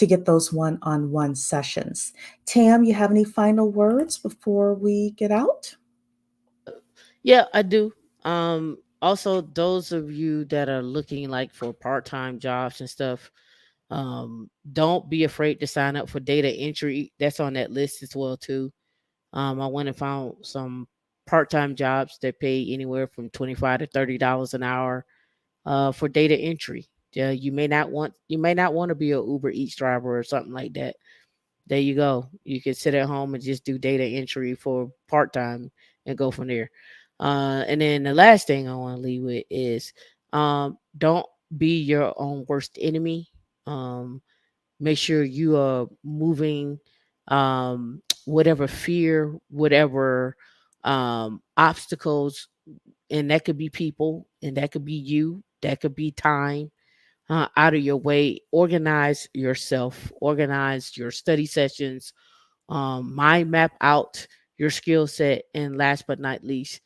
get those one-on-one sessions. Tam, you have any final words before we get out? Yeah, I do. Also, those of you that are looking like for part-time jobs and stuff, don't be afraid to sign up for data entry. That's on that list as well too. I went and found some part-time jobs that pay anywhere from $25 to $30 an hour for data entry. Yeah, you may not want to be a Uber Eats driver or something like that. There you go. You can sit at home and just do data entry for part time and go from there. And then the last thing I want to leave with is don't be your own worst enemy. Um, Make sure you are moving whatever fear, whatever obstacles, and that could be people, and that could be you, that could be time, out of your way. Organize yourself, organize your study sessions, mind map out your skill set, and last but not least,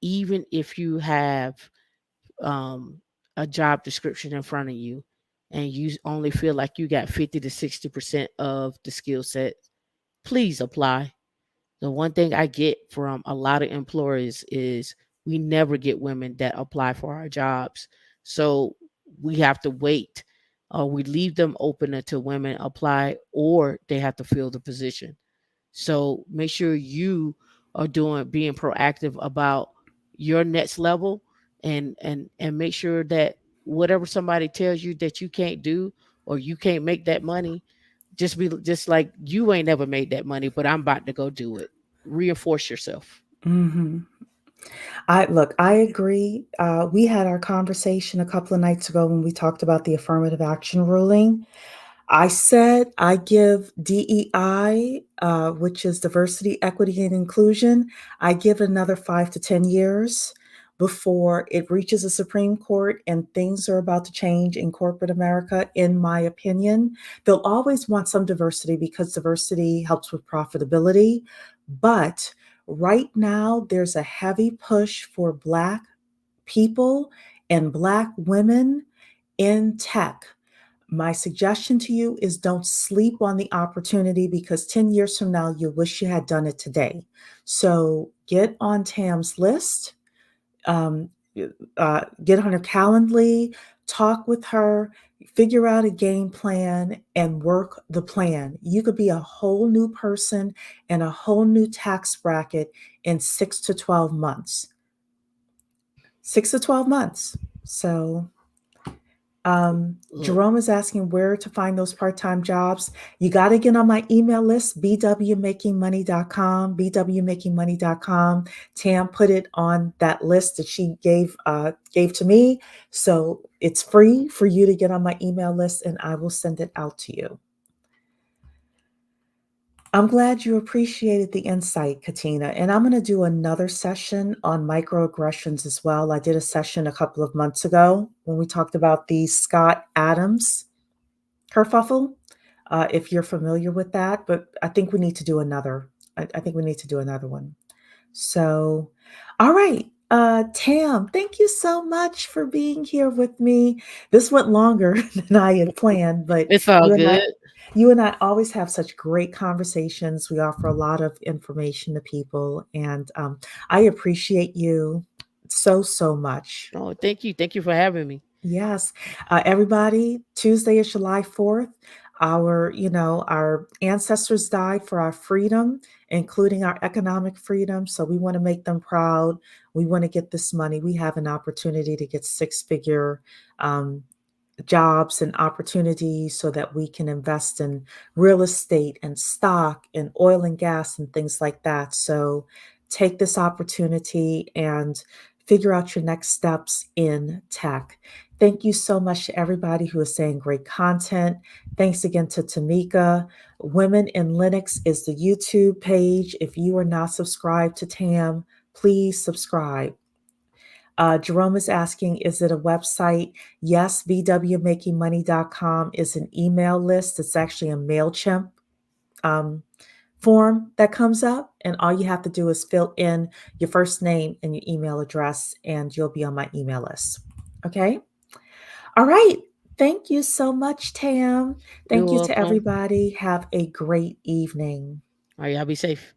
even if you have um, a job description in front of you and you only feel like you got 50 to 60% of the skill set, please apply. The one thing I get from a lot of employers is we never get women that apply for our jobs. So we have to wait. We leave them open until women apply or they have to fill the position. So make sure you are doing being proactive about your next level, and make sure that whatever somebody tells you that you can't do or you can't make that money, just like you ain't never made that money, but I'm about to go do it. Reinforce yourself. Mm-hmm. I agree. We had our conversation a couple of nights ago when we talked about the affirmative action ruling. I said I give DEI, which is diversity, equity, and inclusion, I give it another 5 to 10 years before it reaches the Supreme Court and things are about to change in corporate America, in my opinion. They'll always want some diversity because diversity helps with profitability. But right now, there's a heavy push for Black people and Black women in tech. My suggestion to you is don't sleep on the opportunity because 10 years from now, you wish you had done it today. So get on Tam's list, um, get on her Calendly, talk with her, figure out a game plan, and work the plan. You could be a whole new person and a whole new tax bracket in 6 to 12 months. 6 to 12 months. So Look, Jerome is asking where to find those part-time jobs. You got to get on my email list, bwmakingmoney.com, bwmakingmoney.com. Tam put it on that list that she gave to me. So it's free for you to get on my email list and I will send it out to you. I'm glad you appreciated the insight, Katina. And I'm going to do another session on microaggressions as well. I did a session a couple of months ago when we talked about the Scott Adams kerfuffle, if you're familiar with that. But I think we need to do another. I think we need to do another one. So, all right. Tam, thank you so much for being here with me. This went longer than I had planned, but it's all you and good. I, you and I always have such great conversations. We offer a lot of information to people, and I appreciate you so much. Oh, thank you for having me. Yes. Everybody, Tuesday is July 4th. Our ancestors died for our freedom, including our economic freedom. So we want to make them proud. We want to get this money. We have an opportunity to get six-figure um, jobs and opportunities so that we can invest in real estate and stock and oil and gas and things like that. So take this opportunity and figure out your next steps in tech. Thank you so much to everybody who is saying great content. Thanks again to Tamika. Women in Linux is the YouTube page. If you are not subscribed to TAM, please subscribe. Jerome is asking, is it a website? Yes, bwmakingmoney.com is an email list. It's actually a MailChimp um, form that comes up. And all you have to do is fill in your first name and your email address, and you'll be on my email list. Okay? All right. Thank you so much, Tam. You're Thank you to welcome. everybody. Have a great evening. All right, y'all be safe.